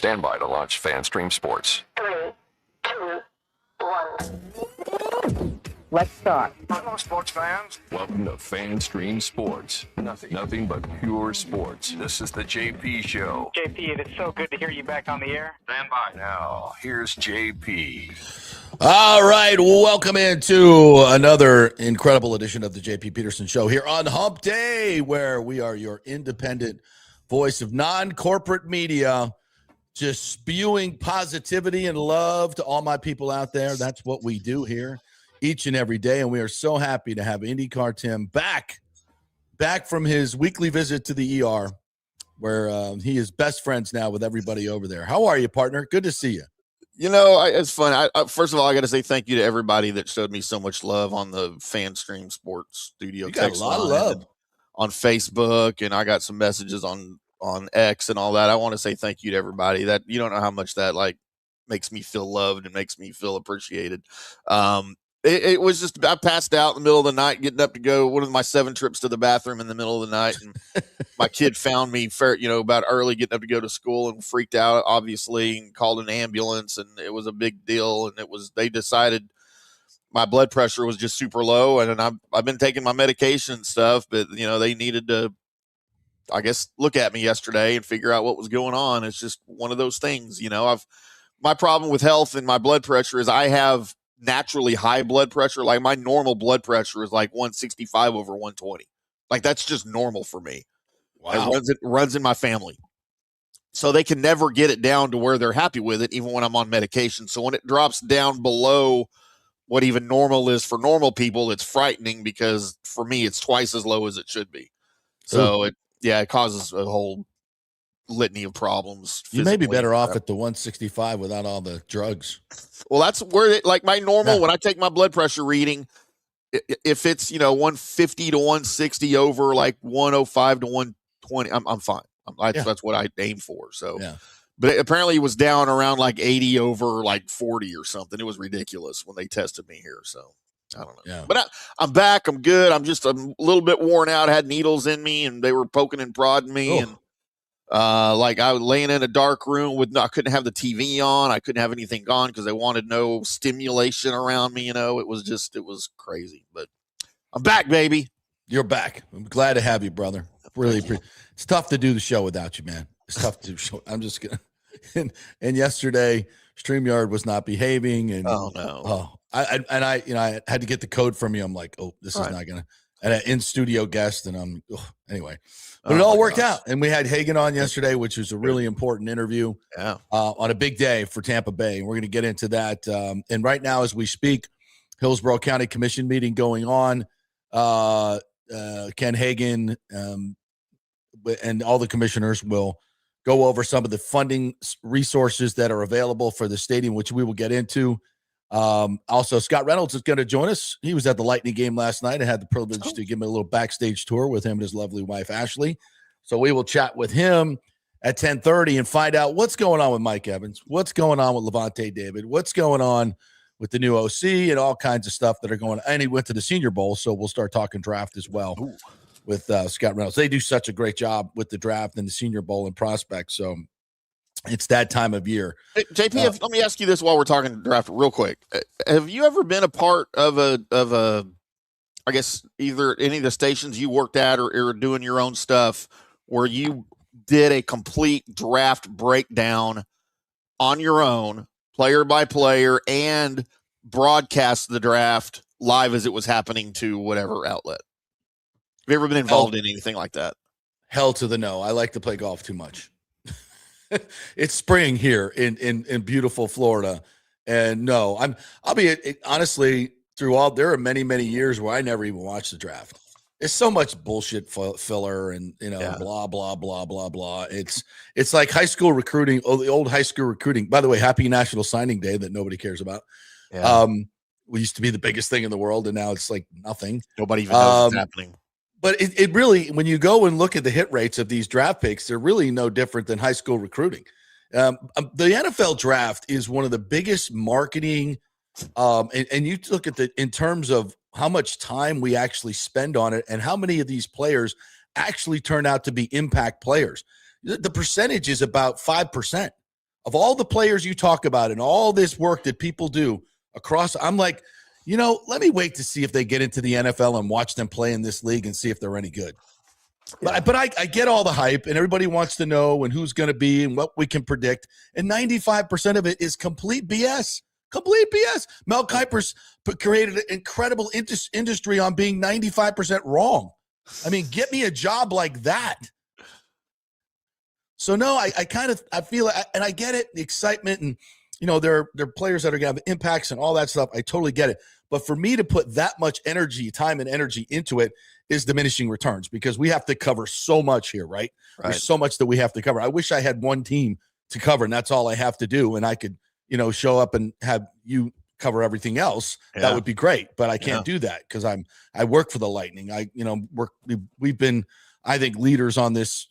Stand by to launch FanStream Sports. 3, 2, 1. Let's start. Hello, sports fans. Welcome to FanStream Sports. Nothing but pure sports. This is the JP Show. JP, it is so good to hear you back on the air. Stand by. Now, here's JP. All right, welcome into another incredible edition of the JP Peterson Show here on Hump Day, where we are your independent voice of non-corporate media, just spewing positivity and love to all my people out there. That's what we do here each and every day, and we are so happy to have IndyCarTim back from his weekly visit to the ER, where he is best friends now with everybody over there. How are you, partner? Good to see you. You know, it's fun. First of all, I got to say thank you to everybody that showed me so much love on the FanStream Sports Studio. You got a lot of love on Facebook, and I got some messages on X and all that. I want to say thank you to everybody. That you don't know how much that makes me feel loved and makes me feel appreciated. It was just, I passed out in the middle of the night, getting up to go one of my 7 trips to the bathroom in the middle of the night. And my kid found me about early, getting up to go to school, and freaked out, obviously, and called an ambulance. And it was a big deal. And they decided my blood pressure was just super low. And I've been taking my medication and stuff, but they needed to, I guess, look at me yesterday and figure out what was going on. It's just one of those things, my problem with health and my blood pressure is I have naturally high blood pressure. Like my normal blood pressure is like 165 over 120. Like that's just normal for me. Wow. It runs in my family. So they can never get it down to where they're happy with it, even when I'm on medication. So when it drops down below what even normal is for normal people, it's frightening, because for me, it's twice as low as it should be. So it causes a whole litany of problems. You may be better off at the 165 without all the drugs. Well, that's where my normal, when I take my blood pressure reading, if it's, 150 to 160 over like 105 to 120, I'm fine. That's what I aim for. So, but apparently it was down around like 80 over like 40 or something. It was ridiculous when they tested me here. So I don't know. Yeah. But I'm back. I'm good. I'm just a little bit worn out. I had needles in me, and they were poking and prodding me. And I was laying in a dark room I couldn't have the TV on. I couldn't have anything on because they wanted no stimulation around me. It was crazy, but I'm back, baby. You're back. I'm glad to have you, brother. Really appreciate. It's tough to do the show without you, man. It's tough to do the show. I'm just gonna. And yesterday, StreamYard was not behaving, and I had to get the code from you. I'm like, this is not gonna. And an in-studio guest, and anyway. But it all worked out, and we had Hagan on yesterday, which was a really important interview on a big day for Tampa Bay. We're going to get into that. And right now, as we speak, Hillsborough County Commission meeting going on. Ken Hagan and all the commissioners will go over some of the funding resources that are available for the stadium, which we will get into. Also, Scott Reynolds is going to join us. He was at the Lightning game last night. I had the privilege to give him a little backstage tour with him and his lovely wife, Ashley. So we will chat with him at 10:30 and find out what's going on with Mike Evans, what's going on with Lavonte David, what's going on with the new OC, and all kinds of stuff that are going on. And he went to the Senior Bowl, so we'll start talking draft as well with Scott Reynolds. They do such a great job with the draft and the Senior Bowl and prospects. So it's that time of year. Hey, JP, let me ask you this while we're talking draft real quick. Have you ever been a part of a, I guess, either any of the stations you worked at or doing your own stuff where you did a complete draft breakdown on your own, player by player, and broadcast the draft live as it was happening to whatever outlet? Have you ever been involved in anything like that? Hell to the no. I like to play golf too much. It's spring here in beautiful Florida, and no, I'll be honestly there are many years where I never even watched the draft. It's so much bullshit filler and blah blah blah blah blah. It's like high school recruiting. The old high school recruiting. By the way, happy National Signing Day that nobody cares about. Yeah. We used to be the biggest thing in the world, and now it's like nothing. Nobody even knows what's happening. But it really, when you go and look at the hit rates of these draft picks, they're really no different than high school recruiting. The NFL draft is one of the biggest marketing, and you look at in terms of how much time we actually spend on it and how many of these players actually turn out to be impact players. The percentage is about 5%. of all the players you talk about and all this work that people do across, I'm like, let me wait to see if they get into the NFL and watch them play in this league and see if they're any good. Yeah. But I get all the hype, and everybody wants to know and who's going to be and what we can predict. And 95% of it is complete BS. Complete BS. Mel Kiper's created an incredible industry on being 95% wrong. I mean, get me a job like that. So no, I feel, and I get it, the excitement, and there are players that are going to have impacts and all that stuff. I totally get it. But for me to put that much time and energy into it is diminishing returns, because we have to cover so much here, right? There's so much that we have to cover. I wish I had one team to cover, and that's all I have to do, and I could, show up and have you cover everything else. Yeah. That would be great, but I can't do that because I work for the Lightning. We've been, I think, leaders on this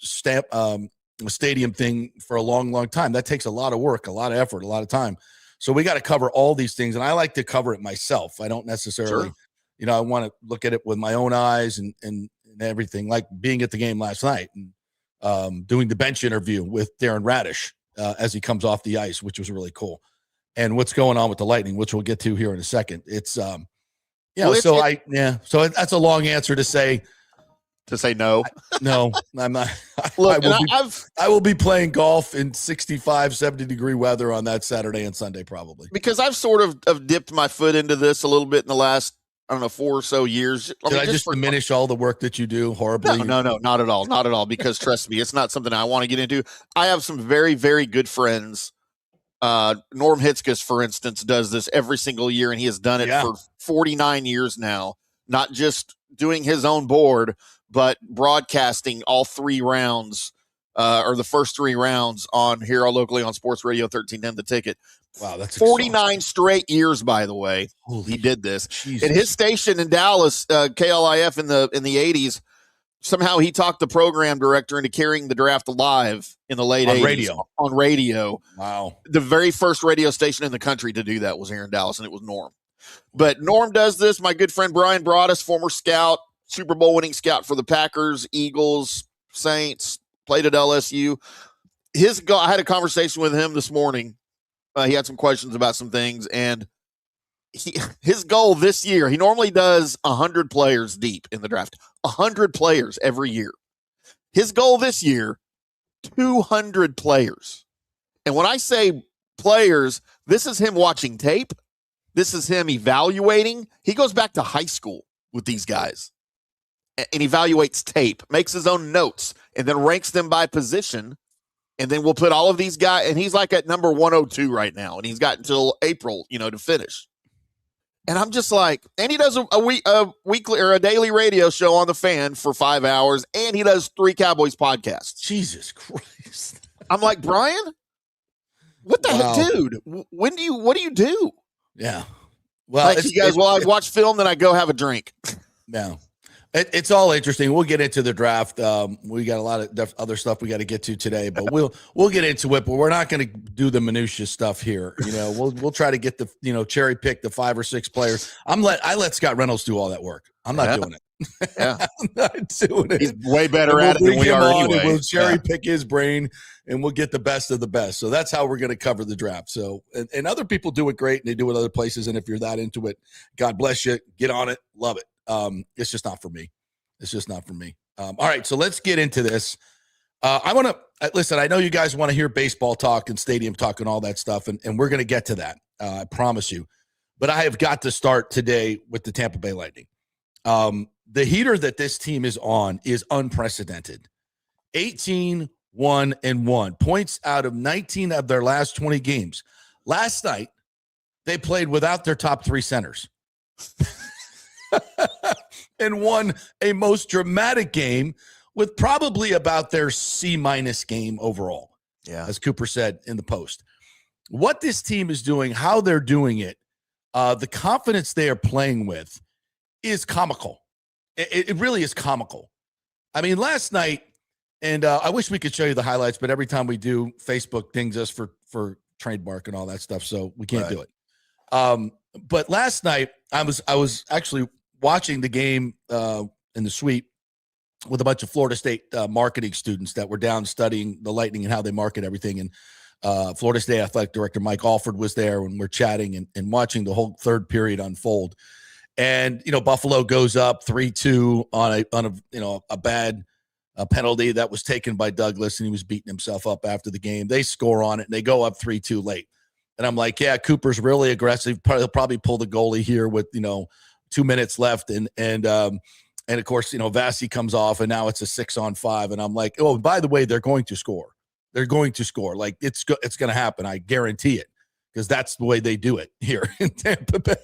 stadium thing for a long, long time. That takes a lot of work, a lot of effort, a lot of time. So we got to cover all these things, and I like to cover it myself. I don't necessarily, I want to look at it with my own eyes and everything, like being at the game last night and doing the bench interview with Darren Radish as he comes off the ice, which was really cool. And what's going on with the Lightning, which we'll get to here in a second. It's, so that's a long answer to say no. No, I'm not. Look, I will be playing golf in 65, 70 degree weather on that Saturday and Sunday, probably. Because I've sort of dipped my foot into this a little bit in the last, 4 or so years. Did I just diminish all the work that you do horribly? No, not at all. Not at all. Because trust me, it's not something I want to get into. I have some very, very good friends. Norm Hitzges, for instance, does this every single year, and he has done it for 49 years now, not just doing his own board, but broadcasting all 3 rounds or the first 3 rounds on here locally on Sports Radio 1310 The Ticket. Wow, that's 49 straight years, by the way. He did this. Jesus. At his station in Dallas, KLIF in the 80s, somehow he talked the program director into carrying the draft live in the late 80s on radio. Wow. The very first radio station in the country to do that was here in Dallas, and it was Norm. But Norm does this. My good friend Brian Broaddus, former scout, Super Bowl winning scout for the Packers, Eagles, Saints, played at LSU. I had a conversation with him this morning. He had some questions about some things, and his goal this year, he normally does 100 players deep in the draft, 100 players every year. His goal this year, 200 players. And when I say players, this is him watching tape. This is him evaluating. He goes back to high school with these guys and evaluates tape, makes his own notes, and then ranks them by position. And then we'll put all of these guys, and he's like at number 102 right now, and he's got until April, to finish. And I'm just like, and he does a weekly or a daily radio show on the Fan for 5 hours, and he does 3 Cowboys podcasts. Jesus Christ! I'm like, Brian, what the heck, dude? What do you do? Yeah. Well, like, you guys, I watch film, then I go have a drink. Yeah. It's all interesting. We'll get into the draft. We got a lot of other stuff we got to get to today, but we'll get into it. But we're not going to do the minutia stuff here. We'll try to get the cherry pick the 5 or 6 players. I let Scott Reynolds do all that work. I'm not doing it. Yeah, I'm not doing it. He's way better at it than we are anyway. We'll cherry pick his brain, and we'll get the best of the best. So that's how we're going to cover the draft. So and other people do it great, and they do it other places. And if you're that into it, God bless you. Get on it. Love it. It's just not for me. All right, so let's get into this. I want to listen. I know you guys want to hear baseball talk and stadium talk and all that stuff, and we're going to get to that. I promise you. But I have got to start today with the Tampa Bay Lightning. The heater that this team is on is unprecedented. 18-1-1 points out of 19 of their last 20 games. Last night, they played without their top 3 centers. And won a most dramatic game with probably about their C- game overall. Yeah. As Cooper said in the post. What this team is doing, how they're doing it, the confidence they are playing with is comical. It really is comical. I mean, last night, and I wish we could show you the highlights, but every time we do, Facebook dings us for trademark and all that stuff, so we can't do it. But last night, I was actually watching the game in the suite with a bunch of Florida State marketing students that were down studying the Lightning and how they market everything. And Florida State Athletic Director Mike Alford was there when we're chatting and watching the whole third period unfold. And, Buffalo goes up 3-2 on a bad penalty that was taken by Douglas, and he was beating himself up after the game. They score on it, and they go up 3-2 late. And I'm like, yeah, Cooper's really aggressive. He'll probably pull the goalie here with, 2 minutes left. And of course, Vassie comes off, and now it's a 6-on-5. And I'm like, oh, by the way, they're going to score. They're going to score. Like, it's going to happen. I guarantee it, because that's the way they do it here in Tampa Bay.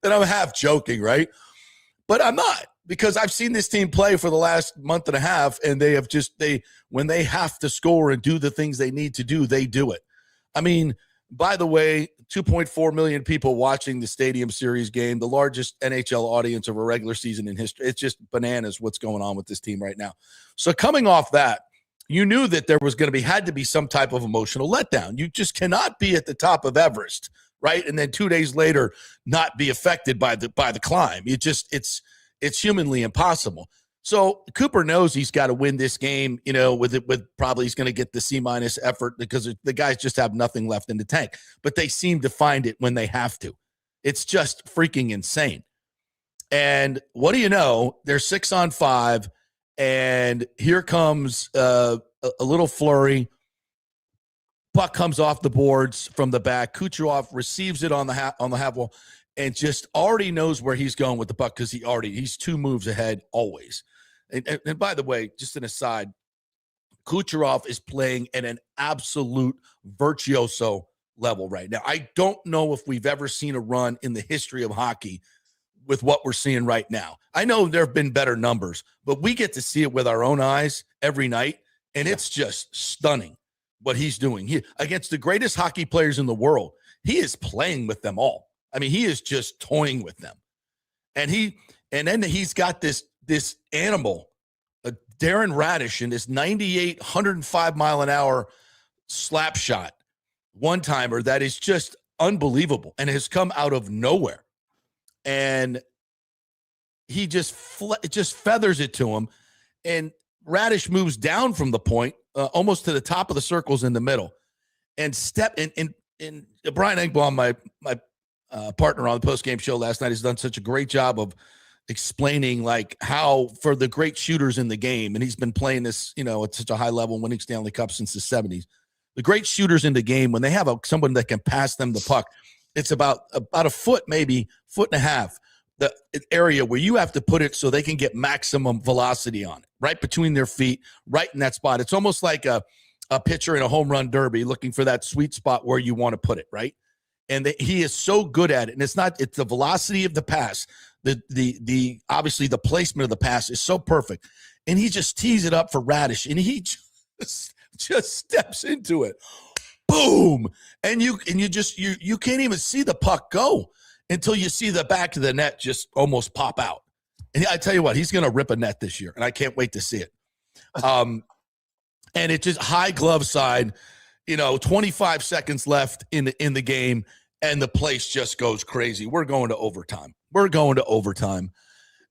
And I'm half joking, right? But I'm not, because I've seen this team play for the last month and a half, and they have when they have to score and do the things they need to do, they do it. I mean, by the way, 2.4 million people watching the Stadium Series game, the largest NHL audience of a regular season in history. It's just bananas what's going on with this team right now. So coming off that, you knew that there was had to be some type of emotional letdown. You just cannot be at the top of Everest, right? And then 2 days later not be affected by the climb. It's humanly impossible. So Cooper knows he's got to win this game, with probably he's going to get the C- effort, because the guys just have nothing left in the tank. But they seem to find it when they have to. It's just freaking insane. And what do you know? They're 6-on-5, and here comes a little flurry. Puck comes off the boards from the back. Kucherov receives it on the half wall, and just already knows where he's going with the puck, because he's 2 moves ahead always. And by the way, just an aside, Kucherov is playing at an absolute virtuoso level right now. I don't know if we've ever seen a run in the history of hockey with what we're seeing right now. I know there have been better numbers, but we get to see it with our own eyes every night, and it's just stunning what he's doing here against the greatest hockey players in the world. He is playing with them all. I mean, he is just toying with them. And then he's got this animal, Darren Radish, in this 98, 105-mile-an-hour slap shot, one-timer that is just unbelievable and has come out of nowhere. And he just feathers it to him, and Radish moves down from the point, almost to the top of the circles in the middle, and Brian Engblom, my partner on the post-game show last night, has done such a great job of explaining like how for the great shooters in the game, and he's been playing this, at such a high level, winning Stanley Cup since the 70s. The great shooters in the game, when they have someone that can pass them the puck, it's about a foot, maybe foot and a half, the area where you have to put it so they can get maximum velocity on it, right between their feet, right in that spot. It's almost like a pitcher in a home run derby looking for that sweet spot where you want to put it, right? And he is so good at it. And it's the velocity of the pass. The obviously the placement of the pass is so perfect. And he just tees it up for Radish, and he just steps into it. Boom. And you can't even see the puck go until you see the back of the net just almost pop out. And I tell you what, he's going to rip a net this year, and I can't wait to see it. And it's just high glove side, 25 seconds left in the game, and the place just goes crazy. We're going to overtime.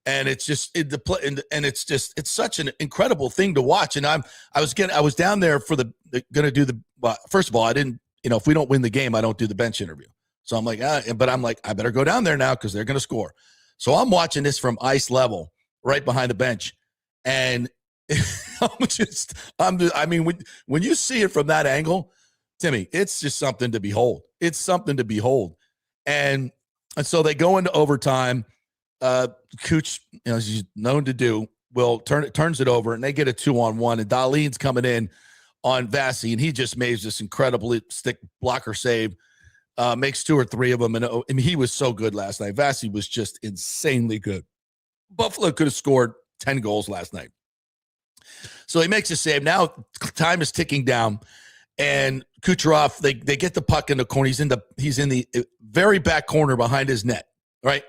And it's just it's such an incredible thing to watch. And I was down there for first of all, I didn't, if we don't win the game, I don't do the bench interview. So I'm like, but I'm like, I better go down there now because they're going to score. So I'm watching this from ice level right behind the bench. And when you see it from that angle, Timmy, it's just something to behold. It's something to behold. And so they go into overtime. Cooch, as he's known to do, turns it over, and they get a 2-on-1. And Dahlin's coming in on Vassie, and he just makes this incredible stick blocker save, makes 2 or 3 of them. And he was so good last night. Vassie was just insanely good. Buffalo could have scored 10 goals last night. So he makes a save. Now time is ticking down, and Kucherov, they get the puck in the corner. He's in the very back corner behind his net, right?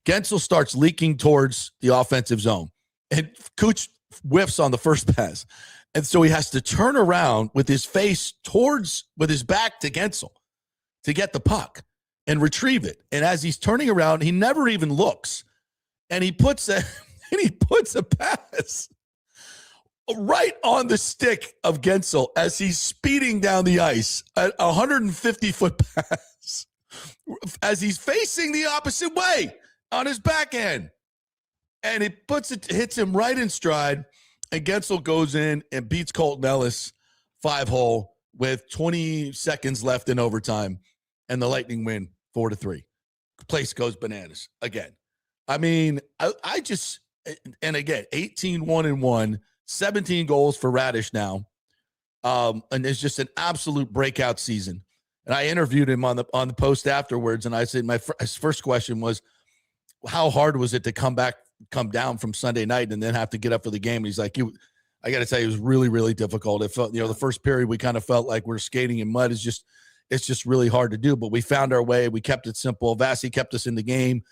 Gensel starts leaking towards the offensive zone, and Kuch whiffs on the first pass. And so he has to turn around with his back to Gensel to get the puck and retrieve it. And as he's turning around, he never even looks. And he puts a pass right on the stick of Gensel as he's speeding down the ice at 150-foot pass as he's facing the opposite way on his backhand. And it hits him right in stride, and Gensel goes in and beats Colton Ellis 5-hole with 20 seconds left in overtime, and the Lightning win 4-3. Place goes bananas again. I mean, I just, and again, 18-1-1, 17 goals for Radish now, and it's just an absolute breakout season. And I interviewed him on the post afterwards, and I said his first question was, how hard was it to come down from Sunday night and then have to get up for the game? And he's like, I got to tell you, it was really, really difficult. It felt, the first period we kind of felt like we're skating in mud. It's just really hard to do, but we found our way. We kept it simple. Vasi kept us in the game,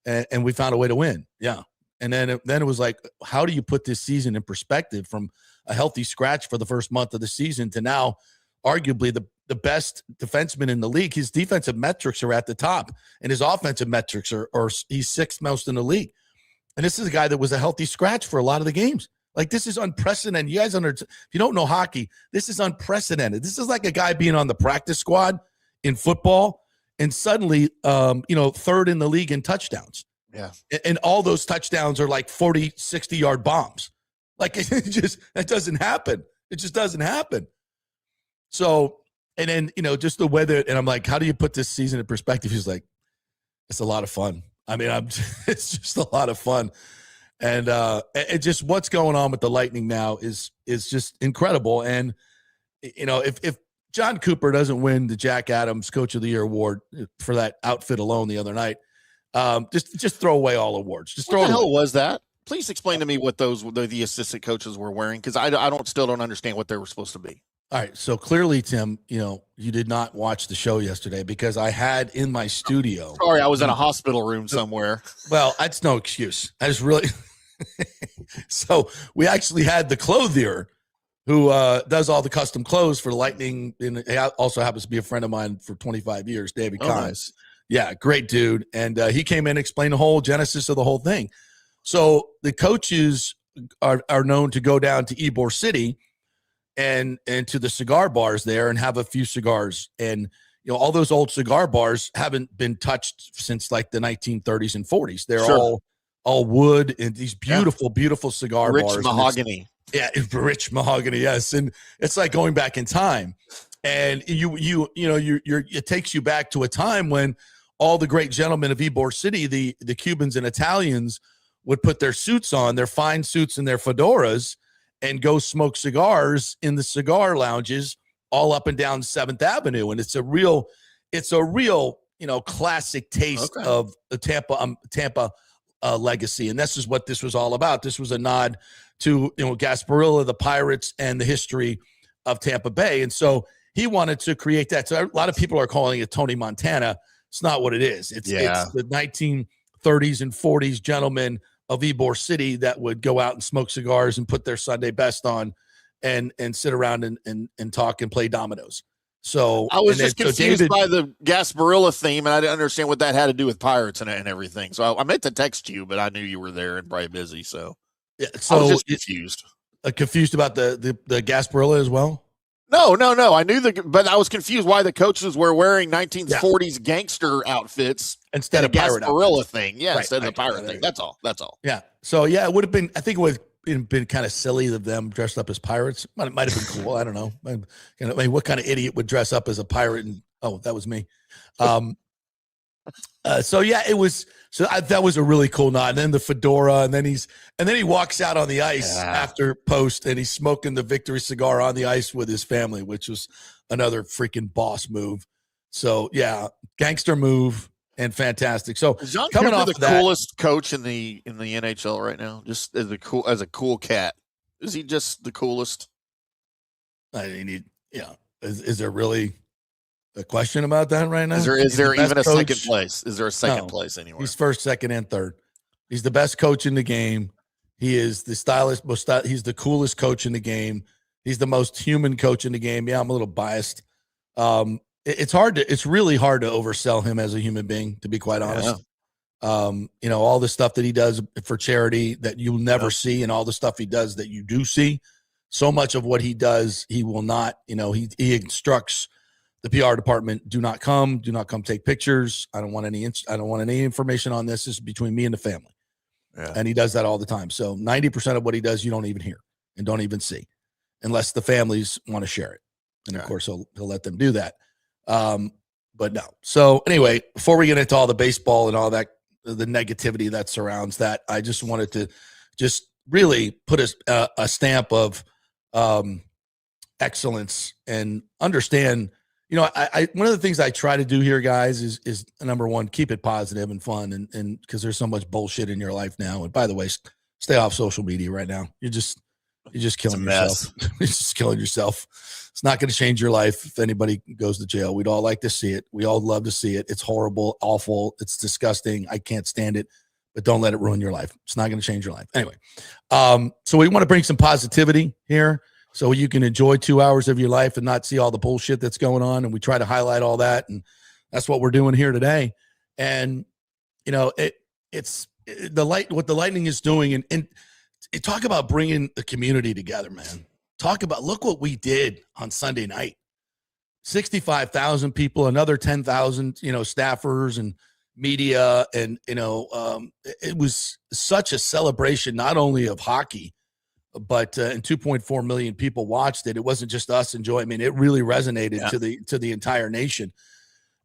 and we found a way to win. Yeah. And then it was like, how do you put this season in perspective from a healthy scratch for the first month of the season to now arguably the best defenseman in the league? His defensive metrics are at the top, and his offensive metrics are he's sixth most in the league. And this is a guy that was a healthy scratch for a lot of the games. Like, this is unprecedented. You guys, if you don't know hockey, this is unprecedented. This is like a guy being on the practice squad in football and suddenly, third in the league in touchdowns. Yeah. And all those touchdowns are like 40, 60-yard bombs. Like, it doesn't happen. It just doesn't happen. So, and then, just the weather. And I'm like, how do you put this season in perspective? He's like, it's a lot of fun. I mean, it's just a lot of fun. And it just, what's going on with the Lightning now is just incredible. And, if John Cooper doesn't win the Jack Adams Coach of the Year award for that outfit alone the other night, just throw away all awards. Just throw what the it away. hell was that? Please explain to me what the assistant coaches were wearing, because I still don't understand what they were supposed to be. All right, so clearly, Tim, you did not watch the show yesterday because I had in my studio. Sorry, I was in a hospital room somewhere. Well, that's no excuse. I just really. So we actually had the clothier who does all the custom clothes for the Lightning, and he also happens to be a friend of mine for 25 years, David Kahn. Nice. Yeah, great dude. And he came in and explained the whole genesis of the whole thing. So the coaches are known to go down to Ybor City and to the cigar bars there and have a few cigars. And, all those old cigar bars haven't been touched since like the 1930s and 40s. They're all wood and these beautiful, beautiful cigar bars. Rich mahogany. Yeah, rich mahogany, yes. And it's like going back in time. And it takes you back to a time when all the great gentlemen of Ybor City, the Cubans and Italians, would put their suits on, their fine suits and their fedoras, and go smoke cigars in the cigar lounges all up and down 7th Avenue. And it's a real, classic taste of the Tampa legacy. And this is what this was all about. This was a nod to, Gasparilla, the Pirates, and the history of Tampa Bay. And so he wanted to create that. So a lot of people are calling it Tony Montana. It's not what it is. It's the 1930s and 40s gentlemen of Ybor City that would go out and smoke cigars and put their Sunday best on and sit around and talk and play dominoes. So I was just confused by the Gasparilla theme, and I didn't understand what that had to do with Pirates and everything. So I meant to text you, but I knew you were there and probably busy. So, yeah, so I was just confused. Confused about the Gasparilla as well? No. I knew but I was confused why the coaches were wearing 1940s gangster outfits instead of pirate Gasparilla thing. Yeah, instead of the pirate thing. That's all. Yeah. So it would have been. I think it would have been kind of silly of them dressed up as pirates. Might have been cool. I don't know. I mean, what kind of idiot would dress up as a pirate? And that was me. It was. So that was a really cool nod. And then the fedora, and then he walks out on the ice after post, and he's smoking the victory cigar on the ice with his family, which was another freaking boss move. So gangster move and fantastic. So is John coming Cooper off the coolest coach in the NHL right now? Just as a cool cat, is he just the coolest? Is there really a question about that right now? Is there even a second place? Is there a second place anywhere? He's first, second, and third. He's the best coach in the game. He is the he's the coolest coach in the game. He's the most human coach in the game. Yeah, I'm a little biased. It's really hard to oversell him as a human being, to be quite honest. All the stuff that he does for charity that you'll never see, and all the stuff he does that you do see. So much of what he does, he will not, he instructs the PR department, do not come take pictures. I don't want any information on this. This is between me and the family. Yeah. And he does that all the time. So 90% of what he does, you don't even hear and don't even see unless the families want to share it. And of course he'll let them do that. But no. So anyway, before we get into all the baseball and all that, the negativity that surrounds that, I just wanted to just really put a stamp of excellence and understand, I one of the things I try to do here, guys, is number one, keep it positive and fun, and because there's so much bullshit in your life now. And by the way, stay off social media right now. You're just killing yourself. You're just killing yourself. It's not going to change your life if anybody goes to jail. We'd all like to see it. We all love to see it. It's horrible, awful. It's disgusting. I can't stand it. But don't let it ruin your life. It's not going to change your life. Anyway, so we want to bring some positivity here so you can enjoy 2 hours of your life and not see all the bullshit that's going on. And we try to highlight all that. And that's what we're doing here today. And, it's what the Lightning is doing. And talk about bringing the community together, man. Look what we did on Sunday night. 65,000 people, another 10,000, staffers and media. And, it was such a celebration, not only of hockey, but and 2.4 million people watched it. It wasn't just us enjoying. I mean, it really resonated to the entire nation.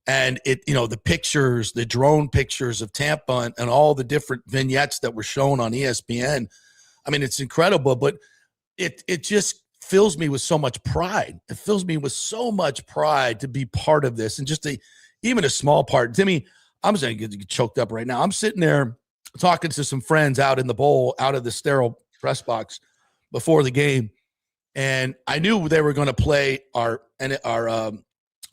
And it, the pictures, the drone pictures of Tampa and all the different vignettes that were shown on ESPN. I mean, it's incredible, but it just fills me with so much pride. It fills me with so much pride to be part of this, and just even a small part. Timmy, I'm just going to get choked up right now. I'm sitting there talking to some friends out in the bowl, out of the sterile press box before the game, and I knew they were going to play our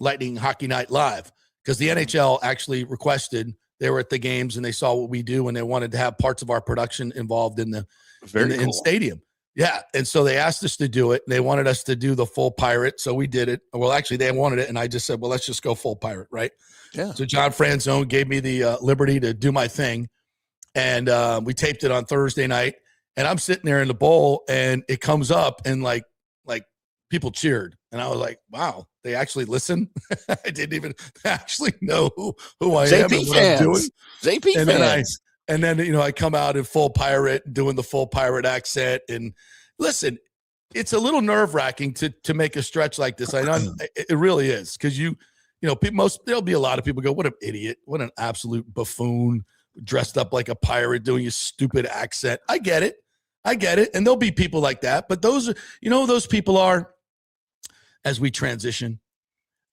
Lightning Hockey Night live because the NHL actually requested. They were at the games and they saw what we do, and they wanted to have parts of our production involved in the stadium. Yeah, and so they asked us to do it. They wanted us to do the full pirate, so we did it. Well, actually, they wanted it, and I just said, well, let's just go full pirate, right? Yeah. So John Franzone gave me the liberty to do my thing, and we taped it on Thursday night. And I'm sitting there in the bowl, and it comes up, and like people cheered, and I was like, wow, they actually listen. I didn't even actually know who I am and what I'm doing. JP fans. And then, I come out in full pirate, doing the full pirate accent. And listen, it's a little nerve-wracking to make a stretch like this. I know it really is, because there'll be a lot of people go, what an idiot, what an absolute buffoon, dressed up like a pirate doing a stupid accent. I get it. And there'll be people like that. But those those people are, as we transition,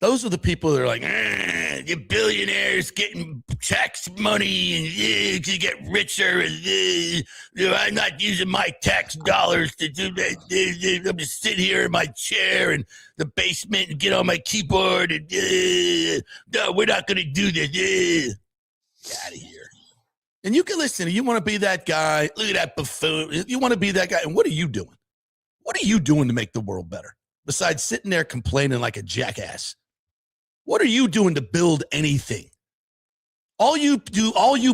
those are the people that are like, the billionaires getting tax money and to get richer. And I'm not using my tax dollars to do that. I'm just sit here in my chair in the basement and get on my keyboard. And no, we're not going to do this. Get out of here. And you can listen. You want to be that guy. Look at that buffoon. You want to be that guy. And what are you doing? What are you doing to make the world better besides sitting there complaining like a jackass? What are you doing to build anything? All you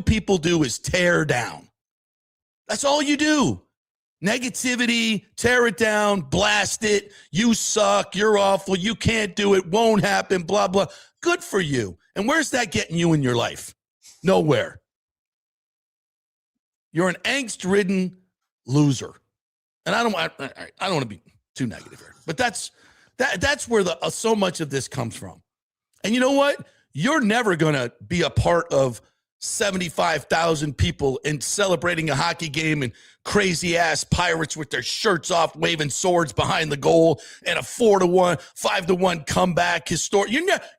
people do is tear down. That's all you do. Negativity, tear it down, blast it. You suck. You're awful. You can't do it. Won't happen. Blah, blah. Good for you. And where's that getting you in your life? Nowhere. You're an angst-ridden loser. And I don't want to be too negative here, but that's where so much of this comes from. And you know what? You're never going to be a part of 75,000 people and celebrating a hockey game and crazy-ass Pirates with their shirts off, waving swords behind the goal and a 4-1, 5-1 comeback.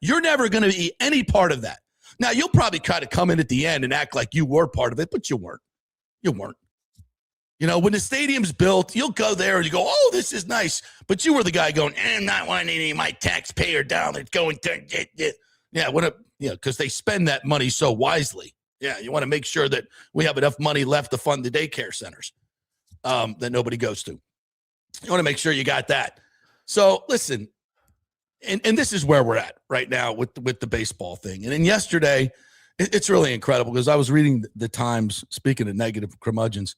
You're never going to be any part of that. Now, you'll probably try to come in at the end and act like you were part of it, but you weren't. You weren't. When the stadium's built, you'll go there and you go, oh, this is nice. But you were the guy going, I'm not wanting any of my taxpayer dollars going to, because they spend that money so wisely. Yeah, you want to make sure that we have enough money left to fund the daycare centers that nobody goes to. You want to make sure you got that. So listen, and this is where we're at right now with the baseball thing. And then yesterday, it's really incredible because I was reading the Times, speaking of negative curmudgeons.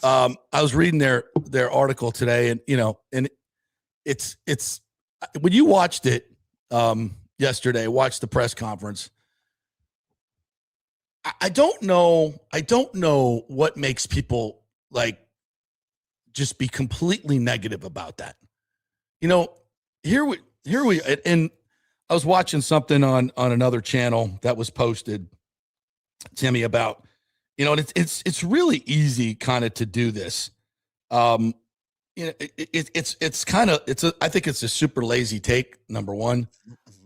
I was reading their article today, and and it's when you watched it yesterday, watched the press conference. I don't know what makes people like just be completely negative about that. Here we and I was watching something on another channel that was posted, Timmy, about it's really easy kind of to do this. I think it's a super lazy take, number one.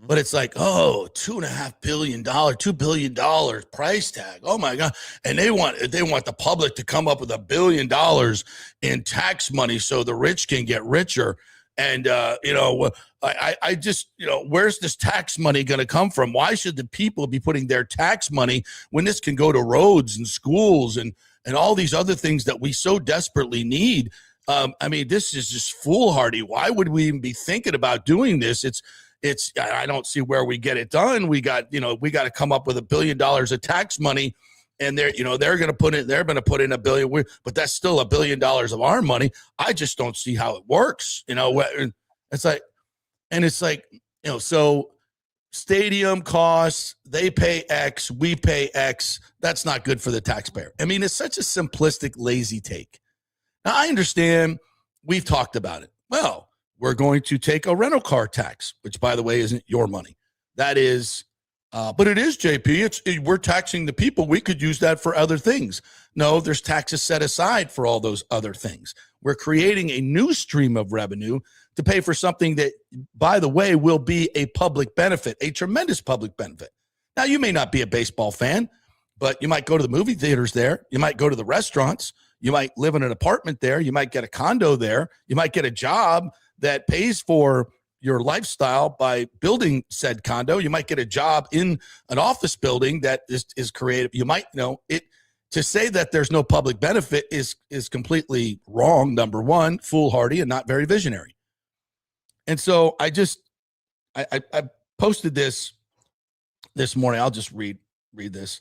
But it's like, $2.5 billion, $2 billion price tag. Oh my God. And they want the public to come up with $1 billion in tax money so the rich can get richer. And, I just, where's this tax money going to come from? Why should the people be putting their tax money when this can go to roads and schools and all these other things that we so desperately need? This is just foolhardy. Why would we even be thinking about doing this? I don't see where we get it done. We got to come up with $1 billion of tax money, and they're going to put in $1 billion, but that's still $1 billion of our money. I just don't see how it works. It's like, so stadium costs, they pay X, we pay X. That's not good for the taxpayer. It's such a simplistic, lazy take. Now I understand we've talked about it. Well, we're going to take a rental car tax, which, by the way, isn't your money. That is, but it is, JP. We're taxing the people. We could use that for other things. No, there's taxes set aside for all those other things. We're creating a new stream of revenue to pay for something that, by the way, will be a public benefit, a tremendous public benefit. Now, you may not be a baseball fan, but you might go to the movie theaters there. You might go to the restaurants. You might live in an apartment there. You might get a condo there. You might get a job that pays for your lifestyle by building said condo. You might get a job in an office building that is creative. You might to say that there's no public benefit is completely wrong. Number one, foolhardy and not very visionary. And so I posted this morning. I'll just read this.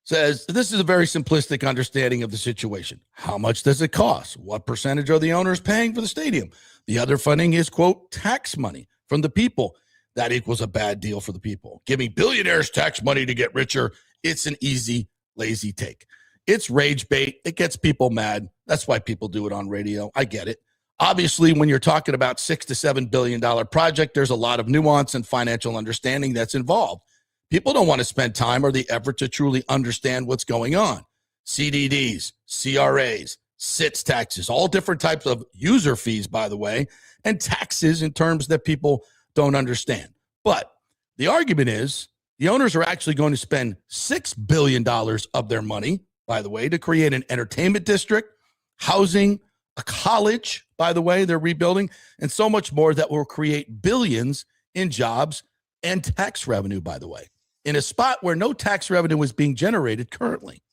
Says, this is a very simplistic understanding of the situation. How much does it cost? What percentage are the owners paying for the stadium? The other funding is, quote, tax money from the people. That equals a bad deal for the people. Giving billionaires tax money to get richer. It's an easy, lazy take. It's rage bait. It gets people mad. That's why people do it on radio. I get it. Obviously, when you're talking about $6 to $7 billion project, there's a lot of nuance and financial understanding that's involved. People don't want to spend time or the effort to truly understand what's going on. CDDs, CRAs, SITs taxes, all different types of user fees, by the way, and taxes in terms that people don't understand. But the argument is the owners are actually going to spend $6 billion of their money, by the way, to create an entertainment district, housing, a college, by the way, they're rebuilding, and so much more that will create billions in jobs and tax revenue, by the way, in a spot where no tax revenue is being generated currently.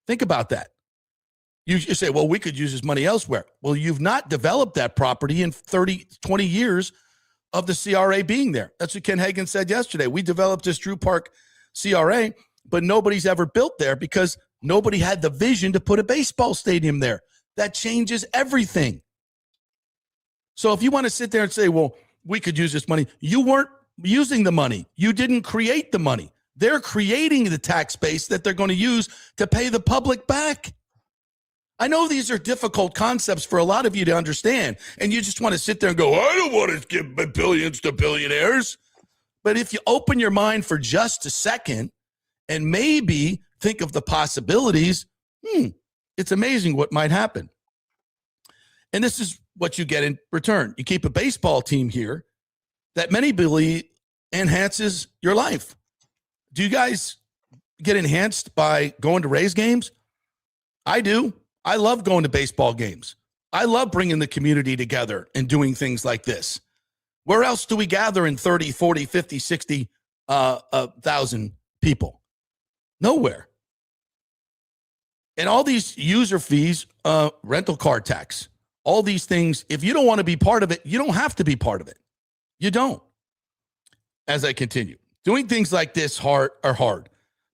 Think about that. You say, well, we could use this money elsewhere. Well, you've not developed that property in 20 years of the CRA being there. That's what Ken Hagan said yesterday. We developed this Drew Park CRA, but nobody's ever built there because nobody had the vision to put a baseball stadium there. That changes everything. So if you want to sit there and say, well, we could use this money, you weren't using the money. You didn't create the money. They're creating the tax base that they're going to use to pay the public back. I know these are difficult concepts for a lot of you to understand, and you just want to sit there and go, I don't want to give billions to billionaires. But if you open your mind for just a second and maybe think of the possibilities, it's amazing what might happen. And this is what you get in return. You keep a baseball team here that many believe enhances your life. Do you guys get enhanced by going to Rays games? I do. I love going to baseball games. I love bringing the community together and doing things like this. Where else do we gather in 30, 40, 50, 60,000 people? Nowhere. And all these user fees, rental car tax, all these things, if you don't want to be part of it, you don't have to be part of it. You don't. As I continue, doing things like this are hard,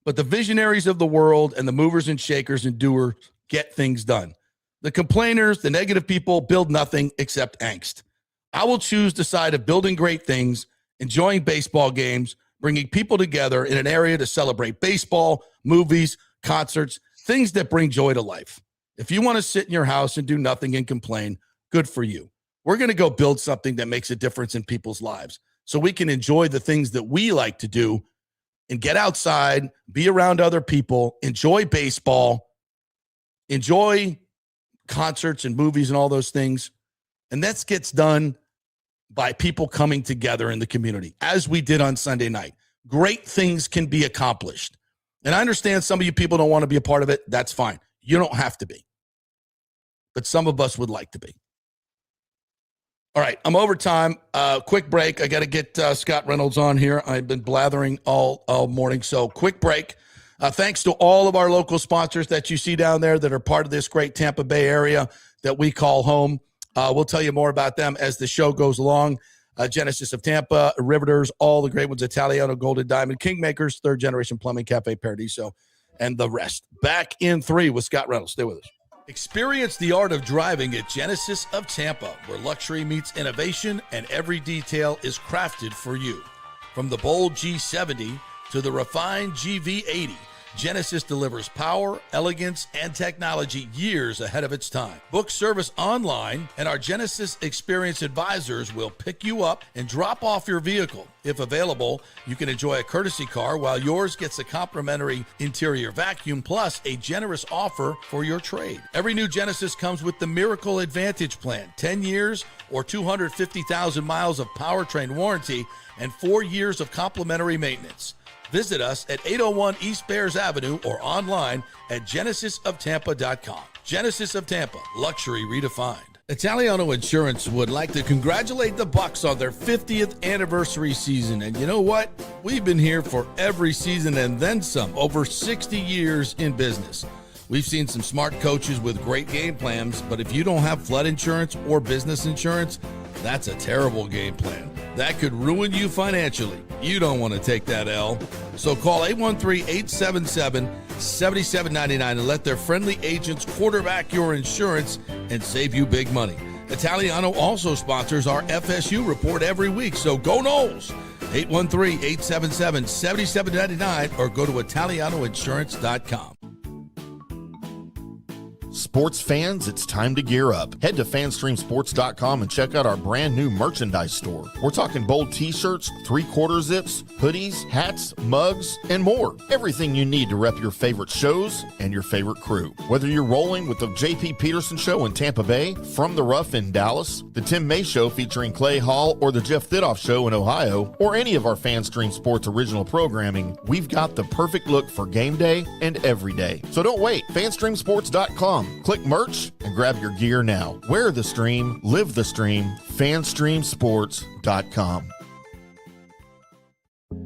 but the visionaries of the world and the movers and shakers and doers get things done. The complainers, the negative people build nothing except angst. I will choose the side of building great things, enjoying baseball games, bringing people together in an area to celebrate baseball, movies, concerts, things that bring joy to life. If you want to sit in your house and do nothing and complain, good for you. We're going to go build something that makes a difference in people's lives so we can enjoy the things that we like to do and get outside, be around other people, enjoy baseball, enjoy concerts and movies and all those things. And that gets done by people coming together in the community, as we did on Sunday night. Great things can be accomplished. And I understand some of you people don't want to be a part of it. That's fine. You don't have to be. But some of us would like to be. All right, I'm over time. Quick break. I got to get Scott Reynolds on here. I've been blathering all morning, so quick break. Thanks to all of our local sponsors that you see down there that are part of this great Tampa Bay area that we call home. We'll tell you more about them as the show goes along. Genesis of Tampa, Riveters, all the great ones, Italiano, Golden Diamond, Kingmakers, Third Generation Plumbing, Cafe Paradiso, and the rest. Back in 3 with Scott Reynolds. Stay with us. Experience the art of driving at Genesis of Tampa, where luxury meets innovation and every detail is crafted for you. From the bold G70 to the refined GV80, Genesis delivers power, elegance, and technology years ahead of its time. Book service online, and our Genesis Experience advisors will pick you up and drop off your vehicle. If available, you can enjoy a courtesy car while yours gets a complimentary interior vacuum plus a generous offer for your trade. Every new Genesis comes with the Miracle Advantage Plan, 10 years or 250,000 miles of powertrain warranty and 4 years of complimentary maintenance. Visit us at 801 East Bears Avenue or online at genesisoftampa.com. Genesis of Tampa, luxury redefined. Italiano Insurance would like to congratulate the Bucs on their 50th anniversary season. And you know what? We've been here for every season and then some, over 60 years in business. We've seen some smart coaches with great game plans, but if you don't have flood insurance or business insurance, that's a terrible game plan. That could ruin you financially. You don't want to take that L. So call 813-877-7799 and let their friendly agents quarterback your insurance and save you big money. Italiano also sponsors our FSU report every week, so go Noles. 813-877-7799 or go to italianoinsurance.com. Sports fans, it's time to gear up. Head to fanstreamsports.com and check out our brand new merchandise store. We're talking bold t-shirts, 3/4 zips, hoodies, hats, mugs, and more. Everything you need to rep your favorite shows and your favorite crew. Whether you're rolling with the JP Peterson Show in Tampa Bay, From the Rough in Dallas, the Timm May Show featuring Clay Hall, or the Jeff Thidoff Show in Ohio, or any of our Fanstream Sports original programming, we've got the perfect look for game day and every day. So don't wait. fanstreamsports.com. Click merch and grab your gear now. Wear the stream, live the stream, fanstreamsports.com.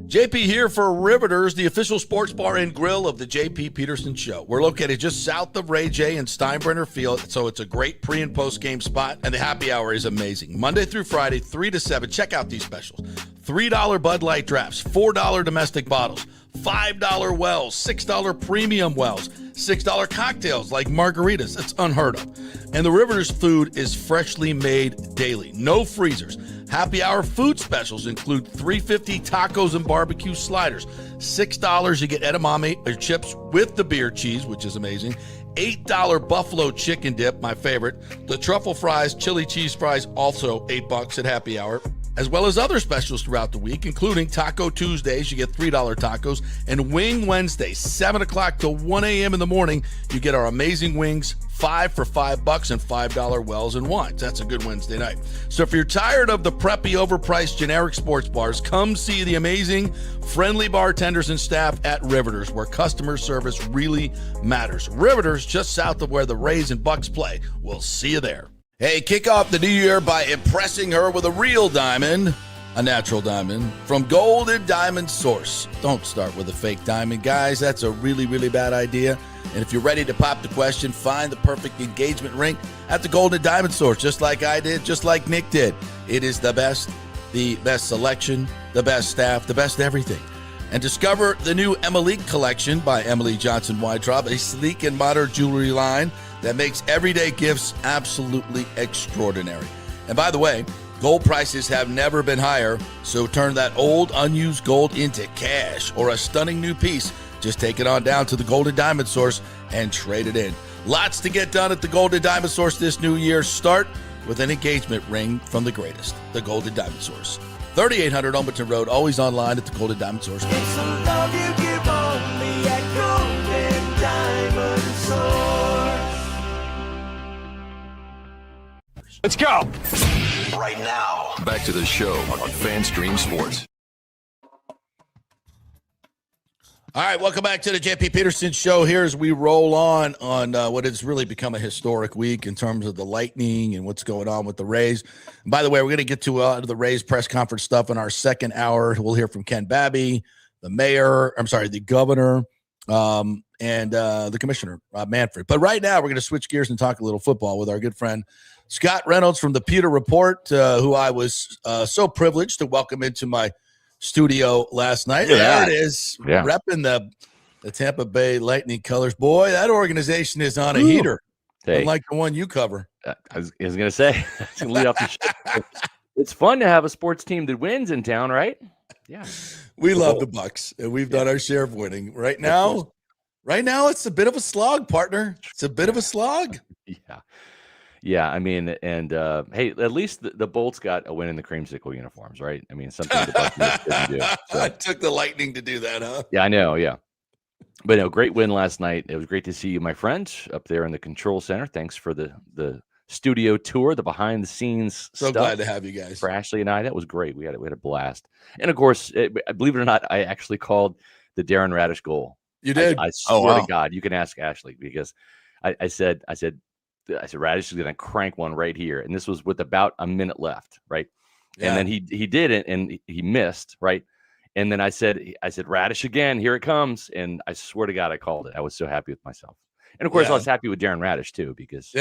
JP here for Riveters, the official sports bar and grill of the JP Peterson Show. We're located just south of Ray J and Steinbrenner Field, so it's a great pre- and post-game spot, and the happy hour is amazing. Monday through Friday, 3 to 7. Check out these specials. $3 Bud Light drafts, $4 domestic bottles, $5 wells, $6 premium wells, $6 cocktails like margaritas. That's unheard of. And the Riveters food is freshly made daily. No freezers. Happy hour food specials include $3.50 tacos and barbecue sliders. $6 you get edamame or chips with the beer cheese, which is amazing. $8 buffalo chicken dip, my favorite. The truffle fries, chili cheese fries, also $8 at happy hour. As well as other specials throughout the week, including Taco Tuesdays, you get $3 tacos, and Wing Wednesdays, 7 o'clock to 1 a.m. in the morning, you get our amazing wings, 5 for $5 and $5 wells and wines. That's a good Wednesday night. So if you're tired of the preppy, overpriced, generic sports bars, come see the amazing, friendly bartenders and staff at Riveters, where customer service really matters. Riveters, just south of where the Rays and Bucks play. We'll see you there. Hey, kick off the new year by impressing her with a real diamond, a natural diamond, from Golden Diamond Source. Don't start with a fake diamond, guys. That's a really, really bad idea. And if you're ready to pop the question, find the perfect engagement ring at the Golden Diamond Source, just like I did, just like Nick did. It is the best selection, the best staff, the best everything. And discover the new Emily collection by Emily Johnson Weintraub, a sleek and modern jewelry line that makes everyday gifts absolutely extraordinary. And by the way, gold prices have never been higher, so turn that old unused gold into cash or a stunning new piece. Just take it on down to the Golden Diamond Source and trade it in. Lots to get done at the Golden Diamond Source this new year. Start with an engagement ring from the greatest, the Golden Diamond Source. 3800 Almaton Road, always online at the Golden Diamond Source. It's the love you give only at Golden Diamond Source. Let's go. Right now. Back to the show on FanStream Sports. All right, welcome back to the JP Peterson Show. Here as we roll on what has really become a historic week in terms of the Lightning and what's going on with the Rays. And by the way, we're going to get to the Rays press conference stuff in our second hour. We'll hear from Ken Babby, the governor, and the commissioner, Manfred. But right now, we're going to switch gears and talk a little football with our good friend, Scott Reynolds from the Pewter Report, who I was so privileged to welcome into my studio last night. There it is, repping the Tampa Bay Lightning colors. Boy, that organization is on a heater, unlike the one you cover. I was going to say, lead off the show. It's fun to have a sports team that wins in town, right? Yeah, we love the Bucks, and we've done our share of winning. Right now, it's a bit of a slog, partner. It's a bit of a slog. Yeah, I mean, and hey, at least the Bolts got a win in the creamsicle uniforms, right? I mean, something the Buccaneers didn't do. So. It took the Lightning to do that, huh? Yeah, I know, yeah. But no, great win last night. It was great to see you, my friend, up there in the control center. Thanks for the studio tour, the behind the scenes So stuff. glad to have you guys. For Ashley and I, that was great. We had a blast. And of course, believe it or not, I actually called the Darren Radish goal. You did? I swear to God, you can ask Ashley, because I said Radish is going to crank one right here, and this was with about a minute left, right? Yeah. And then he did it, and he missed, right? And then I said Radish again, here it comes, and I swear to God, I called it. I was so happy with myself, and of course, I was happy with Darren Radish too, because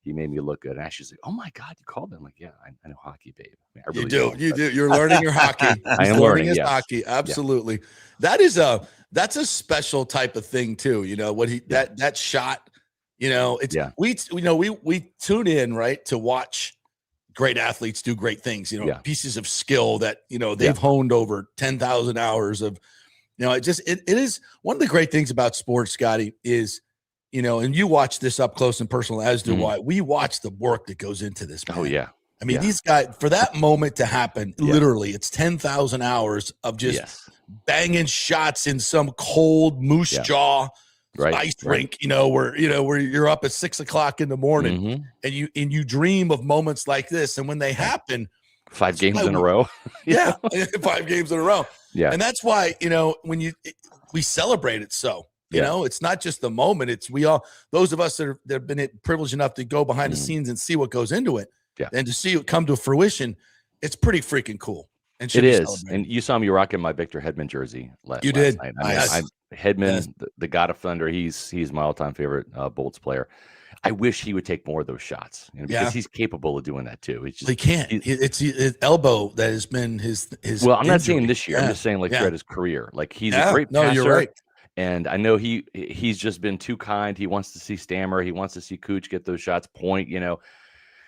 he made me look good. And Ashley's like, "Oh my God, you called him!" I'm like, "Yeah, I know hockey, babe. I mean, I really you do. You're learning your hockey. I am learning his hockey. Absolutely. Yeah. That's a special type of thing too. You know what that shot. You know, we tune in, right, to watch great athletes do great things, pieces of skill that, they've honed over 10,000 hours of, it is one of the great things about sports, Scotty, is, and you watch this up close and personal, as do I. We watch the work that goes into this, man. Oh, yeah. I mean, these guys, for that moment to happen, literally, it's 10,000 hours of just banging shots in some cold moose jaw ice rink, where you're up at 6 o'clock in the morning, and you dream of moments like this, and when they happen, 5 games in a row, 5 games in a row, and that's why when we celebrate it, so it's not just the moment; it's those of us that have been privileged enough to go behind the scenes and see what goes into it, and to see it come to fruition, it's pretty freaking cool. And it is, and you saw me rocking my Victor Hedman jersey last night. I mean, Hedman, the God of Thunder, he's my all-time favorite Bolts player. I wish he would take more of those shots, because he's capable of doing that too. It's just, he can't. It's his elbow that has been his. Well, I'm not saying this year. I'm just saying throughout his career. Like, he's a great passer. No, you're right. And I know he's just been too kind. He wants to see Stammer. He wants to see Cooch get those shots point.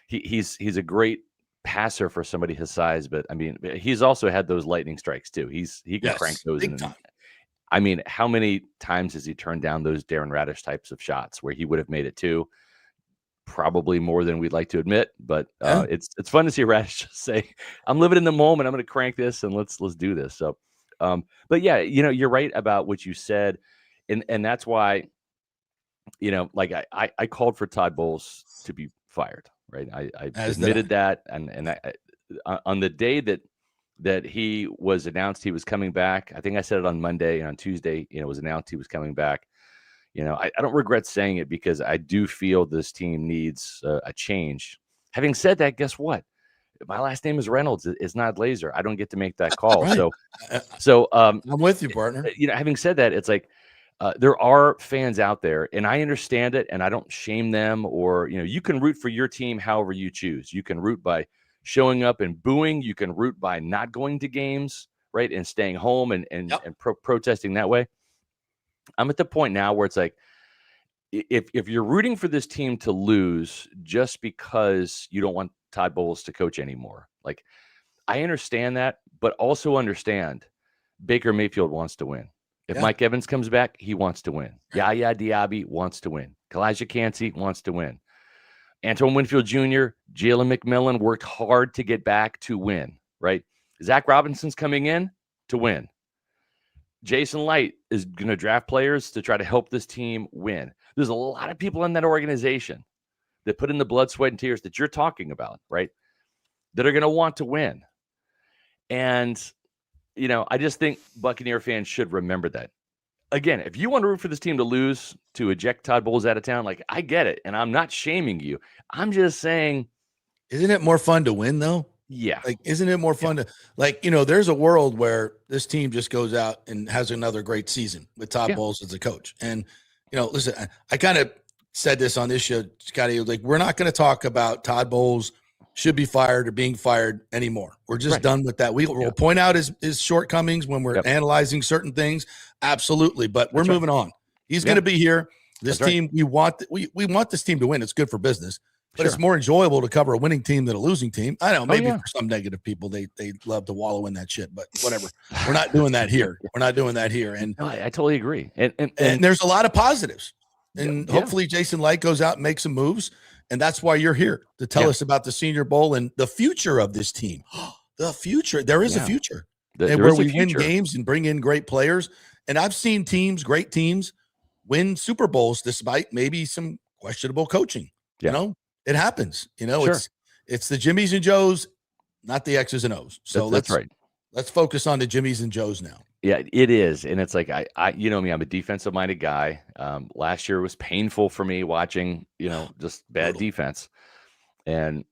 He's a great passer for somebody his size, but I mean, he's also had those lightning strikes too. He can crank those in. I mean, how many times has he turned down those Darren Radish types of shots where he would have made it too? Probably more than we'd like to admit, but it's fun to see Radish just say, "I'm living in the moment. I'm going to crank this, and let's do this." So, but yeah, you're right about what you said, and that's why, like I called for Todd Bowles to be fired. Right, I admitted that, and on the day that he was announced he was coming back, I think I said it on Monday, and on Tuesday, it was announced he was coming back. I don't regret saying it, because I do feel this team needs a change. Having said that, guess what? My last name is Reynolds. It's not Glazer. I don't get to make that call. Right. So I'm with you, partner. Having said that, it's like, there are fans out there, and I understand it, and I don't shame them, or, you can root for your team however you choose. You can root by showing up and booing. You can root by not going to games, right, and staying home and protesting that way. I'm at the point now where it's like, if you're rooting for this team to lose just because you don't want Todd Bowles to coach anymore, like, I understand that, but also understand Baker Mayfield wants to win. If Mike Evans comes back, he wants to win. Yaya Diaby wants to win. Kalijah Kancey wants to win. Antoine Winfield Jr., Jalen McMillan worked hard to get back to win, right? Zach Robinson's coming in to win. Jason Light is going to draft players to try to help this team win. There's a lot of people in that organization that put in the blood, sweat, and tears that you're talking about, right, that are going to want to win. And, you know, I just think Buccaneer fans should remember that. Again, if you want to root for this team to lose, to eject Todd Bowles out of town, like, I get it. And I'm not shaming you. I'm just saying. Isn't it more fun to win, though? Yeah. Like, isn't it more fun to, like, you know, there's a world where this team just goes out and has another great season with Todd Bowles as a coach. And, you know, listen, I kind of said this on this show, Scotty, like, we're not going to talk about Todd Bowles should be fired or being fired anymore. We're just done with that. We'll point out his shortcomings when we're analyzing certain things. Absolutely. But we're moving on. He's going to be here. This team, we want this team to win. It's good for business, but it's more enjoyable to cover a winning team than a losing team. I know maybe for some negative people, they love to wallow in that shit, but whatever. We're not doing that here. We're not doing that here. And no, I totally agree. And there's a lot of positives. And hopefully Jason Light goes out and makes some moves. And that's why you're here to tell us about the Senior Bowl and the future of this team. The future. There is a future. And where we win games and bring in great players. And I've seen teams, great teams, win Super Bowls despite maybe some questionable coaching. You know, it happens. You know, it's the Jimmies and Joes, not the X's and O's. So that's right. Let's focus on the Jimmies and Joes now. Yeah, it is. And it's like, I you know me, I'm a defensive minded guy. Last year was painful for me watching, you know, just bad defense. And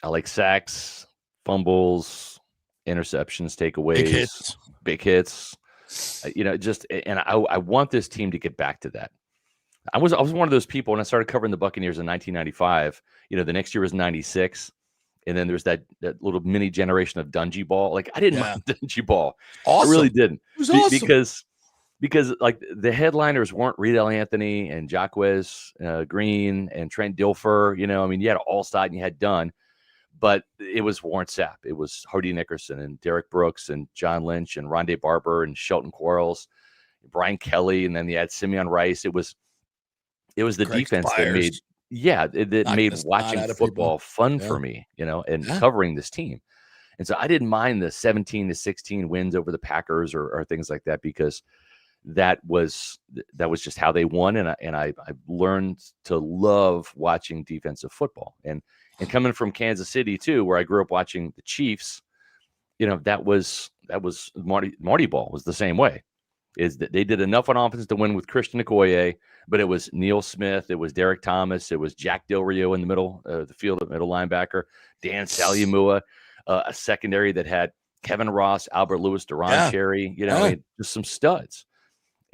I like sacks, fumbles, interceptions, takeaways, big hits. You know, just, and I want this team to get back to that. I was one of those people when I started covering the Buccaneers in 1995. You know, the next year was 96. And then there's that little mini generation of Dungy Ball. Like, I didn't mind Dungy Ball. Awesome. I really didn't. It was awesome. Because like the headliners weren't Riedel Anthony and Jacquez Green and Trent Dilfer. You know, I mean, you had Allstott and you had Dunn, but it was Warren Sapp. It was Hardy Nickerson and Derek Brooks and John Lynch and Rondé Barber and Shelton Quarles, Brian Kelly, and then you had Simeon Rice. It was the Craig defense Spires. that made. Yeah, it made watching football fun for me, you know, and covering this team. And so I didn't mind the 17-16 wins over the Packers or things like that, because that was just how they won. And I learned to love watching defensive football. And coming from Kansas City too, where I grew up watching the Chiefs, you know, that was Marty Ball was the same way. Is that they did enough on offense to win with Christian Okoye, but it was Neil Smith, it was Derek Thomas, it was Jack Del Rio in the middle of the field, middle linebacker, Dan Salyamua, a secondary that had Kevin Ross, Albert Lewis, Deron Cherry, you know, just some studs.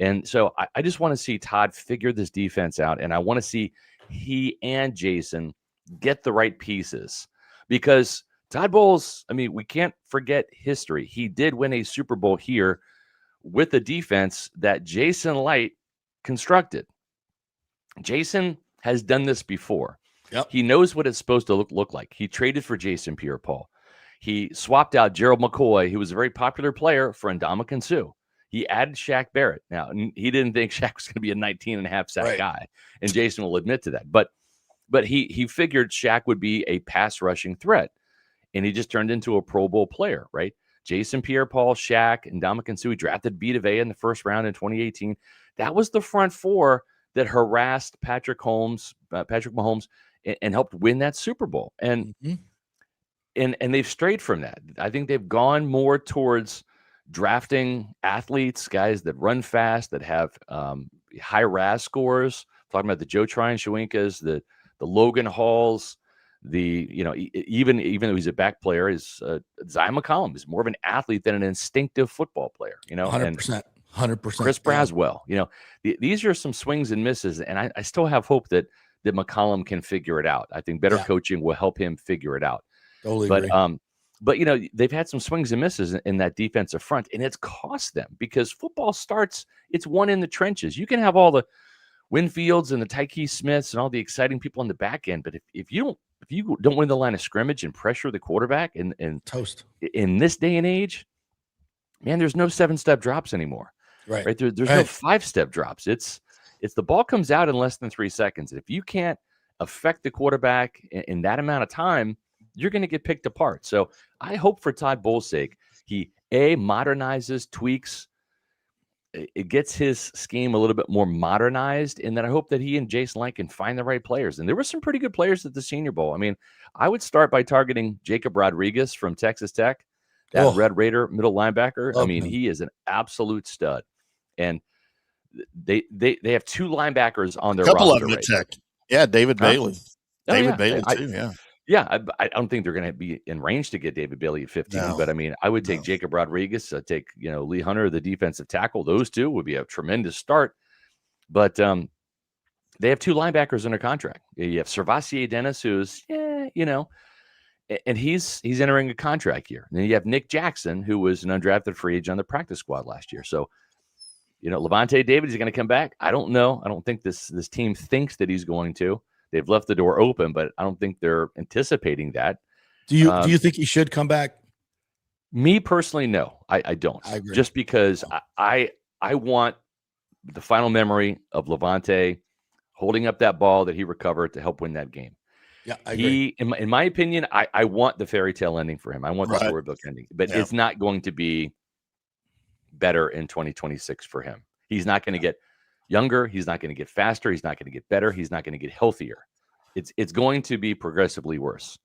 And so I just want to see Todd figure this defense out, and I want to see he and Jason get the right pieces, because Todd Bowles, I mean, we can't forget history. He did win a Super Bowl here with a defense that Jason Light constructed. Jason has done this before. He knows what it's supposed to look like. He traded for Jason Pierre-Paul. He swapped out Gerald McCoy, who was a very popular player, for Ndamukong Suh. He added Shaq Barrett. Now, he didn't think Shaq was going to be a 19.5 sack guy, and Jason will admit to that. But he figured Shaq would be a pass rushing threat, and he just turned into a Pro Bowl player, right? Jason Pierre-Paul, Shaq, and Ndamukong Suh. He drafted Vita Vea in the first round in 2018. That was the front four that harassed Patrick Mahomes, and helped win that Super Bowl. And they've strayed from that. I think they've gone more towards drafting athletes, guys that run fast, that have high RAS scores. I'm talking about the Joe Tryon-Shoyinkas, the Logan Halls. Even though he's a back player, is Zion McCollum is more of an athlete than an instinctive football player, you know, 100%. Chris Braswell, you know, these are some swings and misses. And I still have hope that McCollum can figure it out. I think better coaching will help him figure it out. Totally but agree. But, they've had some swings and misses in that defensive front, and it's cost them because football starts, it's won in the trenches. You can have all the Winfields and the Tyke Smiths and all the exciting people on the back end, but if you don't win the line of scrimmage and pressure the quarterback and toast in this day and age, man, there's no 7-step drops anymore. Right. There's no 5-step drops. It's the ball comes out in less than 3 seconds. If you can't affect the quarterback in that amount of time, you're going to get picked apart. So I hope for Todd Bowles' sake, he modernizes, tweaks, it gets his scheme a little bit more modernized, and then I hope that he and Jason Light can find the right players. And there were some pretty good players at the Senior Bowl. I mean, I would start by targeting Jacob Rodriguez from Texas Tech, that Red Raider middle linebacker. I mean, he is an absolute stud. And they have 2 linebackers on their roster. Couple of them at Tech. Yeah, David Bailey. David Bailey, too, yeah. Yeah, I don't think they're going to be in range to get David Bailey at 15, but I mean, I would take Jacob Rodriguez, take Lee Hunter, the defensive tackle. Those 2 would be a tremendous start. But they have 2 linebackers under contract. You have Servassier Dennis, who's and he's entering a contract year. And then you have Nick Jackson, who was an undrafted free agent on the practice squad last year. So Lavonte David is going to come back. I don't know. I don't think this team thinks that he's going to. They've left the door open, but I don't think they're anticipating that. Do you think he should come back? Me personally, no, I don't. I agree. Just because I want the final memory of Lavonte holding up that ball that he recovered to help win that game. Yeah, I agree. In my opinion, I want the fairy tale ending for him. I want the storybook ending, but it's not going to be better in 2026 for him. He's not going to get younger. He's not going to get faster. He's not going to get better. He's not going to get healthier. It's going to be progressively worse.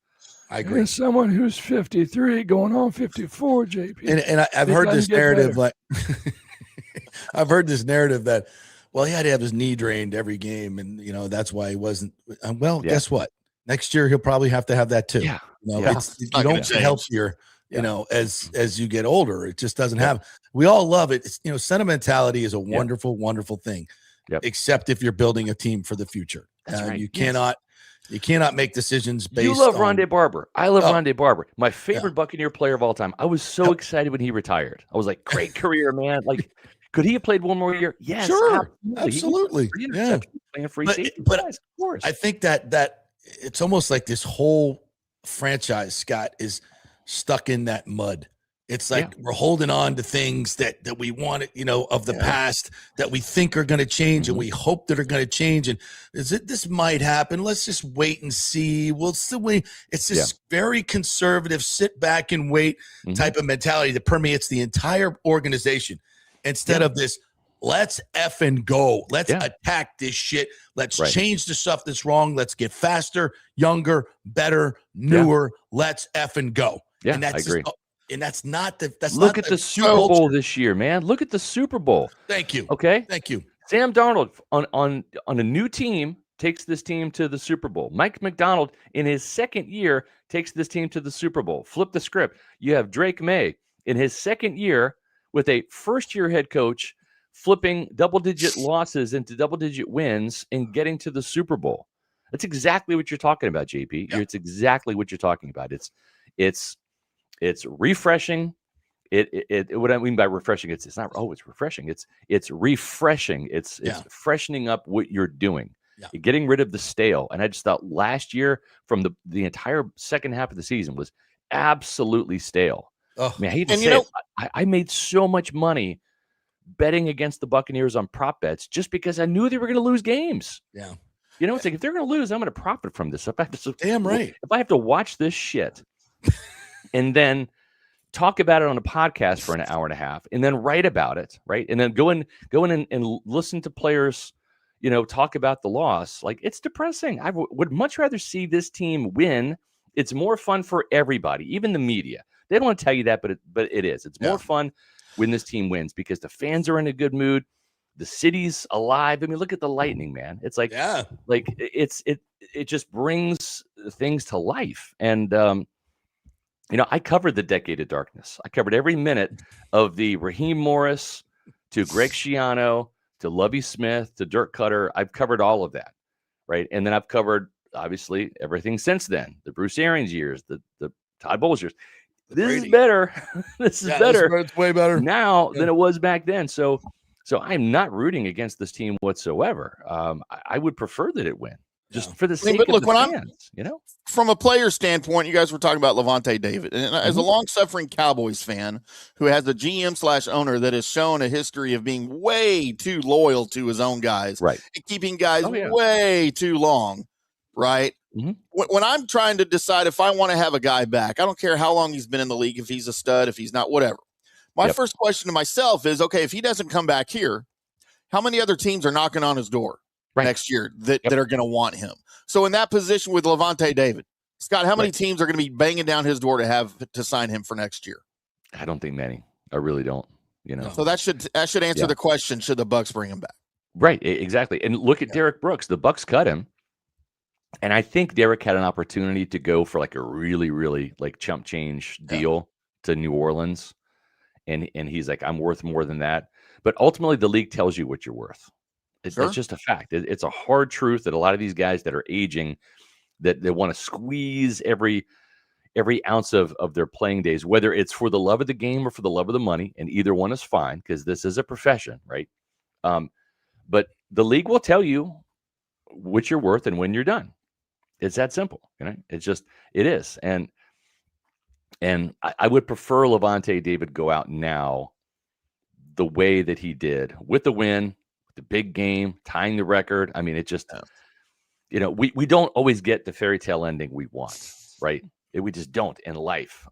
I agree. As someone who's 53 going on 54, JP. And I've heard this narrative I've heard this narrative that, well, he had to have his knee drained every game. And, that's why he wasn't. Guess what? Next year, he'll probably have to have that too. Yeah. You don't get healthier, as you get older. It just doesn't happen. We all love it. It's, sentimentality is a wonderful, wonderful thing, except if you're building a team for the future. That's right. You cannot make decisions based on. You love Rondé Barber. I love Rondé Barber. My favorite Buccaneer player of all time. I was so excited when he retired. I was like, great career, man. Like, could he have played one more year? Yes. Sure. Absolutely. Yeah. Playing free safety. But of course. I think that it's almost like this whole franchise, Scott, is stuck in that mud. It's like we're holding on to things that we wanted, of the past that we think are going to change and we hope that are going to change. And this might happen. Let's just wait and see. We'll still wait. It's this very conservative, sit back and wait type of mentality that permeates the entire organization instead of this. Let's effing go. Let's attack this shit. Let's change the stuff that's wrong. Let's get faster, younger, better, newer. Let's effing go. Yeah, and that's I agree. And that's not the. Look at the Super Bowl this year, man. Look at the Super Bowl. Thank you. Okay. Thank you. Sam Darnold on a new team takes this team to the Super Bowl. Mike McDonald in his second year takes this team to the Super Bowl. Flip the script. You have Drake May in his second year with a first-year head coach flipping double-digit losses into double-digit wins and getting to the Super Bowl. That's exactly what you're talking about, JP. Yeah. It's exactly what you're talking about. It's refreshing. What I mean by refreshing, it's not. Oh, it's refreshing. It's refreshing. It's freshening up what you're doing. Yeah. You're getting rid of the stale. And I just thought last year, from the entire second half of the season, was absolutely stale. Oh, I mean, I hate to say it, I made so much money betting against the Buccaneers on prop bets just because I knew they were going to lose games. Yeah. It's like, if they're going to lose, I'm going to profit from this. Damn right. If I have to watch this shit and then talk about it on a podcast for an hour and a half and then write about it, right? And then go in and listen to players, talk about the loss. Like, it's depressing. I would much rather see this team win. It's more fun for everybody, even the media. They don't want to tell you that, but it is. It's more fun when this team wins because the fans are in a good mood. The city's alive. I mean, look at the Lightning, man. It's like, it just brings things to life. And, I covered the decade of darkness. I covered every minute of the Raheem Morris to Greg Schiano to Lovie Smith to Dirk Cutter. I've covered all of that, right? And then I've covered, obviously, everything since then. The Bruce Arians years, the Todd Bowles years. this is better. This is better. It's way better now than it was back then. So I'm not rooting against this team whatsoever. I would prefer that it win. Just for the sake of the fans, From a player standpoint, you guys were talking about Lavonte David. And as a long-suffering Cowboys fan who has a GM/owner that has shown a history of being way too loyal to his own guys, right, and keeping guys way too long, right? When I'm trying to decide if I want to have a guy back, I don't care how long he's been in the league, if he's a stud, if he's not, whatever. My first question to myself is, okay, if he doesn't come back here, how many other teams are knocking on his door next year that are going to want him? So in that position with Lavonte David, Scott, how many teams are going to be banging down his door to sign him for next year? I don't think many. I really don't. So that should answer the question: should the Bucs bring him back? Right, exactly. And look at Derek Brooks. The Bucs cut him, and I think Derek had an opportunity to go for like a really, really like chump change deal to New Orleans, and he's like, I'm worth more than that. But ultimately, the league tells you what you're worth. It's just a fact. It's a hard truth that a lot of these guys that are aging, that they want to squeeze every ounce of their playing days, whether it's for the love of the game or for the love of the money, and either one is fine because this is a profession, right? But the league will tell you what you're worth and when you're done. It's that simple. It's just, it is. And I would prefer Lavonte David go out now the way that he did, with the win, the big game, tying the record. I mean, it just, we don't always get the fairy tale ending we want, right? We just don't in life,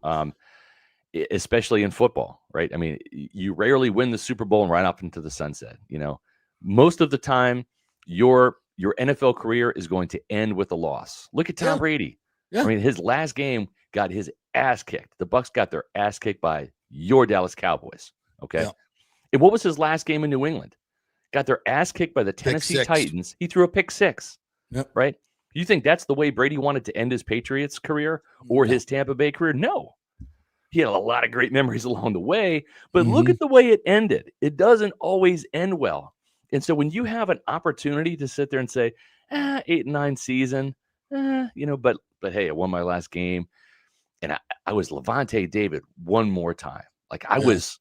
especially in football, right? I mean, you rarely win the Super Bowl and ride off into the sunset. Most of the time, your NFL career is going to end with a loss. Look at Tom Brady. I mean, his last game got his ass kicked. The Bucs got their ass kicked by your Dallas Cowboys. Okay, and what was his last game in New England? Got their ass kicked by the Tennessee Titans. He threw a pick six. Right? You think that's the way Brady wanted to end his Patriots career or his Tampa Bay career? No. He had a lot of great memories along the way, but look at the way it ended. It doesn't always end well. And so when you have an opportunity to sit there and say, 8-9 season, but hey, I won my last game, and I was Lavonte David one more time. Like I was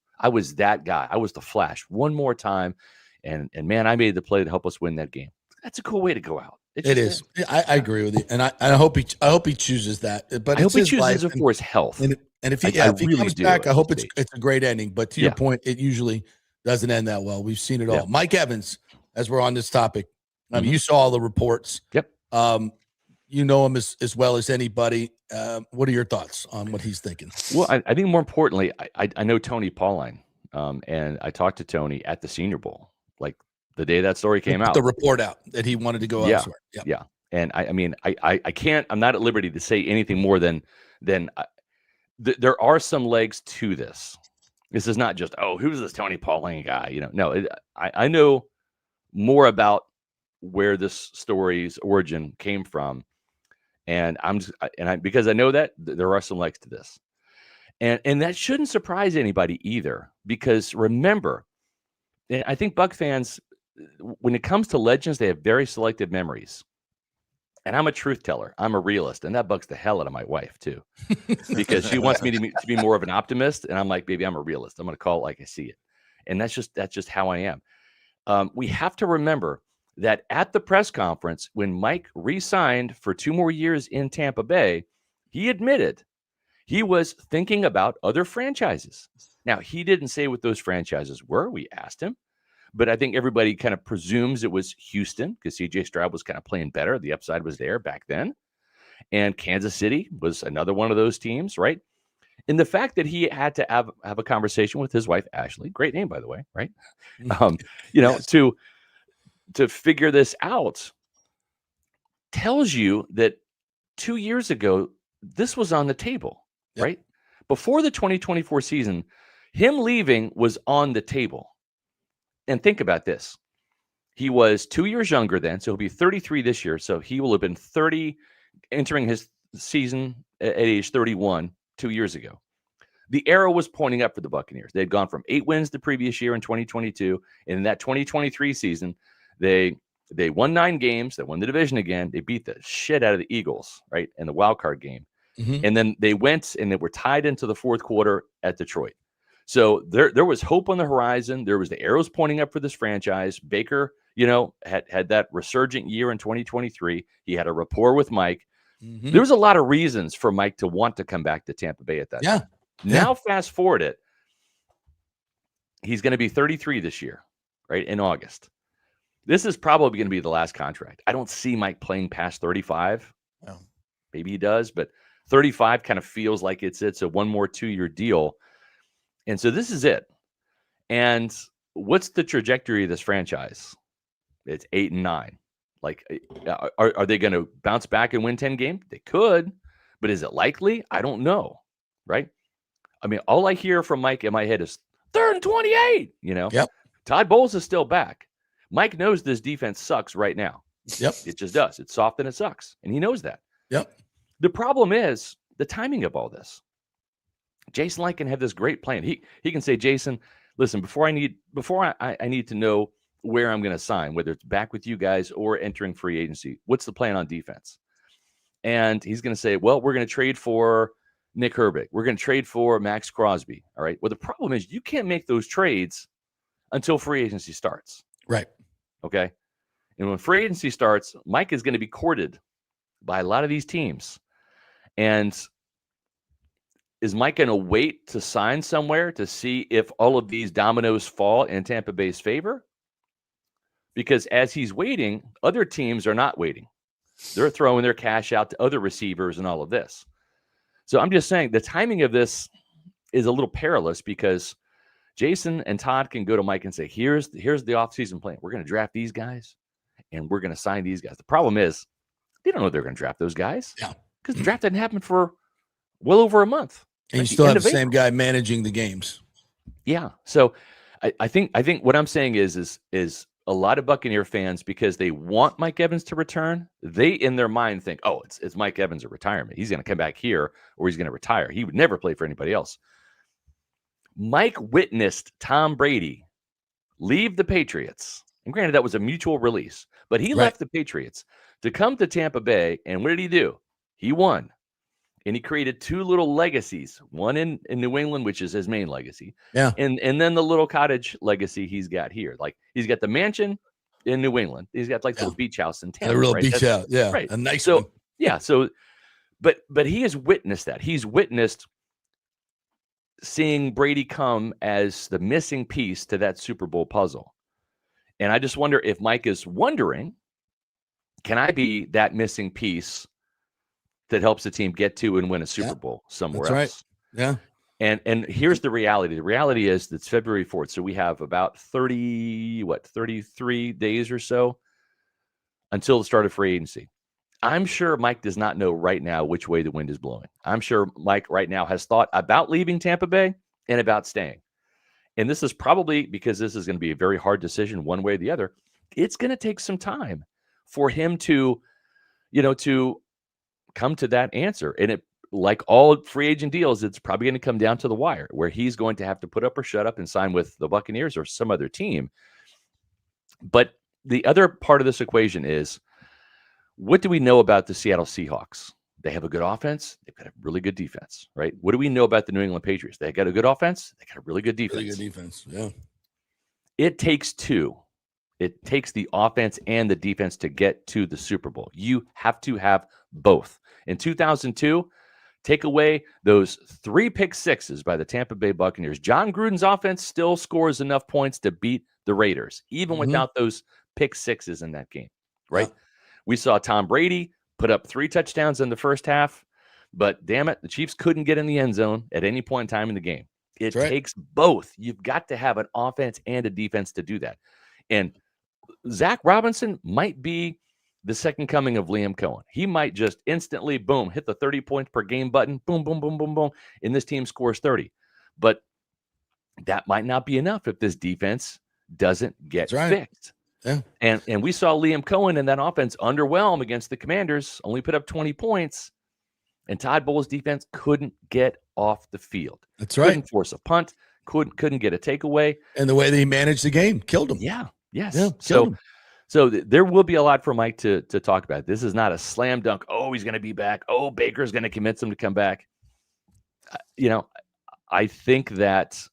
that guy. I was the Flash one more time. And man, I made the play to help us win that game. That's a cool way to go out. It is. I agree with you, and I hope he chooses that. But I hope he chooses it for his health. And if he comes back, I hope it's a great ending. But to your point, it usually doesn't end that well. We've seen it all. Mike Evans, as we're on this topic, I mean, you saw all the reports. Yep. You know him as well as anybody. What are your thoughts on what he's thinking? Well, I think more importantly, I know Tony Pauline, and I talked to Tony at the Senior Bowl. Like the day that story came out, the report out that he wanted to go elsewhere. Yeah. And I mean, I can't, I'm not at liberty to say anything more than there are some legs to this. This is not just, who's this Tony Pauline guy? No, I know more about where this story's origin came from. And because I know that there are some legs to this, and that shouldn't surprise anybody either, because remember, I think Buck fans, when it comes to legends, they have very selective memories. And I'm a truth teller. I'm a realist. And that bugs the hell out of my wife, too, because she wants me to be more of an optimist. And I'm like, baby, I'm a realist. I'm going to call it like I see it. And that's just how I am. We have to remember that at the press conference, when Mike re-signed for 2 more years in Tampa Bay, he admitted he was thinking about other franchises. Now, he didn't say what those franchises were. We asked him, but I think everybody kind of presumes it was Houston because CJ Stroud was kind of playing better. The upside was there back then. And Kansas City was another one of those teams, right? And the fact that he had to have a conversation with his wife, Ashley, great name, by the way, right? Yes. To figure this out tells you that 2 years ago, this was on the table, right? Before the 2024 season, him leaving was on the table. And think about this. He was 2 years younger then, so he'll be 33 this year. So he will have been 30 entering his season at age 31 2 years ago. The arrow was pointing up for the Buccaneers. They had gone from 8 wins the previous year in 2022. And in that 2023 season, they won 9 games. They won the division again. They beat the shit out of the Eagles, right, in the wild card game. And then they went and they were tied into the fourth quarter at Detroit. So there was hope on the horizon. There was the arrows pointing up for this franchise. Baker, had that resurgent year in 2023. He had a rapport with Mike. There was a lot of reasons for Mike to want to come back to Tampa Bay at that time. Now, fast forward it. He's going to be 33 this year, right, in August. This is probably going to be the last contract. I don't see Mike playing past 35. No. Maybe he does, but 35 kind of feels like it's a one more 2-year deal. And so this is it. And what's the trajectory of this franchise? It's 8-9. Like, are they going to bounce back and win 10 games? They could, but is it likely? I don't know, right? I mean, all I hear from Mike in my head is 3rd and 28, Yep. Todd Bowles is still back. Mike knows this defense sucks right now. Yep. It just does. It's soft and it sucks. And he knows that. Yep. The problem is the timing of all this. Jason Licht can have this great plan. He can say, Jason, listen, before I need to know where I'm going to sign, whether it's back with you guys or entering free agency, what's the plan on defense? And he's going to say, well, we're going to trade for Nick Herbig. We're going to trade for Max Crosby. All right. Well, the problem is you can't make those trades until free agency starts. Right. Okay. And when free agency starts, Mike is going to be courted by a lot of these teams. And is Mike going to wait to sign somewhere to see if all of these dominoes fall in Tampa Bay's favor? Because as he's waiting, other teams are not waiting. They're throwing their cash out to other receivers and all of this. So I'm just saying the timing of this is a little perilous because Jason and Todd can go to Mike and say, here's the offseason plan. We're going to draft these guys and we're going to sign these guys. The problem is they don't know they're going to draft those guys. Yeah. Because the draft didn't happen for well over a month. And you still have the same guy managing the games. Yeah. So I think what I'm saying is a lot of Buccaneer fans, because they want Mike Evans to return, they in their mind think, oh, it's Mike Evans' retirement. He's going to come back here or he's going to retire. He would never play for anybody else. Mike witnessed Tom Brady leave the Patriots. And granted, that was a mutual release, but he left the Patriots to come to Tampa Bay. And what did he do? He won. And he created 2 little legacies, one in New England, which is his main legacy. Yeah. And then the little cottage legacy he's got here. Like he's got the mansion in New England. He's got like the little beach house in Tampa. A real beach house. Yeah. Right. A nice one. one. Yeah. So, but he has witnessed that. He's witnessed seeing Brady come as the missing piece to that Super Bowl puzzle. And I just wonder if Mike is wondering, can I be that missing piece that helps the team get to and win a Super Bowl somewhere else? Right. Yeah. And here's the reality. The reality is it's February 4th. So we have about 33 days or so until the start of free agency. I'm sure Mike does not know right now which way the wind is blowing. I'm sure Mike right now has thought about leaving Tampa Bay and about staying. And this is probably because this is going to be a very hard decision one way or the other. It's going to take some time for him to come to that answer. And it, like all free agent deals, it's probably going to come down to the wire where he's going to have to put up or shut up and sign with the Buccaneers or some other team. But the other part of this equation is, what do we know about the Seattle Seahawks? They have a good offense. They've got a really good defense, right? What do we know about the New England Patriots? They got a good offense. They got a really good defense. Really good defense. Yeah. It takes 2. It takes the offense and the defense to get to the Super Bowl. You have to have both. In 2002, take away those 3 pick sixes by the Tampa Bay Buccaneers. John Gruden's offense still scores enough points to beat the Raiders, even without those pick sixes in that game, right? Yeah. We saw Tom Brady put up 3 touchdowns in the first half, but damn it, the Chiefs couldn't get in the end zone at any point in time in the game. It takes both. You've got to have an offense and a defense to do that. And Zach Robinson might be the second coming of Liam Cohen. He might just instantly, boom, hit the 30 points per game button, boom, boom, boom, boom, boom, and this team scores 30. But that might not be enough if this defense doesn't get fixed. Yeah. And we saw Liam Cohen in that offense underwhelm against the Commanders, only put up 20 points, and Todd Bowles' defense couldn't get off the field. That's right. Couldn't force a punt, couldn't get a takeaway. And the way that he managed the game killed him. Yeah. Yes. Yeah, So there will be a lot for Mike to talk about. This is not a slam dunk. Oh, he's going to be back. Oh, Baker's going to convince him to come back. I think that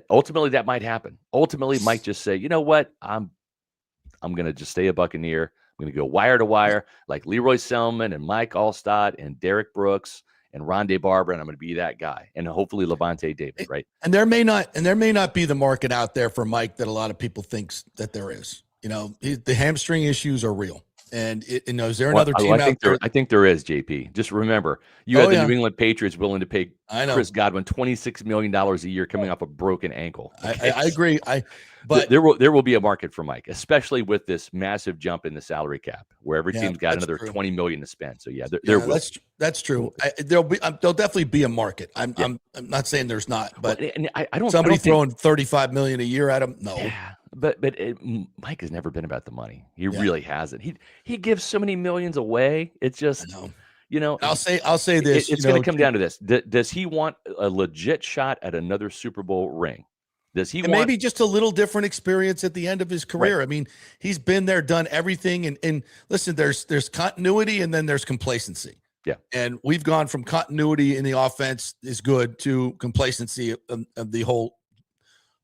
ultimately that might happen. Ultimately, Mike just say, you know what, I'm going to just stay a Buccaneer. I'm going to go wire to wire like Leroy Selman and Mike Allstott and Derek Brooks and Rondé Barber, and I'm going to be that guy. And hopefully Lavonte David, right? And there may not be the market out there for Mike that a lot of people thinks that there is. The hamstring issues are real. And is there another team out there? I think there is, JP. Just remember, you had the New England Patriots willing to pay Chris Godwin $26 million a year coming off a broken ankle. Okay? I agree. But there will be a market for Mike, especially with this massive jump in the salary cap, where every team's got another $20 million to spend. So there will. That's true. There'll definitely be a market. I'm not saying there's not, but I don't. Somebody throwing $35 million a year at him? No. Yeah. But Mike has never been about the money. He really hasn't. He gives so many millions away. It's just, I'll say this. It's going to come down to this. Does he want a legit shot at another Super Bowl ring? Does he want maybe just a little different experience at the end of his career? Right. I mean, he's been there, done everything. And listen, there's continuity and then there's complacency. Yeah. And we've gone from continuity in the offense is good to complacency of the whole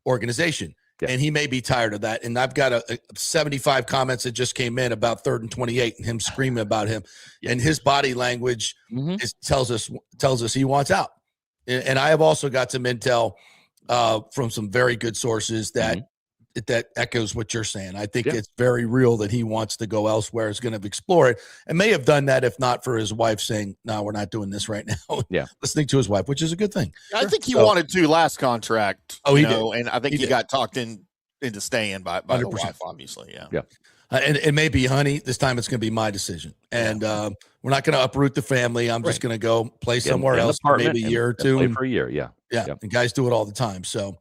organization. Yeah. And he may be tired of that. And I've got a 75 comments that just came in about 3rd and 28 and him screaming about him. Yeah. And his body language tells us he wants out. And I have also got some intel from some very good sources that echoes what you're saying. I think it's very real that he wants to go elsewhere, is going to explore it, and may have done that if not for his wife saying, no, we're not doing this right now. Yeah. Listening to his wife, which is a good thing. I think he wanted to last contract. Oh, he did. And I think he got talked into staying by the wife, obviously. Yeah. Yeah. And it may be, honey, this time it's going to be my decision. And we're not going to uproot the family. I'm just going to go play somewhere else for maybe a year or two. Play for a year. Yeah. And guys do it all the time. So,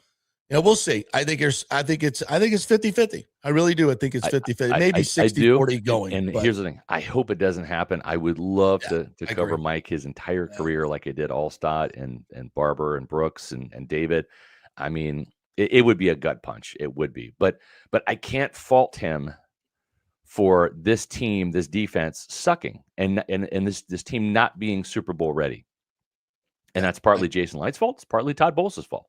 we'll see. I think it's 50-50. I really do. I think it's 50-50. Maybe 60-40 going. And here's the thing. I hope it doesn't happen. I would love to cover Mike his entire career like I did Allstott and Barber and Brooks and David. I mean, it would be a gut punch. It would be. But I can't fault him for this team, this defense sucking and this team not being Super Bowl ready. And that's partly Jason Light's fault. It's partly Todd Bowles' fault.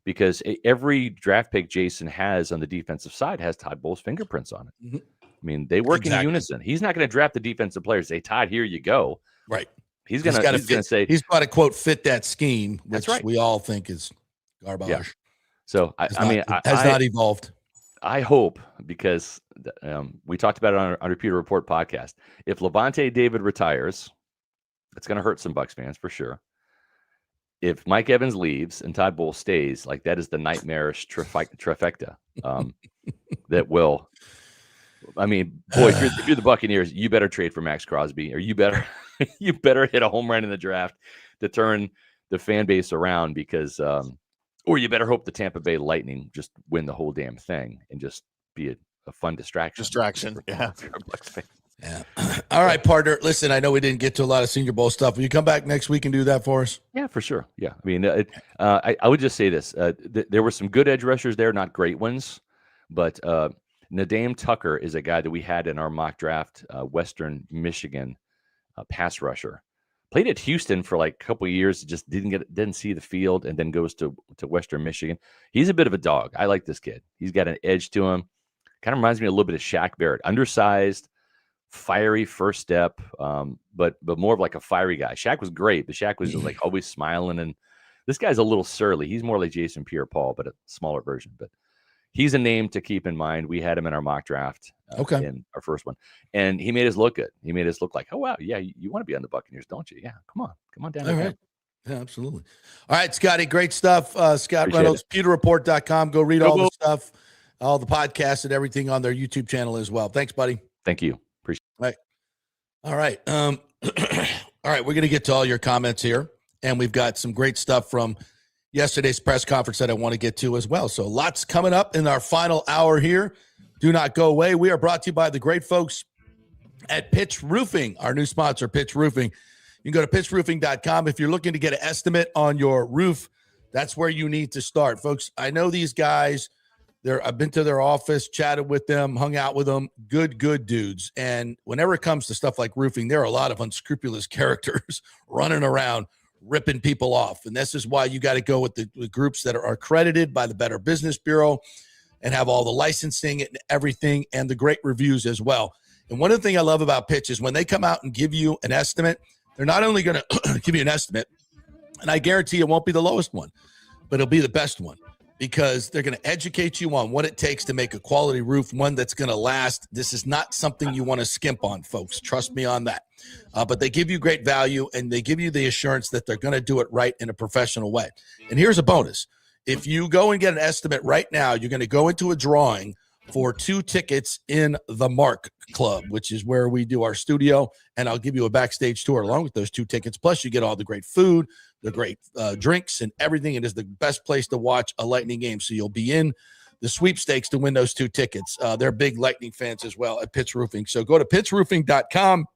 Because every draft pick Jason has on the defensive side has Todd Bowles' fingerprints on it. Mm-hmm. I mean, they work in unison. He's not going to draft the defensive players. Say, Todd, here you go. Right. He's going to say he's got to quote fit that scheme, which we all think is garbage. Yeah. So I mean, has not evolved. I hope, because we talked about it on our Repeater Report podcast. If Lavonte David retires, it's going to hurt some Bucs fans for sure. If Mike Evans leaves and Todd Bowles stays, like that is the nightmarish trifecta that will. I mean, boy, if you're the Buccaneers, you better trade for Max Crosby, or you better hit a home run in the draft to turn the fan base around, because, or you better hope the Tampa Bay Lightning just win the whole damn thing and just be a fun distraction. Yeah. Yeah. All right, partner. Listen, I know we didn't get to a lot of Senior Bowl stuff. Will you come back next week and do that for us? Yeah, for sure. Yeah. I mean, I would just say this. There were some good edge rushers there, not great ones, but Nadeem Tucker is a guy that we had in our mock draft, Western Michigan pass rusher. Played at Houston for like a couple of years, just didn't see the field, and then goes to Western Michigan. He's a bit of a dog. I like this kid. He's got an edge to him. Kind of reminds me a little bit of Shaq Barrett. Undersized, fiery first step, but more of like a fiery guy. Shaq was great, but Shaq was just like always smiling, and this guy's a little surly. He's more like Jason Pierre-Paul, but a smaller version. But he's a name to keep in mind. We had him in our mock draft in our first one, and he made us look good. He made us look like, oh, wow, yeah, you want to be on the Buccaneers, don't you? Yeah, come on down. All right. Yeah, absolutely. All right, Scotty, great stuff. Scott Reynolds, PeterReport.com. Go read all the stuff, all the podcasts and everything on their YouTube channel as well. Thanks, buddy. Thank you. Appreciate it. All right. All right, we're going to get to all your comments here, and we've got some great stuff from yesterday's press conference that I want to get to as well. So lots coming up in our final hour here. Do not go away. We are brought to you by the great folks at Pitch Roofing, our new sponsor, Pitch Roofing. You can go to pitchroofing.com. If you're looking to get an estimate on your roof, that's where you need to start. Folks, I know these guys I've been to their office, chatted with them, hung out with them. Good dudes. And whenever it comes to stuff like roofing, there are a lot of unscrupulous characters running around, ripping people off. And this is why you got to go with the groups that are accredited by the Better Business Bureau and have all the licensing and everything and the great reviews as well. And one of the things I love about Pitch is when they come out and give you an estimate, they're not only going to give you an estimate, and I guarantee it won't be the lowest one, but it'll be the best one, because they're going to educate you on what it takes to make a quality roof, one that's going to last. This is not something you want to skimp on, folks. Trust me on that. But they give you great value, and they give you the assurance that they're going to do it right in a professional way. And here's a bonus. If you go and get an estimate right now, you're going to go into a drawing for 2 tickets in the Mark Club, which is where we do our studio, and I'll give you a backstage tour along with those 2 tickets. Plus, you get all the great food, the great drinks, and everything. It is the best place to watch a Lightning game, so you'll be in the sweepstakes to win those 2 tickets. They're big Lightning fans as well at Pitch Roofing, so go to pitchroofing.com.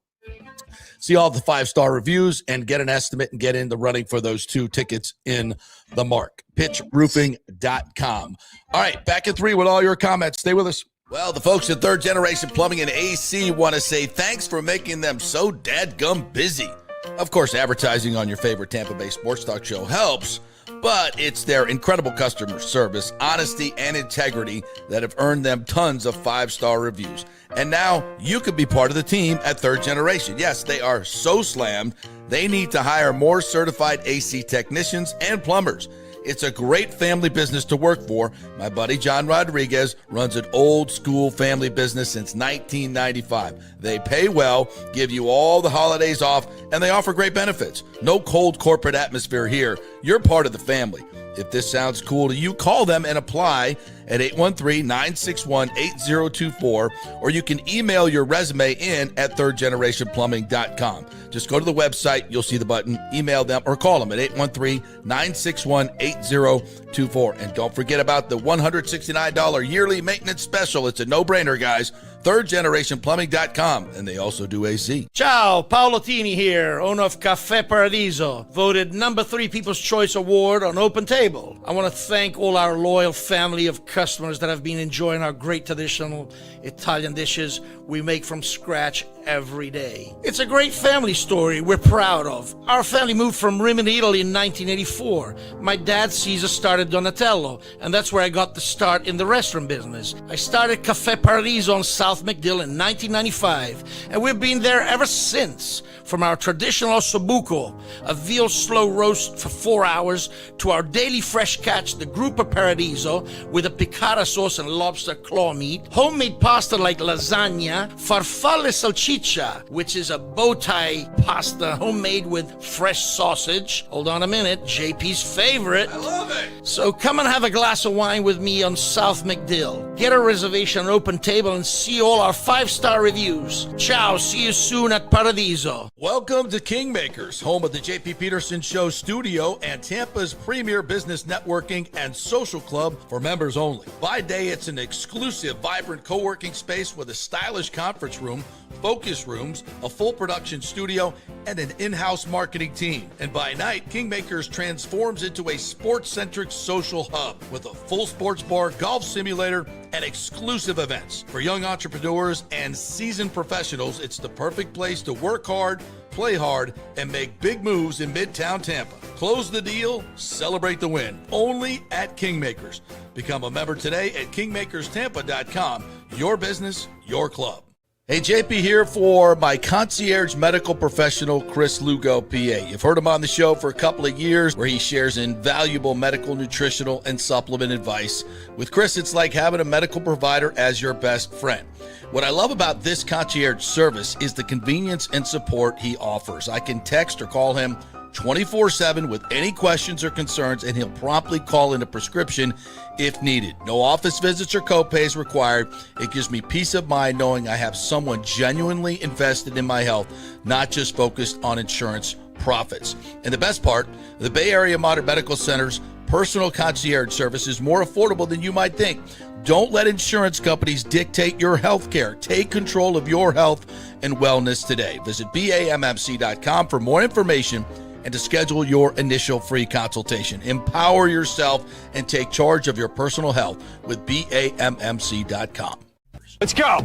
See all the 5-star reviews and get an estimate and get in the running for those 2 tickets in the Mark. Pitchroofing.com. All right, back at 3 with all your comments. Stay with us. Well, the folks at Third Generation Plumbing and AC want to say thanks for making them so dadgum busy. Of course, advertising on your favorite Tampa Bay sports talk show helps, but it's their incredible customer service, honesty, and integrity that have earned them tons of 5-star reviews. And now you could be part of the team at Third Generation. Yes, they are so slammed, they need to hire more certified AC technicians and plumbers. It's a great family business to work for. My buddy John Rodriguez runs an old school family business since 1995. They pay well, give you all the holidays off, and they offer great benefits. No cold corporate atmosphere here. You're part of the family. If this sounds cool to you, call them and apply at 813-961-8024, or you can email your resume in at thirdgenerationplumbing.com. Just go to the website, you'll see the button, email them, or call them at 813-961-8024. And don't forget about the $169 yearly maintenance special. It's a no-brainer, guys. thirdgenerationplumbing.com, and they also do AC. Ciao, Paolo Tini here, owner of Caffè Paradiso, voted number 3 People's Choice Award on Open Table. I want to thank all our loyal family of customers that have been enjoying our great traditional Italian dishes we make from scratch every day. It's a great family story we're proud of. Our family moved from Rimini, Italy in 1984. My dad, Caesar, started Donatello, and that's where I got the start in the restaurant business. I started Caffè Paradiso on South McDill in 1995, and we've been there ever since. From our traditional ossobuco, a veal slow roast for 4 hours, to our daily fresh catch, the Gruppo Paradiso, with a piccata sauce and lobster claw meat, homemade pasta like lasagna, farfalle salchicha, which is a bow tie pasta homemade with fresh sausage. Hold on a minute, JP's favorite. I love it. So come and have a glass of wine with me on South McDill. Get a reservation on Open Table and see all our 5-star reviews. Ciao, see you soon at Paradiso. Welcome to Kingmakers, home of the JP Peterson Show studio and Tampa's premier business networking and social club for members only. By day, it's an exclusive, vibrant co-working space with a stylish conference room, focus rooms, a full production studio, and an in-house marketing team. And by night, Kingmakers transforms into a sports-centric social hub with a full sports bar, golf simulator, and exclusive events. For young entrepreneurs and seasoned professionals, it's the perfect place to work hard, play hard, and make big moves in Midtown Tampa. Close the deal, celebrate the win. Only at Kingmakers. Become a member today at kingmakerstampa.com. Your business, your club. Hey, JP here for my concierge medical professional, Chris Lugo, PA. You've heard him on the show for a couple of years where he shares invaluable medical, nutritional, and supplement advice. With Chris, it's like having a medical provider as your best friend. What I love about this concierge service is the convenience and support he offers. I can text or call him 24/7 with any questions or concerns, and he'll promptly call in a prescription if needed. No office visits or copays required. It gives me peace of mind knowing I have someone genuinely invested in my health, not just focused on insurance profits. And the best part, the Bay Area Modern Medical Center's personal concierge service is more affordable than you might think. Don't let insurance companies dictate your health care. Take control of your health and wellness today. Visit BAMMC.com for more information and to schedule your initial free consultation. Empower yourself and take charge of your personal health with BAMMC.com. Let's go.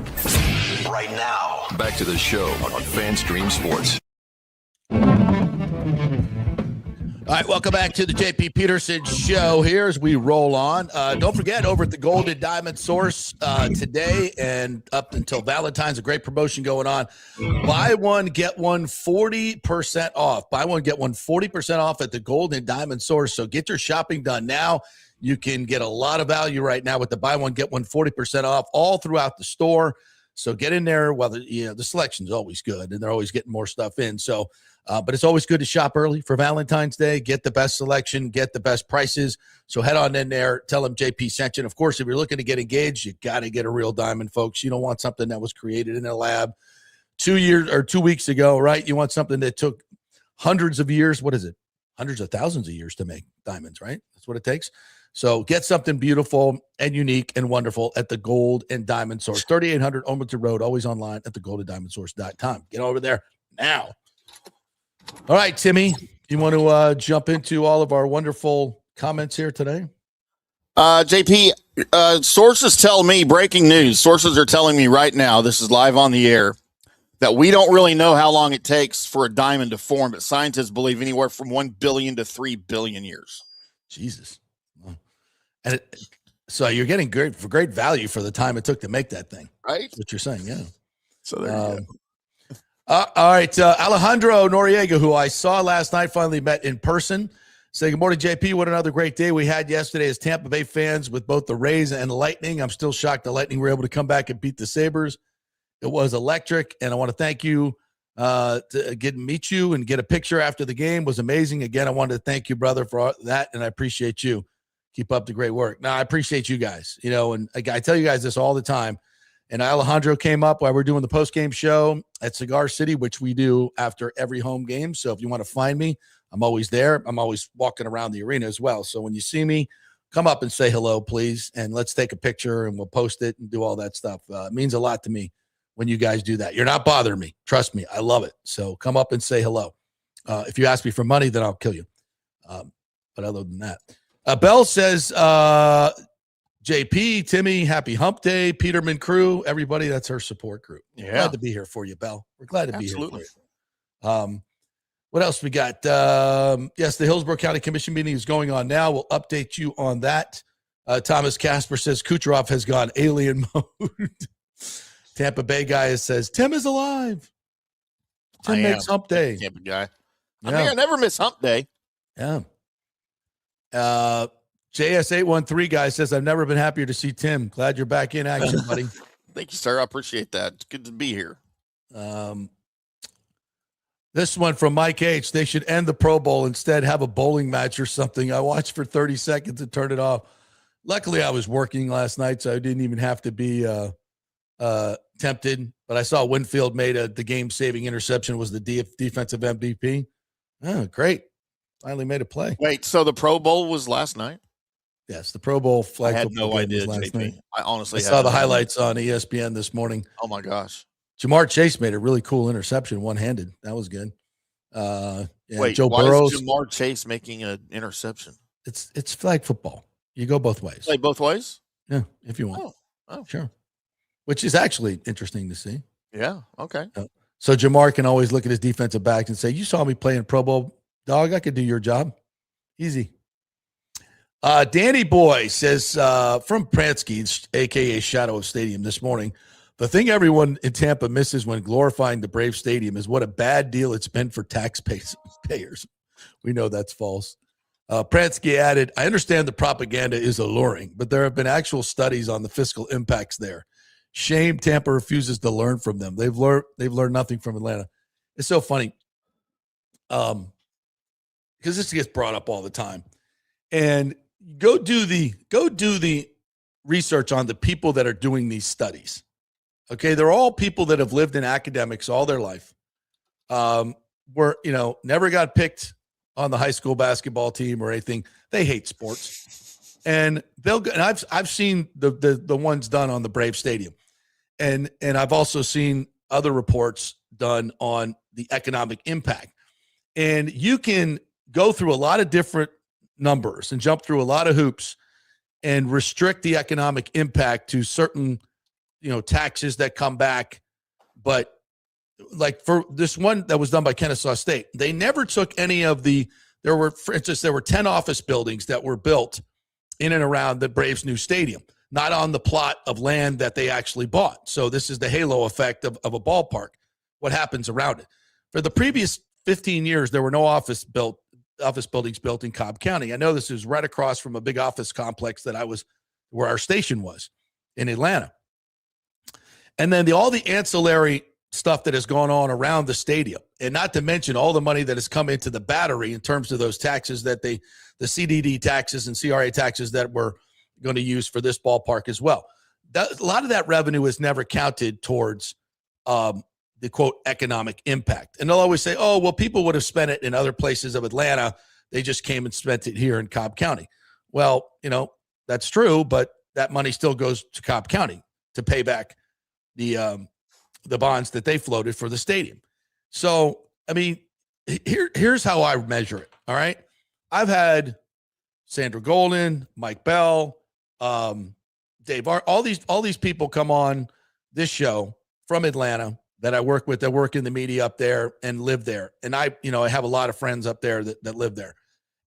Right now. Back to the show on FanStream Sports. All right, welcome back to the JP Peterson Show here as we roll on. Don't forget, over at the Gold and Diamond Source today and up until Valentine's, a great promotion going on. Buy one, get one 40% off. Buy one, get one 40% off at the Gold and Diamond Source. So get your shopping done now. You can get a lot of value right now with the buy one, get one 40% off all throughout the store. So get in there. Well, the selection is always good, and they're always getting more stuff in. So, but it's always good to shop early for Valentine's Day. Get the best selection, get the best prices. So head on in there. Tell them JP sent you. And of course, if you're looking to get engaged, you got to get a real diamond, folks. You don't want something that was created in a lab 2 weeks ago, right? You want something that took hundreds of years. What is it? Hundreds of thousands of years to make diamonds, right? That's what it takes. So get something beautiful and unique and wonderful at the Gold and Diamond Source, 3800 Olmsted Road, always online at thegoldendiamondsource.com. Get over there now. All right, Timmy, you want to jump into all of our wonderful comments here today? JP, sources tell me, breaking news, sources are telling me right now, this is live on the air, that we don't really know how long it takes for a diamond to form, but scientists believe anywhere from 1 billion to 3 billion years. Jesus. And so you're getting great value for the time it took to make that thing, right? That's what you're saying, yeah. So there you go. All right, Alejandro Noriega, who I saw last night, finally met in person. Say good morning, JP. What another great day we had yesterday as Tampa Bay fans with both the Rays and the Lightning. I'm still shocked the Lightning were able to come back and beat the Sabres. It was electric, and I want to thank you to meet you and get a picture after the game. It was amazing. Again, I wanted to thank you, brother, for that, and I appreciate you. Keep up the great work. Now, I appreciate you guys, and I tell you guys this all the time. And Alejandro came up while we're doing the post-game show at Cigar City, which we do after every home game. So if you want to find me, I'm always there. I'm always walking around the arena as well. So when you see me, come up and say hello, please. And let's take a picture and we'll post it and do all that stuff. It means a lot to me when you guys do that. You're not bothering me. Trust me. I love it. So come up and say hello. If you ask me for money, then I'll kill you. But other than that, Bell says, JP, Timmy, happy hump day, Peterman crew, everybody, that's her support group. Yeah. Glad to be here for you, Bell. We're glad to be here for you. What else we got? Yes, the Hillsborough County Commission meeting is going on now. We'll update you on that. Thomas Casper says Kucherov has gone alien mode. Tampa Bay guy says, Tim is alive. Tim makes hump day. Tampa guy. Yeah. I mean, I never miss hump day. Yeah. JS813 guy says, I've never been happier to see Tim. Glad you're back in action, buddy. Thank you, sir. I appreciate that. It's good to be here. This one from Mike H. They should end the Pro Bowl, instead have a bowling match or something. I watched for 30 seconds and turned it off. Luckily, I was working last night, so I didn't even have to be tempted. But I saw Winfield made the game-saving interception, was the defensive MVP. Oh, great. Finally made a play. Wait, so the Pro Bowl was last night? Yes, the Pro Bowl flag. I had no idea, last JP. night. I honestly saw the highlights on ESPN this morning. Oh, my gosh. Jamar Chase made a really cool interception, one-handed. That was good. Wait, Joe why Burrows. is Jamar Chase making an interception? It's flag football. You go both ways. Play both ways? Yeah, if you want. Oh. Sure. Which is actually interesting to see. Yeah, okay. So Jamar can always look at his defensive backs and say, you saw me playing Pro Bowl. Dog, I could do your job. Easy. Danny Boy says from Pransky, a.k.a. Shadow of Stadium this morning, the thing everyone in Tampa misses when glorifying the Brave Stadium is what a bad deal it's been for taxpayers. We know that's false. Pransky added, I understand the propaganda is alluring, but there have been actual studies on the fiscal impacts there. Shame Tampa refuses to learn from them. They've learned nothing from Atlanta. It's so funny. Because this gets brought up all the time. And go do the research on the people that are doing these studies. Okay, they're all people that have lived in academics all their life. Never got picked on the high school basketball team or anything. They hate sports. And I've seen the ones done on the Brave Stadium. And I've also seen other reports done on the economic impact. And you can go through a lot of different numbers and jump through a lot of hoops and restrict the economic impact to certain, taxes that come back. But like for this one that was done by Kennesaw State, they never took any of for instance, there were 10 office buildings that were built in and around the Braves' new stadium, not on the plot of land that they actually bought. So this is the halo effect of a ballpark, what happens around it. For the previous 15 years, there were no office buildings built in Cobb County. I know this is right across from a big office complex where our station was in Atlanta. And then all the ancillary stuff that has gone on around the stadium, and not to mention all the money that has come into the Battery in terms of those taxes that the CDD taxes and CRA taxes that we're going to use for this ballpark as well. A lot of that revenue is never counted towards the quote economic impact. And they'll always say, oh, well, people would have spent it in other places of Atlanta. They just came and spent it here in Cobb County. Well, that's true, but that money still goes to Cobb County to pay back the bonds that they floated for the stadium. So, I mean, here's how I measure it. All right. I've had Sandra Golden, Mike Bell, Dave Art, all these people come on this show from Atlanta that I work with, that work in the media up there and live there. And I have a lot of friends up there that live there.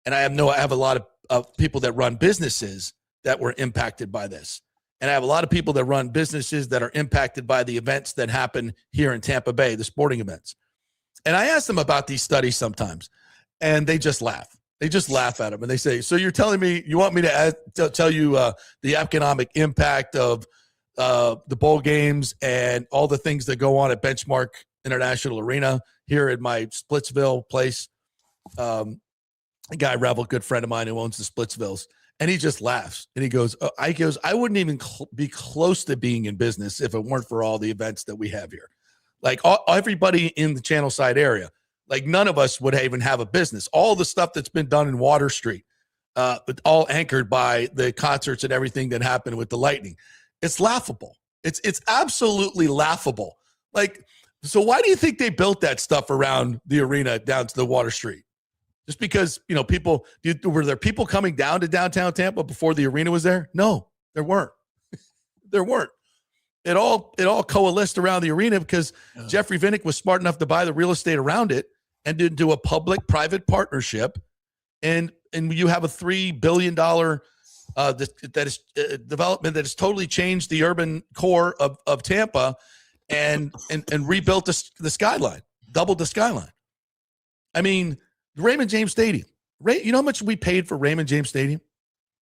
And I have a lot of people that run businesses that were impacted by this. And I have a lot of people that run businesses that are impacted by the events that happen here in Tampa Bay, the sporting events. And I ask them about these studies sometimes, and they just laugh. They just laugh at them, and they say, so you're telling me you want me to tell you the economic impact of the bowl games and all the things that go on at Benchmark International Arena here at my Splitsville place? A guy, Revel, good friend of mine who owns the Splitsvilles. And he just laughs and he goes, I wouldn't even be close to being in business if it weren't for all the events that we have here. Like everybody in the Channel Side area, like none of us would even have a business. All the stuff that's been done in Water Street, but all anchored by the concerts and everything that happened with the Lightning. It's laughable. It's absolutely laughable. Like, so why do you think they built that stuff around the arena down to the Water Street? Just because, were there people coming down to downtown Tampa before the arena was there? No, there weren't. There weren't. It all coalesced around the arena because Jeffrey Vinnick was smart enough to buy the real estate around it and to do a public-private partnership. And you have a $3 billion that is development that has totally changed the urban core of Tampa and rebuilt the skyline, doubled the skyline. I mean, Raymond James Stadium. You know how much we paid for Raymond James Stadium?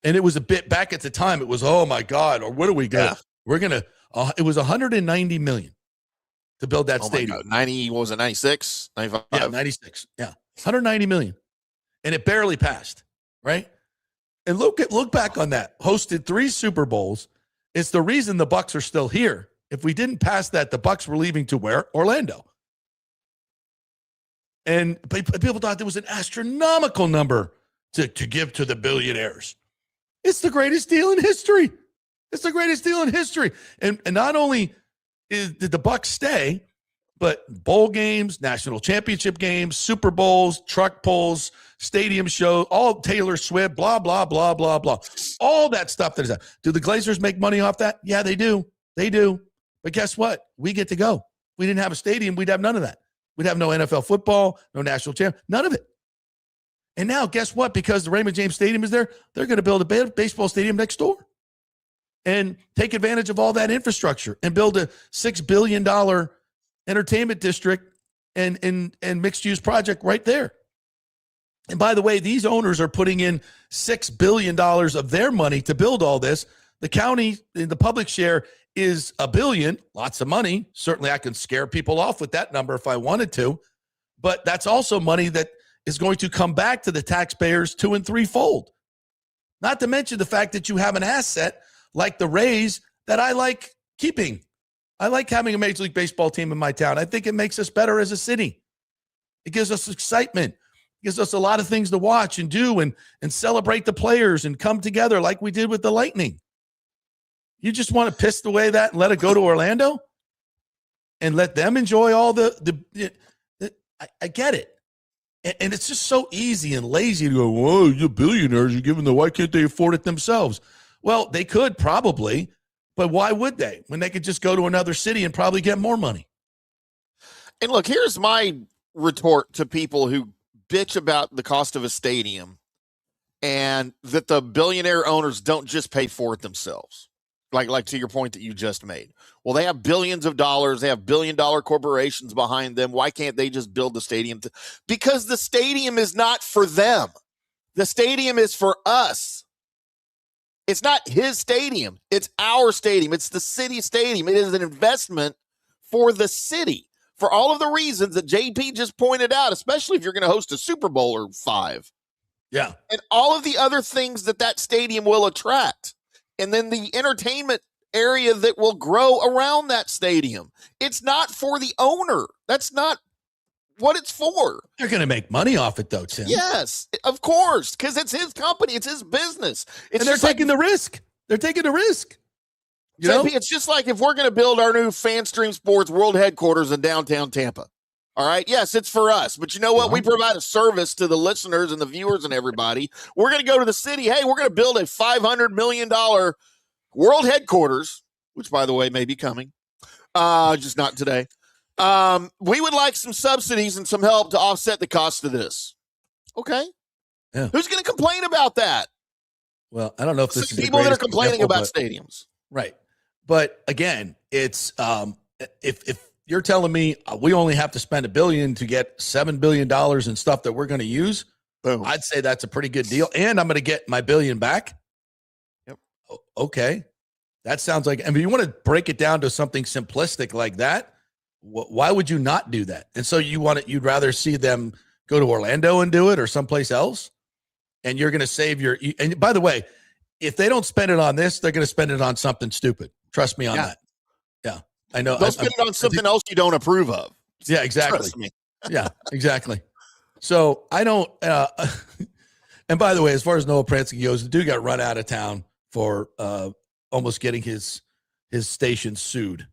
And it was a bit back at the time. It was, oh my God, or what do we get? Yeah. We're going to, it was $190 million to build that stadium. 90, what was it, 96? 95? Yeah, 96. Yeah. $190 million. And it barely passed, right? And look back on that. Hosted 3 Super Bowls. It's the reason the Bucs are still here. If we didn't pass that, the Bucs were leaving to where? Orlando. And people thought there was an astronomical number to give to the billionaires. It's the greatest deal in history. It's the greatest deal in history. And not only did the Bucs stay, but bowl games, national championship games, Super Bowls, truck pulls, stadium show, all Taylor Swift, blah, blah, blah, blah, blah. All that stuff that is that. Do the Glazers make money off that? Yeah, they do. They do. But guess what? We get to go. If we didn't have a stadium, we'd have none of that. We'd have no NFL football, no national champ, none of it. And now, guess what? Because the Raymond James Stadium is there, they're going to build a baseball stadium next door and take advantage of all that infrastructure and build a $6 billion entertainment district and mixed-use project right there. And by the way, these owners are putting in $6 billion of their money to build all this. The county, the public share is $1 billion, lots of money. Certainly I can scare people off with that number if I wanted to, but that's also money that is going to come back to the taxpayers 2- and 3-fold. Not to mention the fact that you have an asset like the Rays that I like keeping. I like having a Major League Baseball team in my town. I think it makes us better as a city. It gives us excitement. It gives us a lot of things to watch and do and celebrate the players and come together like we did with the Lightning. You just want to piss away that and let it go to Orlando and let them enjoy all I get it. And it's just so easy and lazy to go, whoa, you're billionaires, you're giving them, why can't they afford it themselves? Well, they could probably, but why would they when they could just go to another city and probably get more money? And look, here's my retort to people who bitch about the cost of a stadium and that the billionaire owners don't just pay for it themselves. Like to your point that you just made. Well, they have billions of dollars. They have billion-dollar corporations behind them. Why can't they just build the stadium? Because the stadium is not for them. The stadium is for us. It's not his stadium. It's our stadium. It's the city stadium. It is an investment for the city for all of the reasons that JP just pointed out, especially if you're going to host a Super Bowl or 5. Yeah. And all of the other things that stadium will attract. And then the entertainment area that will grow around that stadium. It's not for the owner. That's not what it's for. They're going to make money off it, though, Tim. Yes, of course, because it's his company. It's his business. And they're taking the risk. They're taking the risk. You know? It's just like if we're going to build our new FanStream Sports world headquarters in downtown Tampa. All right. Yes, it's for us. But you know what? We provide a service to the listeners and the viewers and everybody. We're going to go to the city. Hey, we're going to build a $500 million world headquarters, which, by the way, may be coming. Just not today. We would like some subsidies and some help to offset the cost of this. Okay. Yeah. Who's going to complain about that? Well, I don't know if this is people that are complaining about stadiums. Right. But again, it's if you're telling me we only have to spend $1 billion to get $7 billion in stuff that we're going to use, boom, I'd say that's a pretty good deal. And I'm going to get my $1 billion back. Yep. Okay. That sounds like, I mean, you want to break it down to something simplistic like that. Why would you not do that? And so you'd rather see them go to Orlando and do it or someplace else. And you're going to save and by the way, if they don't spend it on this, they're going to spend it on something stupid. Trust me on that. Yeah. I know. They'll spend it on something else you don't approve of. Yeah, exactly. Trust me. Yeah, exactly. So I don't, and by the way, as far as Noah Pransky goes, the dude got run out of town for almost getting his station sued,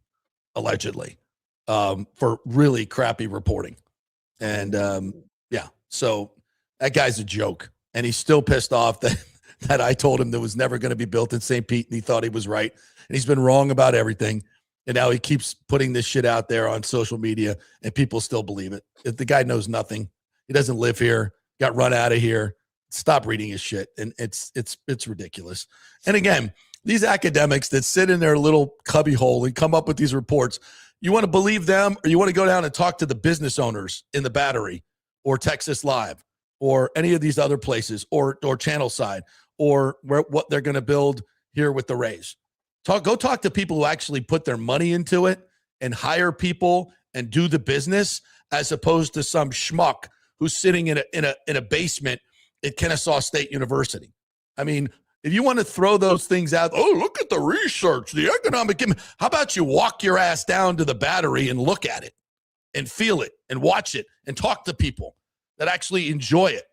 allegedly, for really crappy reporting. And yeah, so that guy's a joke. And he's still pissed off that I told him that was never going to be built in St. Pete, and he thought he was right. And he's been wrong about everything. And now he keeps putting this shit out there on social media, and people still believe it. If the guy knows nothing, he doesn't live here, got run out of here. Stop reading his shit. And it's ridiculous. And again, these academics that sit in their little cubby hole and come up with these reports, you want to believe them, or you want to go down and talk to the business owners in the Battery or Texas Live or any of these other places or Channel Side or what they're going to build here with the Rays. Go talk to people who actually put their money into it and hire people and do the business, as opposed to some schmuck who's sitting in a basement at Kennesaw State University. I mean, if you want to throw those things out, oh, look at the research, the economic. How about you walk your ass down to the Battery and look at it and feel it and watch it and talk to people that actually enjoy it.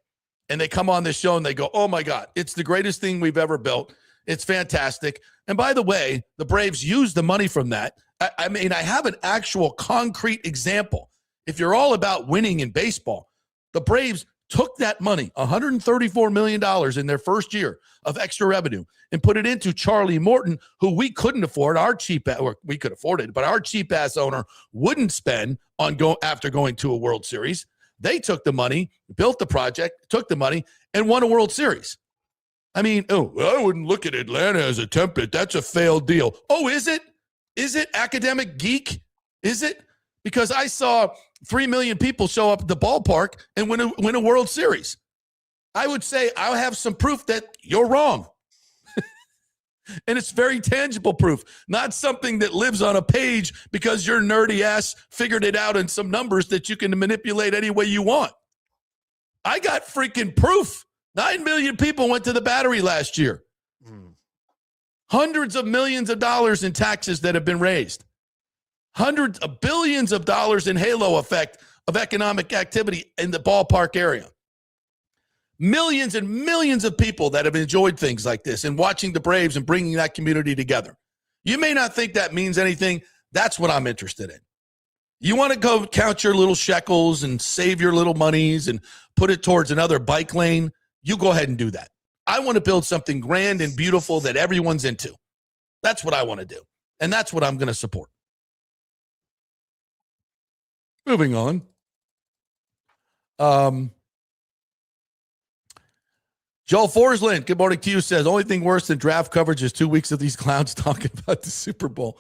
And they come on this show and they go, oh my God, it's the greatest thing we've ever built. It's fantastic. And by the way, the Braves use the money from that. I mean, I have an actual concrete example. If you're all about winning in baseball, the Braves took that money, $134 million in their first year of extra revenue, and put it into Charlie Morton, who we couldn't afford. We could afford it, but our cheap ass owner wouldn't spend on after going to a World Series. They took the money, built the project, took the money, and won a World Series. I mean, I wouldn't look at Atlanta as a template. That's a failed deal. Oh, is it? Is it, academic geek? Is it? Because I saw 3 million people show up at the ballpark and win a World Series. I would say I have some proof that you're wrong. And it's very tangible proof, not something that lives on a page because your nerdy ass figured it out in some numbers that you can manipulate any way you want. I got freaking proof. 9 million people went to the Battery last year. Hundreds of millions of dollars in taxes that have been raised. Hundreds of billions of dollars in halo effect of economic activity in the ballpark area. Millions and millions of people that have enjoyed things like this and watching the Braves and bringing that community together. You may not think that means anything. That's what I'm interested in. You want to go count your little shekels and save your little monies and put it towards another bike lane, you go ahead and do that. I want to build something grand and beautiful that everyone's into. That's what I want to do. And that's what I'm going to support. Moving on. Joel Forsland, good morning to you, says, only thing worse than draft coverage is 2 weeks of these clowns talking about the Super Bowl.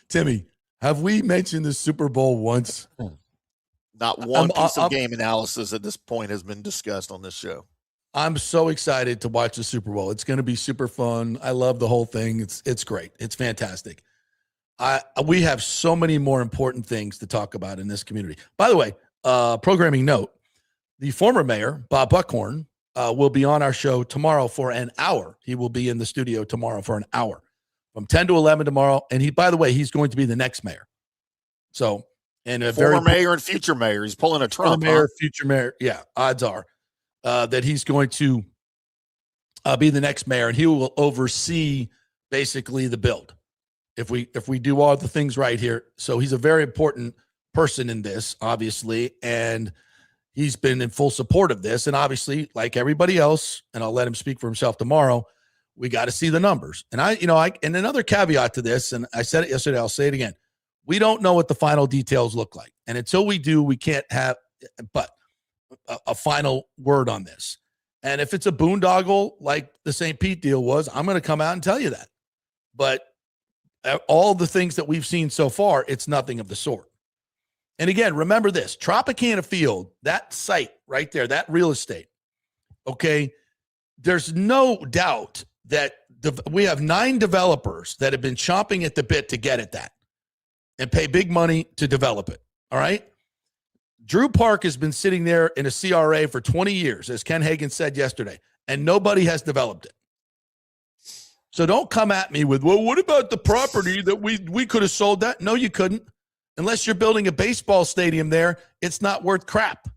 Timmy, have we mentioned the Super Bowl once? Not one piece of game analysis at this point has been discussed on this show. I'm so excited to watch the Super Bowl. It's going to be super fun. I love the whole thing. It's great. It's fantastic. We have so many more important things to talk about in this community. By the way, programming note, the former mayor, Bob Buckhorn, will be on our show tomorrow for an hour. He will be in the studio tomorrow for an hour from 10 to 11 tomorrow. And by the way, he's going to be the next mayor. So, and a former mayor and future mayor. He's pulling a Trump. Mayor, future mayor. Yeah, odds are that he's going to be the next mayor, and he will oversee basically the build. If we do all the things right here. So he's a very important person in this, obviously, and he's been in full support of this. And obviously, like everybody else, and I'll let him speak for himself tomorrow, we got to see the numbers. And and another caveat to this, and I said it yesterday, I'll say it again. We don't know what the final details look like. And until we do, we can't have but a final word on this. And if it's a boondoggle like the St. Pete deal was, I'm going to come out and tell you that. But all the things that we've seen so far, it's nothing of the sort. And again, remember this, Tropicana Field, that site right there, that real estate, okay, there's no doubt that we have 9 developers that have been chomping at the bit to get at that and pay big money to develop it, all right? Drew Park has been sitting there in a CRA for 20 years, as Ken Hagan said yesterday, and nobody has developed it. So don't come at me with, well, what about the property that we could have sold that? No, you couldn't. Unless you're building a baseball stadium there, it's not worth crap.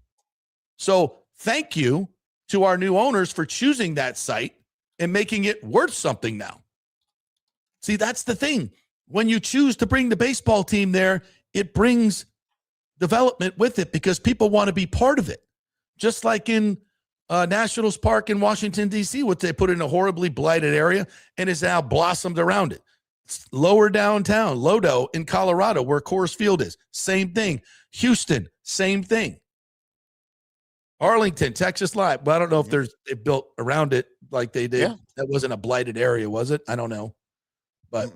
So thank you to our new owners for choosing that site and making it worth something now. See, that's the thing. When you choose to bring the baseball team there, it brings development with it because people want to be part of it. Just like in Nationals Park in Washington, D.C., what they put in a horribly blighted area and is now blossomed around it. It's lower downtown, Lodo in Colorado, where Coors Field is. Same thing. Houston, same thing. Arlington, Texas Live. But I don't know if they built around it like they did. Yeah. That wasn't a blighted area, was it? I don't know. But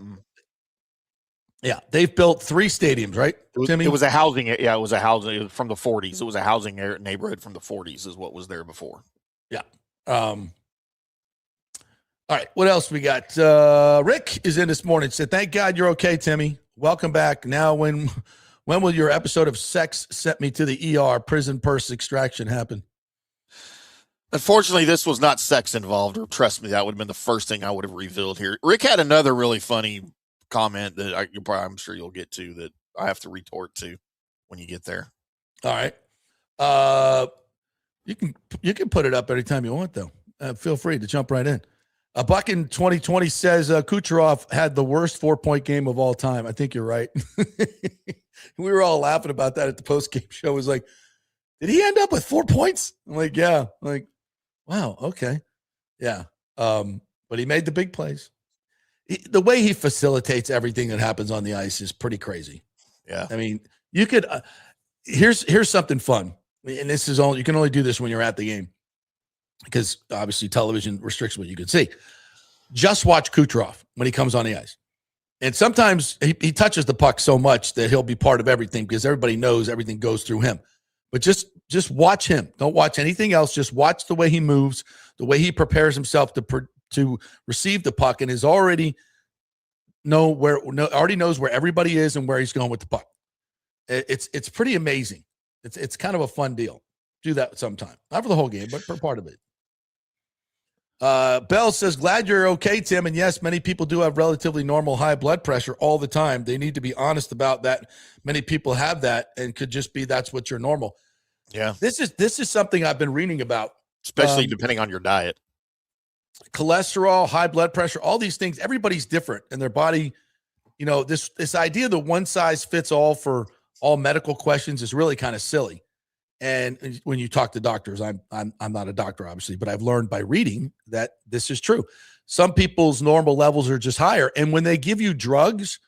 yeah, they've built 3 stadiums, right? It was a housing. Yeah, it was a housing. It was from the 40s. It was a housing neighborhood from the 40s is what was there before. Yeah. All right, what else we got? Rick is in this morning. Said, thank God you're okay, Timmy. Welcome back. Now, when will your episode of Sex Sent Me to the ER prison purse extraction happen? Unfortunately, this was not sex involved, or trust me, that would have been the first thing I would have revealed here. Rick had another really funny comment that I'm sure you'll get to that I have to retort to when you get there. All right. You can put it up anytime you want, though. Feel free to jump right in. A Buck in 2020 says Kucherov had the worst 4-point game of all time. I think you're right. We were all laughing about that at the post-game show. It was like, did he end up with 4 points? I'm like, yeah. I'm like, wow, okay. Yeah. But he made the big plays. The way he facilitates everything that happens on the ice is pretty crazy. Yeah. I mean, you could here's something fun. And this is you can only do this when you're at the game, because obviously television restricts what you can see. Just watch Kucherov when he comes on the ice. And sometimes he touches the puck so much that he'll be part of everything because everybody knows everything goes through him. But just watch him. Don't watch anything else. Just watch the way he moves, the way he prepares himself to receive the puck, and already knows where everybody is and where he's going with the puck. It's pretty amazing. It's kind of a fun deal. Do that sometime. Not for the whole game, but for part of it. Bell says, glad you're okay, Tim. And yes, many people do have relatively normal high blood pressure all the time. They need to be honest about that. Many people have that and could just be that's what you're normal. Yeah. This is something I've been reading about. Especially depending on your diet. Cholesterol, high blood pressure, all these things, everybody's different in their body. You know, this idea that one size fits all for all medical questions is really kind of silly. And when you talk to doctors, I'm not a doctor, obviously, but I've learned by reading that this is true. Some people's normal levels are just higher. And when they give you drugs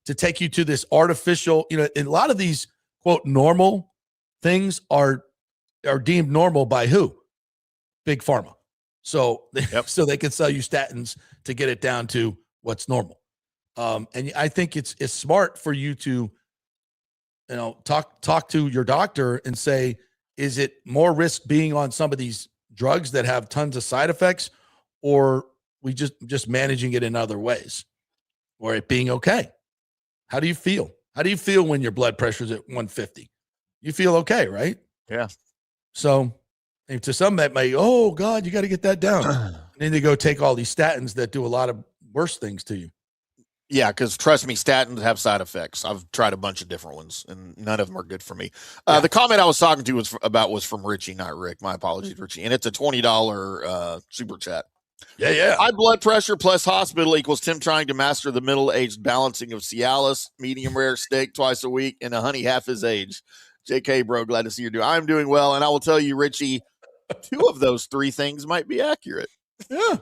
to take you to this artificial, and a lot of these, quote, normal things are deemed normal by who? Big Pharma. So, so they can sell you statins to get it down to what's normal. And I think it's smart for you to, talk to your doctor and say, is it more risk being on some of these drugs that have tons of side effects, or we just managing it in other ways, or it being okay? How do you feel? How do you feel when your blood pressure is at 150? You feel okay, right? Yeah. So to some that may, oh God, you got to get that down. And then they go take all these statins that do a lot of worse things to you. Yeah, because trust me, statins have side effects. I've tried a bunch of different ones, and none of them are good for me. The comment I was talking to was from Richie, not Rick. My apologies, Richie. And it's a $20 super chat. Yeah. High blood pressure plus hospital equals Timm trying to master the middle-aged balancing of Cialis, medium rare steak twice a week, and a honey half his age. JK, bro, glad to see you doing. I'm doing well, and I will tell you, Richie, 2 of those 3 things might be accurate. Yeah,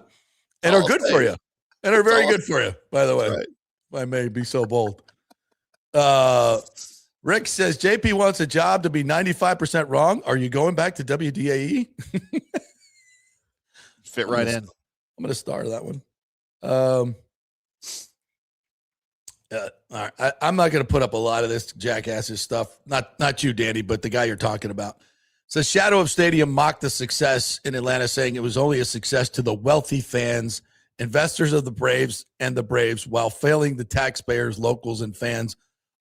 and are good for you, and are very good for you, by the way. Right. If I may be so bold. Rick says, JP wants a job to be 95% wrong. Are you going back to WDAE? Fit right in. I'm going to star that one. All right. I'm not going to put up a lot of this jackass's stuff. Not you, Danny, but the guy you're talking about. So Shadow of Stadium mocked the success in Atlanta, saying it was only a success to the wealthy fans, investors of the Braves and the Braves, while failing the taxpayers, locals, and fans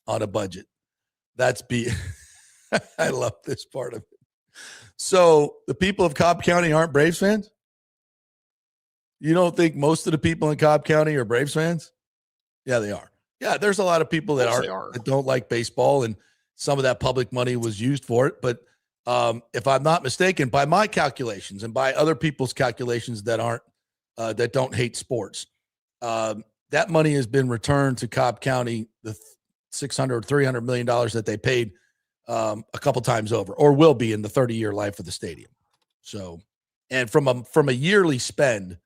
on a budget. I love this part of it. So the people of Cobb County aren't Braves fans? You don't think most of the people in Cobb County are Braves fans? Yeah, they are. Yeah, there's a lot of people that that don't like baseball, and some of that public money was used for it. But if I'm not mistaken, by my calculations and by other people's calculations that aren't that don't hate sports, that money has been returned to Cobb County, the $300 million that they paid a couple times over, or will be in the 30-year life of the stadium. So, and from a yearly spend,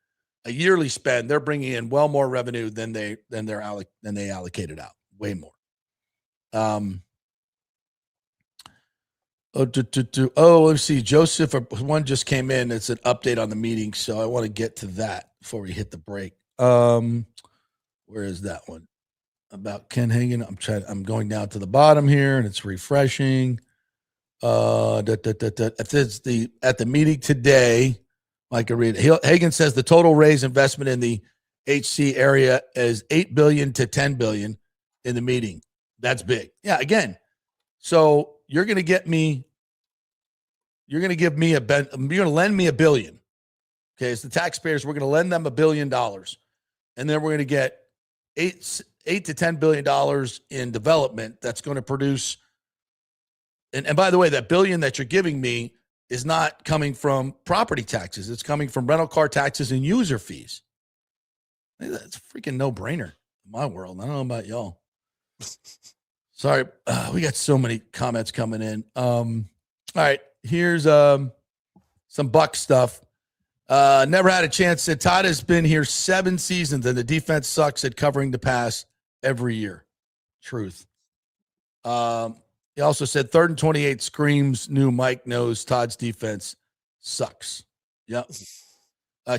they're bringing in well more revenue than they allocated out, way more. Let's see. Joseph, one just came in. It's an update on the meeting, so I want to get to that before we hit the break. Where is that one? About Ken Hagan. I'm going down to the bottom here, and it's refreshing. At the meeting today, I can read it. Hagan says the total raise investment in the HC area is $8 billion to $10 billion in the meeting. That's big. Yeah. Again, so you're going to give me you're going to lend me $1 billion. Okay. It's the taxpayers. We're going to lend them $1 billion. And then we're going to get $8 to $10 billion in development that's going to produce. And by the way, that $1 billion that you're giving me is not coming from property taxes. It's coming from rental car taxes and user fees. That's a freaking no-brainer in my world. I don't know about y'all. Sorry. We got so many comments coming in. All right. Here's some Buck stuff. Never had a chance. Said Todd has been here 7 seasons and the defense sucks at covering the pass every year. Truth. He also said 3rd and 28 screams new Mike knows Todd's defense sucks. Yep.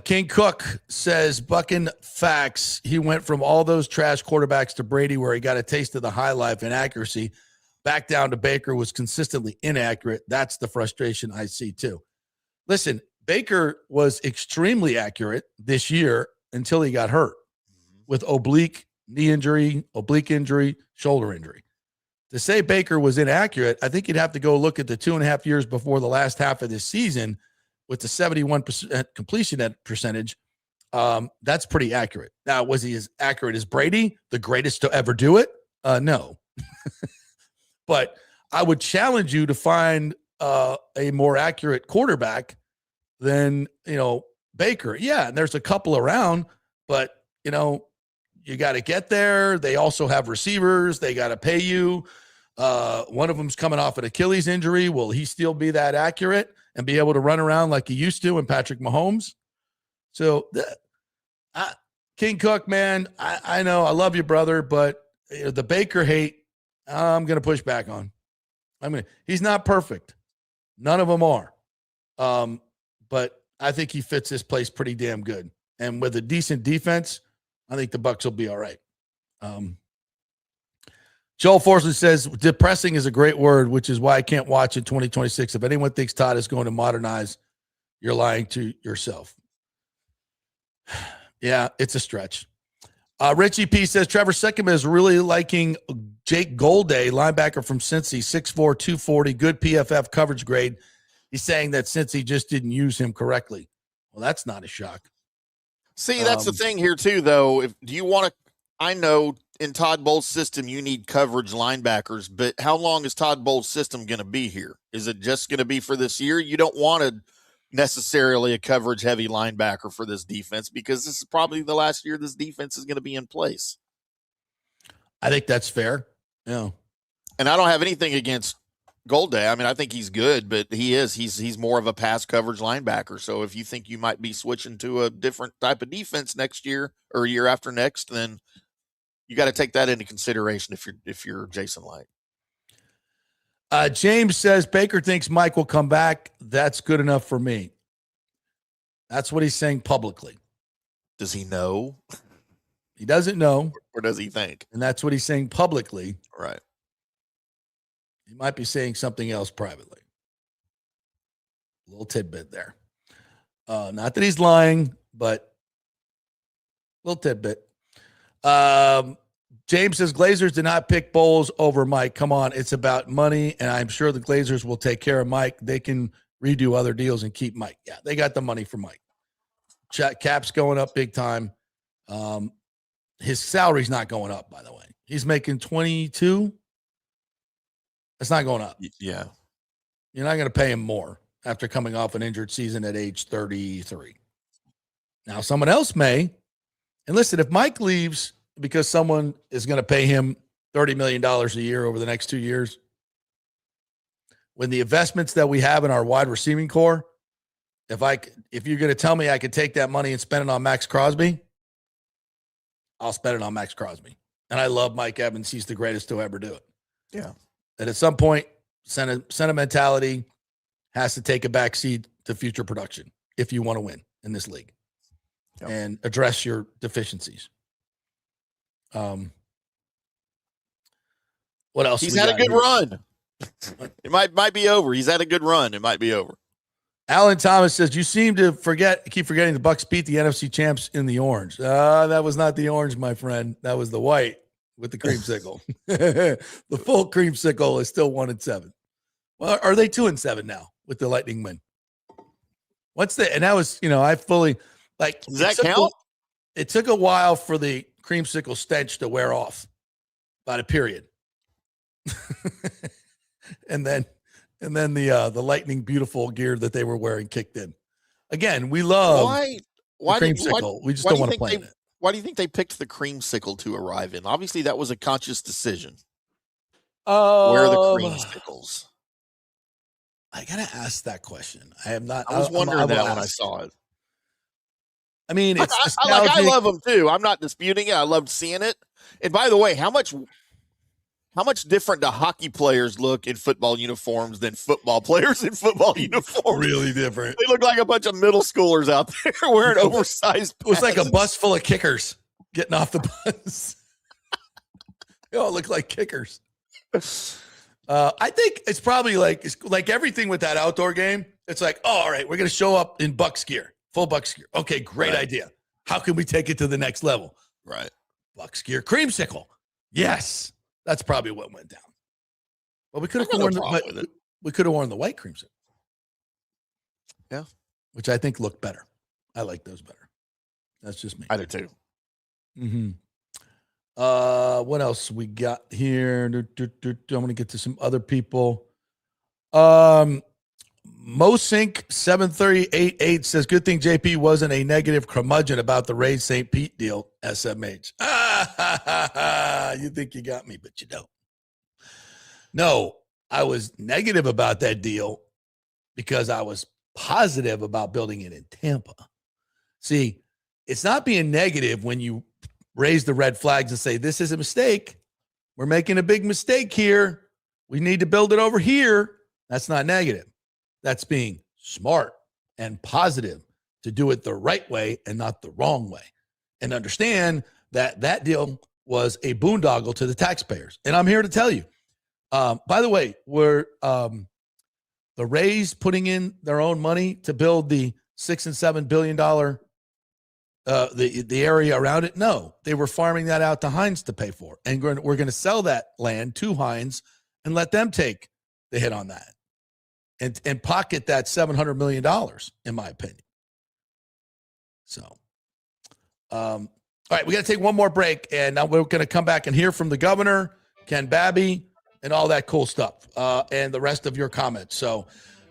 King Cook says Buckin facts. He went from all those trash quarterbacks to Brady, where he got a taste of the high life and accuracy, back down to Baker, was consistently inaccurate. That's the frustration I see too. Listen, Baker was extremely accurate this year until he got hurt with oblique knee injury, oblique injury, shoulder injury. To say Baker was inaccurate, I think you'd have to go look at the 2.5 years before the last half of this season with the 71% completion percentage. That's pretty accurate. Now, was he as accurate as Brady, the greatest to ever do it? No. But I would challenge you to find a more accurate quarterback than, Baker. Yeah, and there's a couple around, but, you got to get there. They also have receivers. They got to pay you. One of them's coming off an Achilles injury. Will he still be that accurate and be able to run around like he used to in Patrick Mahomes? So, King Cook, man, I know I love you, brother, but the Baker hate, I'm going to push back on. I mean, he's not perfect. None of them are. But I think he fits this place pretty damn good. And with a decent defense, I think the Bucs will be all right. Joel Forsman says, depressing is a great word, which is why I can't watch in 2026. If anyone thinks Todd is going to modernize, you're lying to yourself. Yeah, it's a stretch. Richie P says, Trevor Seckham is really liking Jake Golday, linebacker from Cincy, 6'4", 240, good PFF coverage grade. He's saying that Cincy just didn't use him correctly. Well, that's not a shock. See, that's the thing here, too, though. Do you want to – I know in Todd Bowles' system you need coverage linebackers, but how long is Todd Bowles' system going to be here? Is it just going to be for this year? You don't want necessarily a coverage-heavy linebacker for this defense because this is probably the last year this defense is going to be in place. I think that's fair. Yeah. And I don't have anything against Golday. I mean, I think he's good, but he's more of a pass coverage linebacker. So if you think you might be switching to a different type of defense next year or year after next, then you got to take that into consideration if you're Jason Light. James says Baker thinks Mike will come back. That's good enough for me. That's what he's saying publicly. Does he know? He doesn't know. Or does he think? And that's what he's saying publicly. Right. He might be saying something else privately. A little tidbit there. Not that he's lying, but a little tidbit. James says Glazers did not pick Bowles over Mike. Come on, it's about money, and I'm sure the Glazers will take care of Mike. They can redo other deals and keep Mike. Yeah, they got the money for Mike. Cap's going up big time. His salary's not going up, by the way. He's making 22. It's not going up. Yeah. You're not going to pay him more after coming off an injured season at age 33. Now, someone else may. And listen, if Mike leaves because someone is going to pay him $30 million a year over the next 2 years, when the investments that we have in our wide receiving core, if you're going to tell me I could take that money and spend it on Max Crosby, I'll spend it on Max Crosby. And I love Mike Evans. He's the greatest to ever do it. Yeah. And at some point, sentimentality has to take a backseat to future production if you want to win in this league and address your deficiencies. What else? He's had a good run. It might be over. He's had a good run. It might be over. Alan Thomas says, you seem to keep forgetting the Bucs beat the NFC champs in the orange. That was not the orange, my friend. That was the white with the creamsicle. The full creamsicle is still 1-7. Well, are they 2-7 now with the Lightning win? And that was, I fully does that count? It took a while for the creamsicle stench to wear off, about a period. and then the Lightning beautiful gear that they were wearing kicked in. Again, we love the creamsicle. We just don't want to play in it. Why do you think they picked the creamsicle to arrive in? Obviously, that was a conscious decision. Where are the creamsicles? I gotta ask that question. I have not. I was wondering that when I saw it. I mean, I love them too. I'm not disputing it. I loved seeing it. And by the way, how much different do hockey players look in football uniforms than football players in football uniforms? Really different. They look like a bunch of middle schoolers out there wearing oversized pads. It was like a bus full of kickers getting off the bus. They all look like kickers. I think it's probably like everything with that outdoor game. It's like, all right, we're going to show up in Bucs gear, full Bucs gear. Okay, great idea. How can we take it to the next level? Right. Bucs gear, creamsicle. Yes. That's probably what went down. But we could have worn the white creamsicle. Yeah. Which I think looked better. I like those better. That's just me. I do too. Mm-hmm. What else we got here? I'm going to get to some other people. Mosink 738 says, good thing JP wasn't a negative curmudgeon about the Ray St. Pete deal, SMH. You think you got me, but you don't. No, I was negative about that deal because I was positive about building it in Tampa. See, it's not being negative when you raise the red flags and say, this is a mistake. We're making a big mistake here. We need to build it over here. That's not negative. That's being smart and positive to do it the right way and not the wrong way. And understand that that deal was a boondoggle to the taxpayers. And I'm here to tell you, by the way, we're the Rays putting in their own money to build the $6 and $7 billion the area around it. No, they were farming that out to Heinz to pay for. And we're going to sell that land to Heinz and let them take the hit on that and pocket that $700 million, in my opinion. So, all right, we got to take one more break, and now we're going to come back and hear from the governor, Ken Babby, and all that cool stuff, and the rest of your comments. So,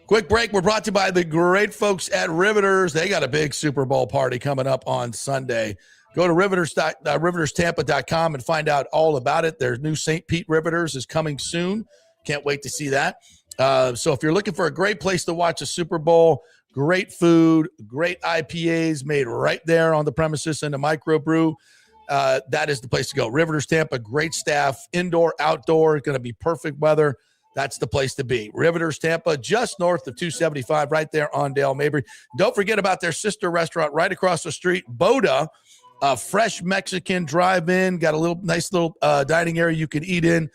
quick break. We're brought to you by the great folks at Riveters. They got a big Super Bowl party coming up on Sunday. Go to riveterstampa.com and find out all about it. Their new St. Pete Riveters is coming soon. Can't wait to see that. So if you're looking for a great place to watch a Super Bowl, great food, great IPAs made right there on the premises in the microbrew, that is the place to go. Riveters Tampa, great staff, indoor, outdoor, going to be perfect weather. That's the place to be. Riveters Tampa, just north of 275, right there on Dale Mabry. Don't forget about their sister restaurant right across the street, Boda, fresh Mexican drive-in, got a nice little dining area you can eat in.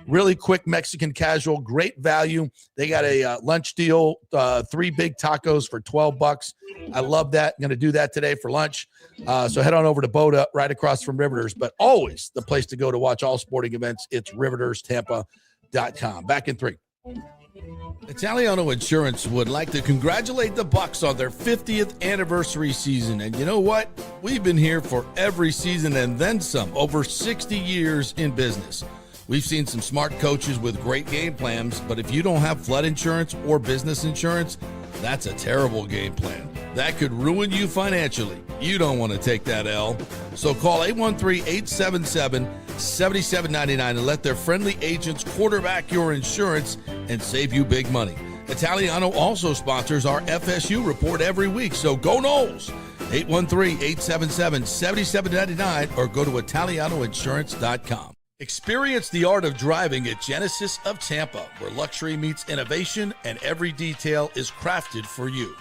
Really quick Mexican casual, great value. They got a lunch deal, 3 big tacos for $12. I love that. I'm going to do that today for lunch. So head on over to Boda right across from Riveters, but always the place to go to watch all sporting events. It's riveterstampa.com. Back in 3. Italiano Insurance would like to congratulate the Bucs on their 50th anniversary season. And you know what? We've been here for every season and then some, over 60 years in business. We've seen some smart coaches with great game plans, but if you don't have flood insurance or business insurance, that's a terrible game plan. That could ruin you financially. You don't want to take that L. So call 813-877-7799 and let their friendly agents quarterback your insurance and save you big money. Italiano also sponsors our FSU report every week, so go Noles. 813-877-7799 or go to italianoinsurance.com. Experience the art of driving at Genesis of Tampa, where luxury meets innovation and every detail is crafted for you.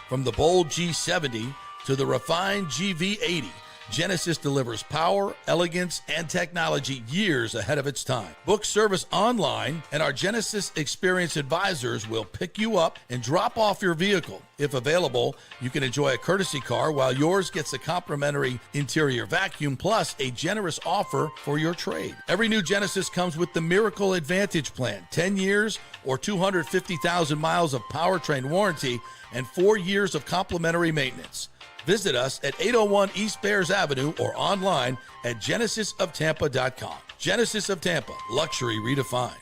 From the bold G70 to the refined GV80, Genesis delivers power, elegance, and technology years ahead of its time. Book service online, and our Genesis Experience Advisors will pick you up and drop off your vehicle. If available, you can enjoy a courtesy car while yours gets a complimentary interior vacuum plus a generous offer for your trade. Every new Genesis comes with the Miracle Advantage Plan, 10 years or 250,000 miles of powertrain warranty and 4 years of complimentary maintenance. Visit us at 801 East Bears Avenue or online at genesisoftampa.com. Genesis of Tampa, luxury redefined.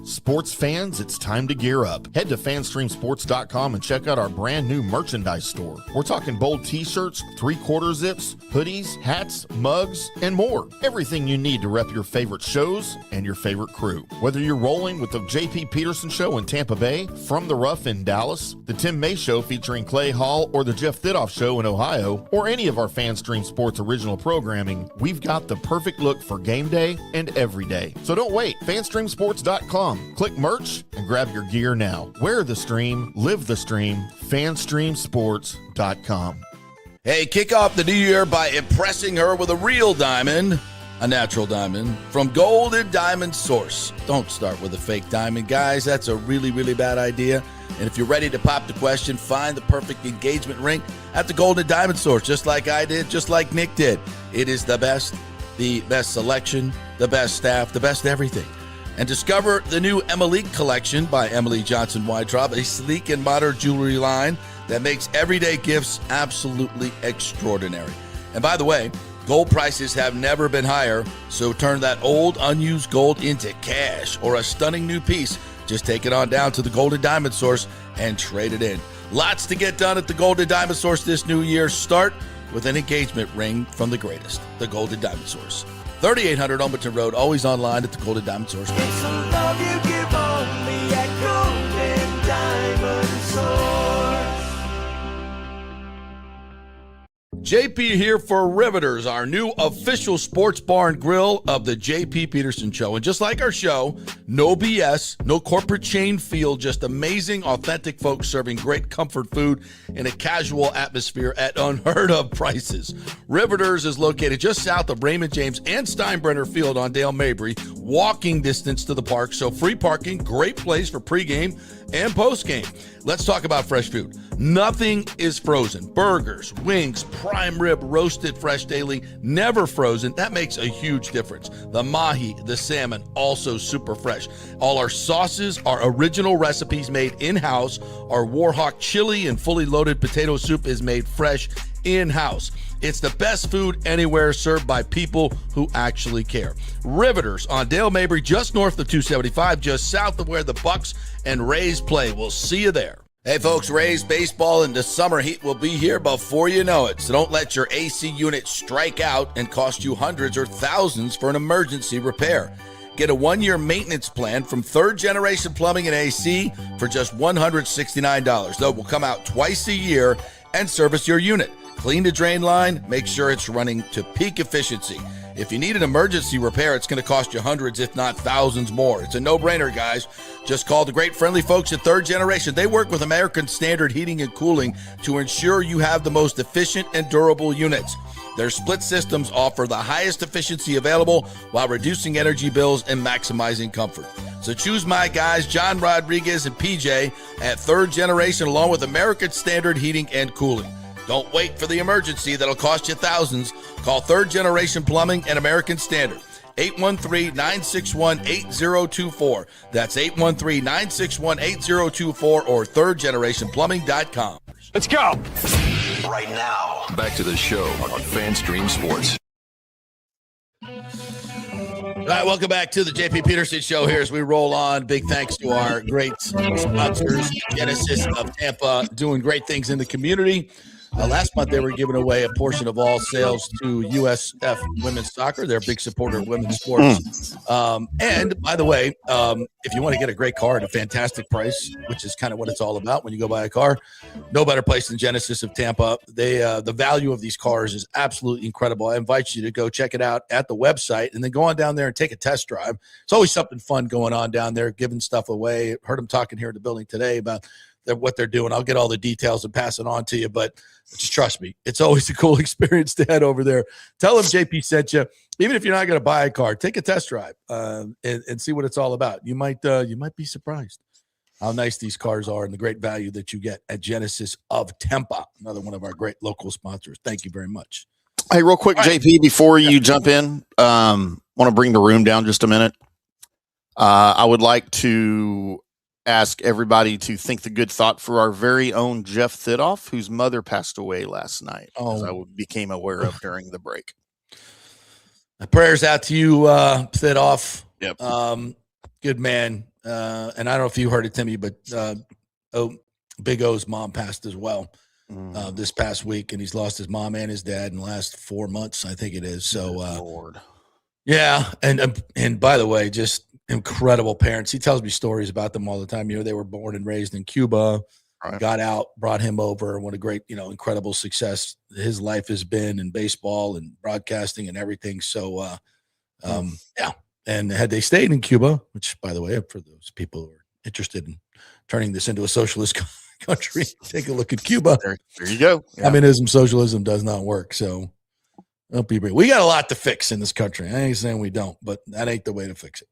Sports fans, it's time to gear up. Head to fanstreamsports.com and check out our brand new merchandise store. We're talking bold t-shirts, 3/4 zips, hoodies, hats, mugs, and more. Everything you need to rep your favorite shows and your favorite crew. Whether you're rolling with the JP Peterson Show in Tampa Bay, From the Rough in Dallas, the Timm May Show featuring Clay Hall, or the Jeff Thidoff Show in Ohio, or any of our FanStream Sports original programming, we've got the perfect look for game day and every day. So don't wait. fanstreamsports.com. Click merch and grab your gear now. Wear the stream, live the stream, fanstreamsports.com. Hey, kick off the new year by impressing her with a real diamond, a natural diamond from Golden Diamond Source. Don't start with a fake diamond, guys. That's a really, really bad idea. And if you're ready to pop the question, find the perfect engagement ring at the Golden Diamond Source, just like I did, just like Nick did. It is the best selection, the best staff, the best everything. And discover the new Emily collection by Emily Johnson Weintraub, a sleek and modern jewelry line that makes everyday gifts absolutely extraordinary. And by the way, gold prices have never been higher, so turn that old unused gold into cash or a stunning new piece. Just take it on down to the Golden Diamond Source and trade it in. Lots to get done at the Golden Diamond Source this new year. Start with an engagement ring from the greatest, the Golden Diamond Source. 3800 Alberton Road, always online at the Golden Diamond Source. It's the love you give only at Golden Diamond Source. JP here for Riveters, our new official sports bar and grill of the JP Peterson Show. And just like our show, no BS, no corporate chain feel, just amazing, authentic folks serving great comfort food in a casual atmosphere at unheard of prices. Riveters is located just south of Raymond James and Steinbrenner Field on Dale Mabry, walking distance to the park, so free parking, great place for pregame and postgame. Let's talk about fresh food. Nothing is frozen. Burgers, wings, prime rib, roasted fresh daily, never frozen. That makes a huge difference. The mahi, the salmon, also super fresh. All our sauces are original recipes made in-house. Our Warhawk chili and fully loaded potato soup is made fresh in-house. It's the best food anywhere, served by people who actually care. Riveters on Dale Mabry, just north of 275, just south of where the Bucks and Rays play. We'll see you there. Hey folks, Rays baseball and the summer heat will be here before you know it. So don't let your AC unit strike out and cost you hundreds or thousands for an emergency repair. Get a 1-year maintenance plan from Third Generation Plumbing and AC for just $169. Though will come out twice a year and service your unit. Clean the drain line, make sure it's running to peak efficiency. If you need an emergency repair, it's going to cost you hundreds, if not thousands more. It's a no-brainer, guys. Just call the great friendly folks at Third Generation. They work with American Standard Heating and Cooling to ensure you have the most efficient and durable units. Their split systems offer the highest efficiency available while reducing energy bills and maximizing comfort. So choose my guys, John Rodriguez and PJ, at Third Generation, along with American Standard Heating and Cooling. Don't wait for the emergency that'll cost you thousands. Call Third Generation Plumbing and American Standard. 813-961-8024. That's 813-961-8024 or thirdgenerationplumbing.com. Let's go. Right now. Back to the show on FanStream Sports. All right, welcome back to the JP Peterson Show here as we roll on. Big thanks to our great sponsors, Genesis of Tampa, doing great things in the community. Last month, they were giving away a portion of all sales to USF Women's Soccer. They're a big supporter of women's sports. And by the way, if you want to get a great car at a fantastic price, which is kind of what it's all about when you go buy a car, no better place than Genesis of Tampa. They the value of these cars is absolutely incredible. I invite you to go check it out at the website and then go on down there and take a test drive. It's always something fun going on down there, giving stuff away. Heard them talking here in the building today about what they're doing. I'll get all the details and pass it on to you, but just trust me, it's always a cool experience to head over there. Tell them JP sent you. Even if you're not going to buy a car, take a test drive and see what it's all about. You might be surprised how nice these cars are and the great value that you get at Genesis of Tampa, another one of our great local sponsors. Thank you very much. Hey, real quick, right. JP, before you jump in, want to bring the room down just a minute. I would like to ask everybody to think the good thought for our very own Jeff Thidoff, whose mother passed away last night, as I became aware of during the break. Prayers out to you, Thidoff. Yep. Good man. And I don't know if you heard it, Timmy, but Big O's mom passed as well this past week, and he's lost his mom and his dad in the last 4 months, I think it is. So, Lord. Yeah, and by the way, just incredible parents. He tells me stories about them all the time. You know, they were born and raised in Cuba, right. Got out, brought him over. What a great, incredible success his life has been in baseball and broadcasting and everything. So, yeah. And had they stayed in Cuba, which, by the way, for those people who are interested in turning this into a socialist country, take a look at Cuba. There you go. Yeah. Communism, socialism does not work. So, we got a lot to fix in this country. I ain't saying we don't, but that ain't the way to fix it.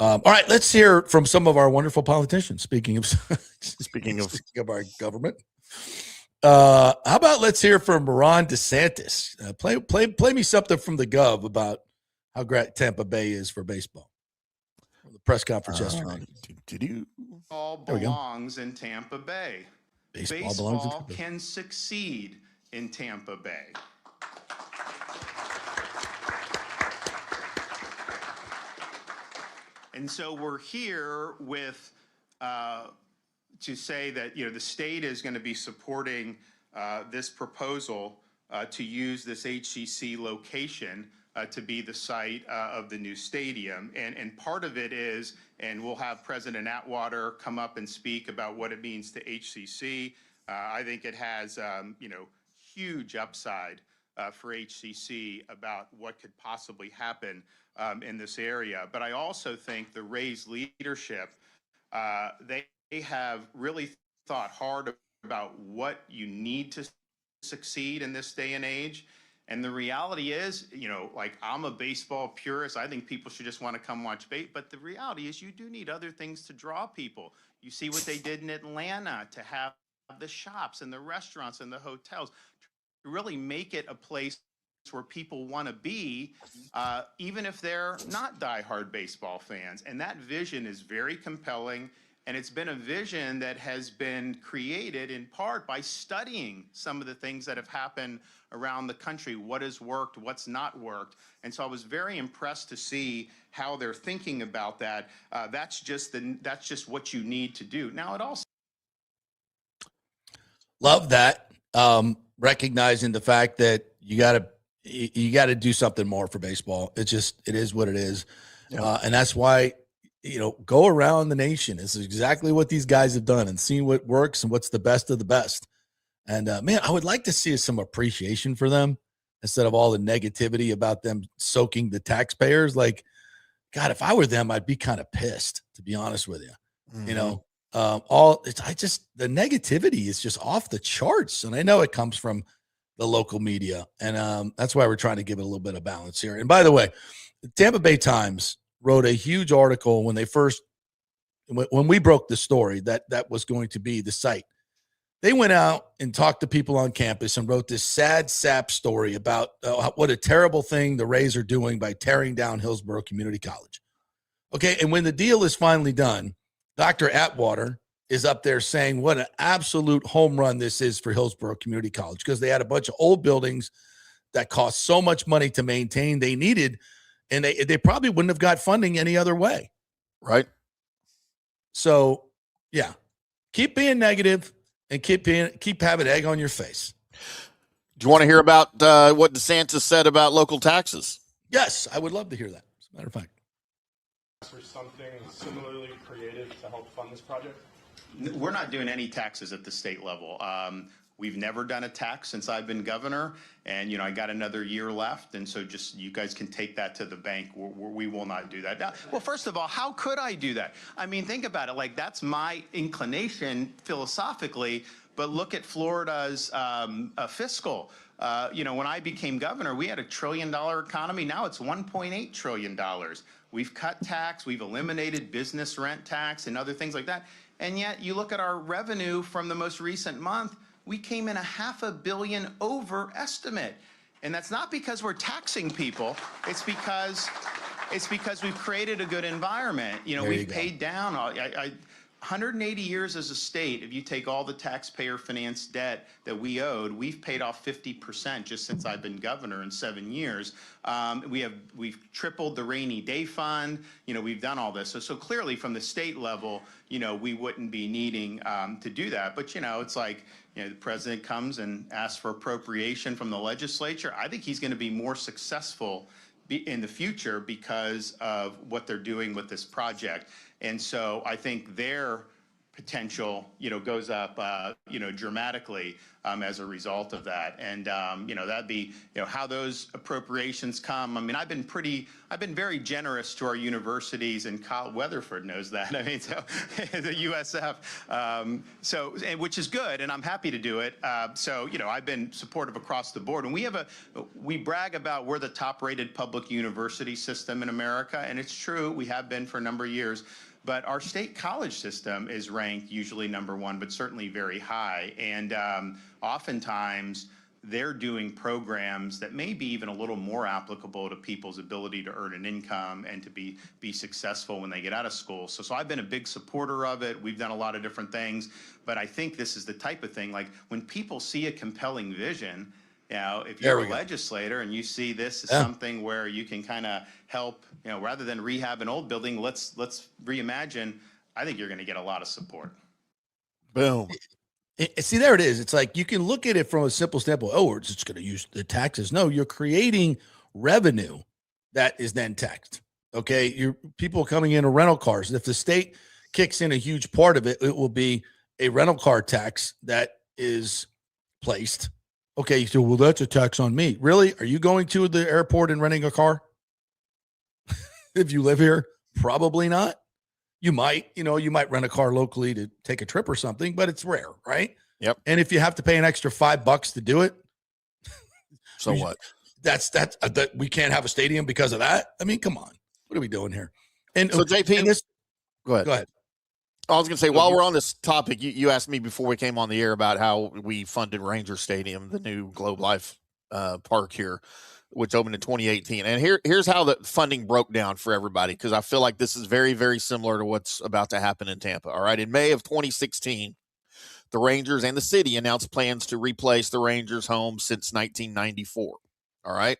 All right, let's hear from some of our wonderful politicians. Speaking of our government, how about let's hear from Ron DeSantis? Play me something from the Gov about how great Tampa Bay is for baseball. The press conference yesterday. All belongs in Tampa Bay. Baseball can succeed in Tampa Bay. And so we're here with to say that the state is going to be supporting this proposal to use this HCC location to be the site of the new stadium. And part of it is, and we'll have President Atwater come up and speak about what it means to HCC. I think it has, huge upside for HCC about what could possibly happen in this area. But I also think the Rays leadership, they have really thought hard about what you need to succeed in this day and age. And the reality is, I'm a baseball purist. I think people should just want to come watch baseball. But the reality is you do need other things to draw people. You see what they did in Atlanta to have the shops and the restaurants and the hotels to really make it a place where people want to be, even if they're not diehard baseball fans. And that vision is very compelling. And it's been a vision that has been created in part by studying some of the things that have happened around the country, what has worked, what's not worked. And so I was very impressed to see how they're thinking about that. That's just what you need to do. Now, it also love that, recognizing the fact that you got to do something more for baseball. It is what it is. Yeah. And that's why, go around the nation. It's exactly what these guys have done and seeing what works and what's the best of the best. And man, I would like to see some appreciation for them instead of all the negativity about them soaking the taxpayers. Like, God, if I were them, I'd be kind of pissed, to be honest with you. Mm-hmm. The negativity is just off the charts. And I know it comes from the local media. And that's why we're trying to give it a little bit of balance here. And by the way, the Tampa Bay Times wrote a huge article when we broke the story that was going to be the site. They went out and talked to people on campus and wrote this sad sap story about what a terrible thing the Rays are doing by tearing down Hillsborough Community College. Okay, and when the deal is finally done, Dr. Atwater is up there saying what an absolute home run this is for Hillsborough Community College, because they had a bunch of old buildings that cost so much money to maintain. They needed, and they probably wouldn't have got funding any other way. Right. So, yeah, keep being negative and keep having egg on your face. Do you want to hear about what DeSantis said about local taxes? Yes, I would love to hear that. As a matter of fact. For something similarly creative to help fund this project? We're not doing any taxes at the state level. We've never done a tax since I've been governor, and I got another year left, and so just you guys can take that to the bank. We will not do that. Now, well, first of all, how could I do that? I mean, think about it. Like, that's my inclination philosophically, but look at Florida's fiscal. When I became governor, we had $1 trillion economy. Now it's $1.8 trillion. We've cut tax, we've eliminated business rent tax and other things like that. And yet you look at our revenue from the most recent month, we came in $500 million over estimate. And that's not because we're taxing people. It's because we've created a good environment. We've paid down 180 years as a state. If you take all the taxpayer financed debt that we owed, we've paid off 50% just since I've been governor in 7 years. We've tripled the rainy day fund. We've done all this. So clearly from the state level, we wouldn't be needing to do that. But it's like, the president comes and asks for appropriation from the legislature. I think he's going to be more successful in the future because of what they're doing with this project. And so I think their potential, goes up, dramatically as a result of that. And, that'd be, how those appropriations come. I mean, I've been very generous to our universities, and Kyle Weatherford knows that. I mean, so the USF, which is good, and I'm happy to do it. I've been supportive across the board. And we brag about we're the top-rated public university system in America, and it's true, we have been for a number of years. But our state college system is ranked usually number one, but certainly very high. And oftentimes they're doing programs that may be even a little more applicable to people's ability to earn an income and to be successful when they get out of school. So I've been a big supporter of it. We've done a lot of different things. But I think this is the type of thing, like when people see a compelling vision, if you're a legislator and you see this as something where you can kind of help, rather than rehab an old building, let's reimagine. I think you're going to get a lot of support. Boom. See, there it is. It's like you can look at it from a simple standpoint. Oh, we're just going to use the taxes. No, you're creating revenue that is then taxed. Okay, you're people coming into rental cars. If the state kicks in a huge part of it, it will be a rental car tax that is placed. Okay, you say, well, that's a tax on me. Really? Are you going to the airport and renting a car? If you live here, probably not. You might rent a car locally to take a trip or something, but it's rare, right? Yep. And if you have to pay an extra $5 to do it, so what? That's that we can't have a stadium because of that. I mean, come on, what are we doing here? And so JP, go ahead. I was going to say, while we're on this topic, you asked me before we came on the air about how we funded Ranger Stadium, the new Globe Life park here, which opened in 2018. And here's how the funding broke down for everybody, because I feel like this is very, very similar to what's about to happen in Tampa. All right. In May of 2016, the Rangers and the city announced plans to replace the Rangers' home since 1994. All right.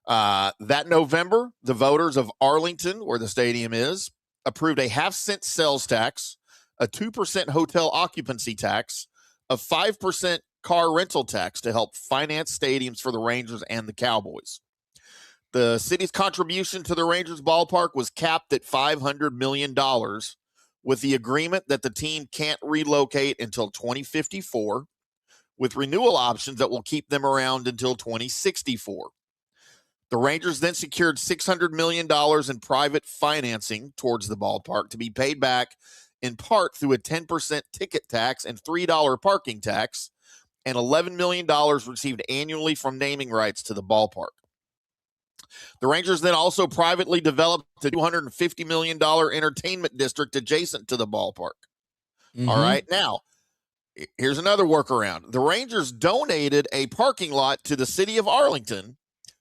That November, the voters of Arlington, where the stadium is, approved a 0.5-cent sales tax, a 2% hotel occupancy tax, a 5% car rental tax to help finance stadiums for the Rangers and the Cowboys. The city's contribution to the Rangers ballpark was capped at $500 million, with the agreement that the team can't relocate until 2054, with renewal options that will keep them around until 2064. The Rangers then secured $600 million in private financing towards the ballpark to be paid back in part through a 10% ticket tax and $3 parking tax, and $11 million received annually from naming rights to the ballpark. The Rangers then also privately developed a $250 million entertainment district adjacent to the ballpark. Mm-hmm. All right. Now, here's another workaround. The Rangers donated a parking lot to the city of Arlington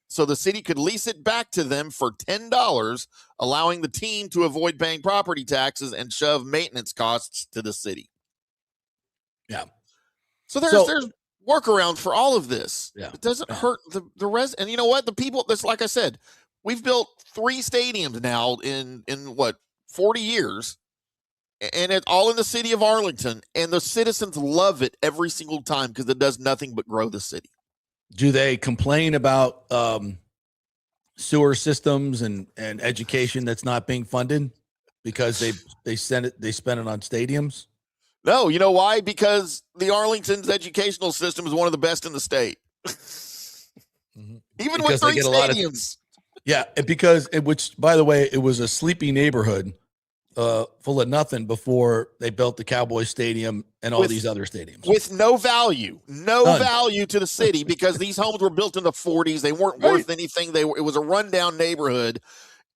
so the city could lease it back to them for $10, allowing the team to avoid paying property taxes and shove maintenance costs to the city. Yeah. So there's workarounds for all of this. Yeah. It doesn't hurt the rest. And you know what? The people, this, like I said, we've built 3 stadiums now in 40 years, and it's all in the city of Arlington, and the citizens love it every single time because it does nothing but grow the city. Do they complain about sewer systems and education that's not being funded because they spend it on stadiums? No, you know why? Because the Arlington's educational system is one of the best in the state. Mm-hmm. Even because with 3 stadiums. Which, by the way, it was a sleepy neighborhood full of nothing before they built the Cowboys Stadium and all these other stadiums. With no value to the city because these homes were built in the 40s. They weren't worth anything. It was a rundown neighborhood.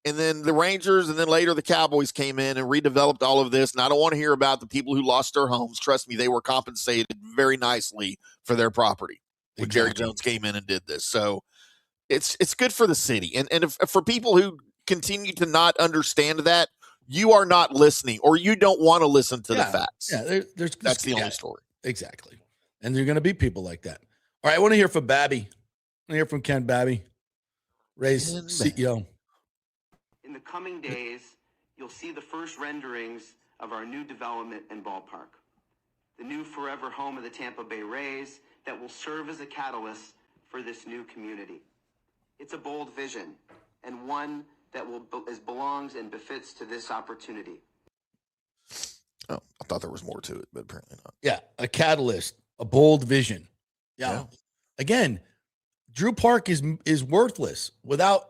And then the Rangers and then later the Cowboys came in and redeveloped all of this. And I don't want to hear about the people who lost their homes. Trust me, they were compensated very nicely for their property when Jerry Jones came in and did this. So it's good for the city. And if, for people who continue to not understand that, you are not listening or you don't want to listen to the facts. Yeah, that's the only story. Exactly. And there are going to be people like that. All right, I want to hear from Babby. I want to hear from Ken Babby, Ray's CEO. In the coming days, you'll see the first renderings of our new development and ballpark, the new forever home of the Tampa Bay Rays that will serve as a catalyst for this new community. It's a bold vision and one that belongs and befits to this opportunity. Oh, I thought there was more to it, but apparently not. Yeah, a catalyst, a bold vision. Yeah. Again, Drew Park is worthless without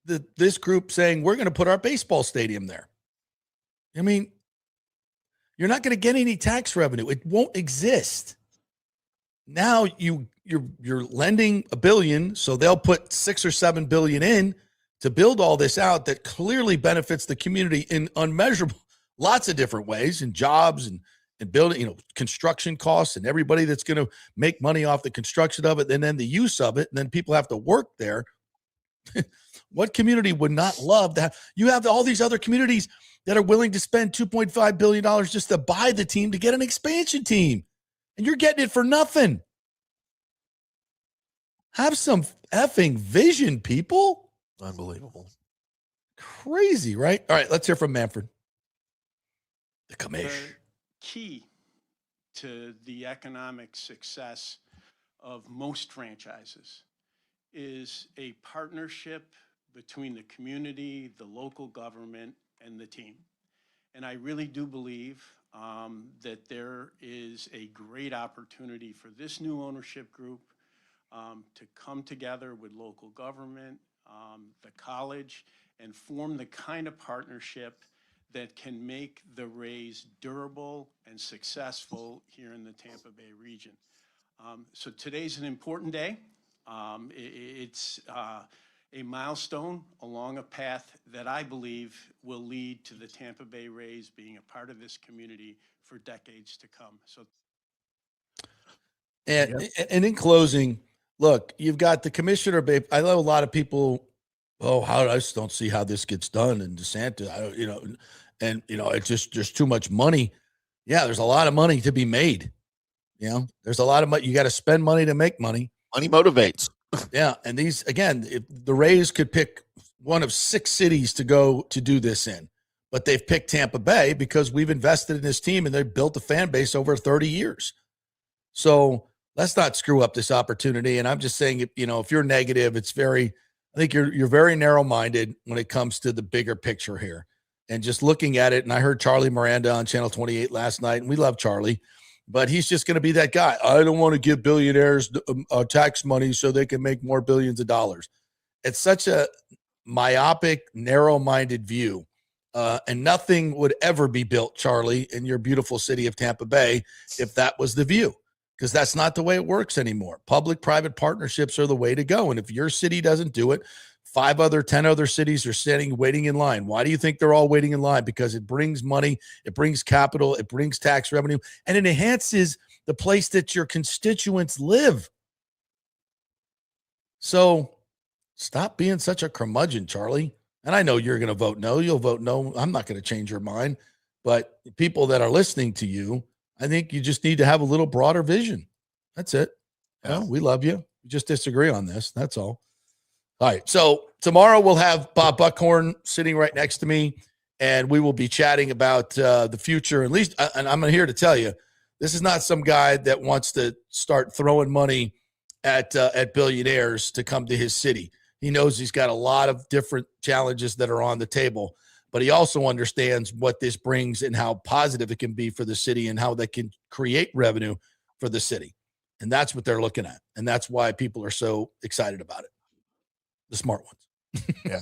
this group saying we're going to put our baseball stadium there. I mean, you're not going to get any tax revenue. It won't exist. Now you're lending $1 billion, so they'll put $6 or $7 billion in to build all this out that clearly benefits the community in unmeasurable, lots of different ways, and jobs and building, construction costs and everybody that's going to make money off the construction of it and then the use of it. And then people have to work there. What community would not love that? You have all these other communities that are willing to spend $2.5 billion just to buy the team to get an expansion team. And you're getting it for nothing. Have some effing vision, people. Unbelievable. Crazy, right? All right, let's hear from Manfred. The commish. Key to the economic success of most franchises is a partnership between the community, the local government, and the team. And I really do believe that there is a great opportunity for this new ownership group to come together with local government, the college, and form the kind of partnership that can make the Rays durable and successful here in the Tampa Bay region. So today's an important day. It's a milestone along a path that I believe will lead to the Tampa Bay Rays being a part of this community for decades to come. So, and in closing, look, you've got the commissioner, babe. I know a lot of people, I just don't see how this gets done. And DeSantis, it's just, there's too much money. Yeah, there's a lot of money to be made. There's a lot of money. You got to spend money to make money. Money motivates. Yeah. And these, again, if the Rays could pick one of 6 cities to go to do this in, but they've picked Tampa Bay because we've invested in this team and they've built a fan base over 30 years. So let's not screw up this opportunity. And I'm just saying, if you're negative, I think you're very narrow-minded when it comes to the bigger picture here. And just looking at it, and I heard Charlie Miranda on Channel 28 last night, and we love Charlie, but he's just going to be that guy. I don't want to give billionaires tax money so they can make more billions of dollars. It's such a myopic, narrow-minded view. And nothing would ever be built, Charlie, in your beautiful city of Tampa Bay if that was the view, because that's not the way it works anymore. Public-private partnerships are the way to go. And if your city doesn't do it, 10 other cities are waiting in line. Why do you think they're all waiting in line? Because it brings money, it brings capital, it brings tax revenue, and it enhances the place that your constituents live. So stop being such a curmudgeon, Charlie. And I know you're going to vote no. You'll vote no. I'm not going to change your mind. But people that are listening to you, I think you just need to have a little broader vision. That's it. Yeah. We love you. We just disagree on this. That's all. All right. So tomorrow we'll have Bob Buckhorn sitting right next to me, and we will be chatting about the future. At least, and I'm here to tell you, this is not some guy that wants to start throwing money at billionaires to come to his city. He knows he's got a lot of different challenges that are on the table, but he also understands what this brings and how positive it can be for the city and how they can create revenue for the city. And that's what they're looking at. And that's why people are so excited about it. The smart ones. Yeah.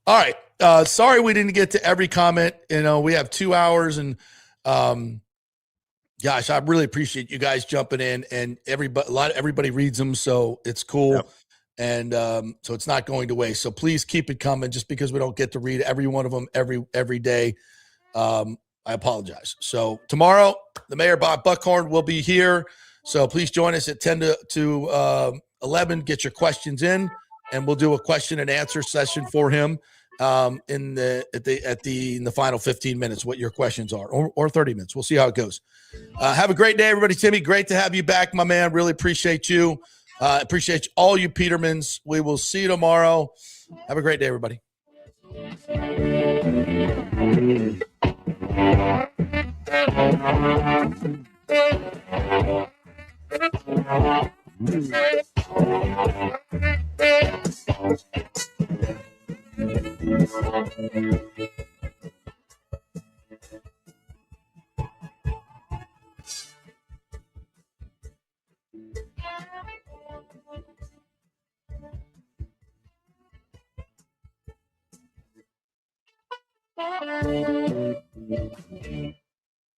All right. Sorry we didn't get to every comment. We have 2 hours, and gosh, I really appreciate you guys jumping in, and everybody reads them, so it's cool. Yep. And so it's not going to waste. So please keep it coming. Just because we don't get to read every one of them every day, I apologize. So tomorrow, the mayor, Bob Buckhorn, will be here. So please join us at 10 to 11. Get your questions in, and we'll do a question and answer session for him in the final 15 minutes. What your questions are, or 30 minutes. We'll see how it goes. Have a great day, everybody. Timmy, great to have you back, my man. Really appreciate you. Appreciate all you Petermans. We will see you tomorrow. Have a great day, everybody.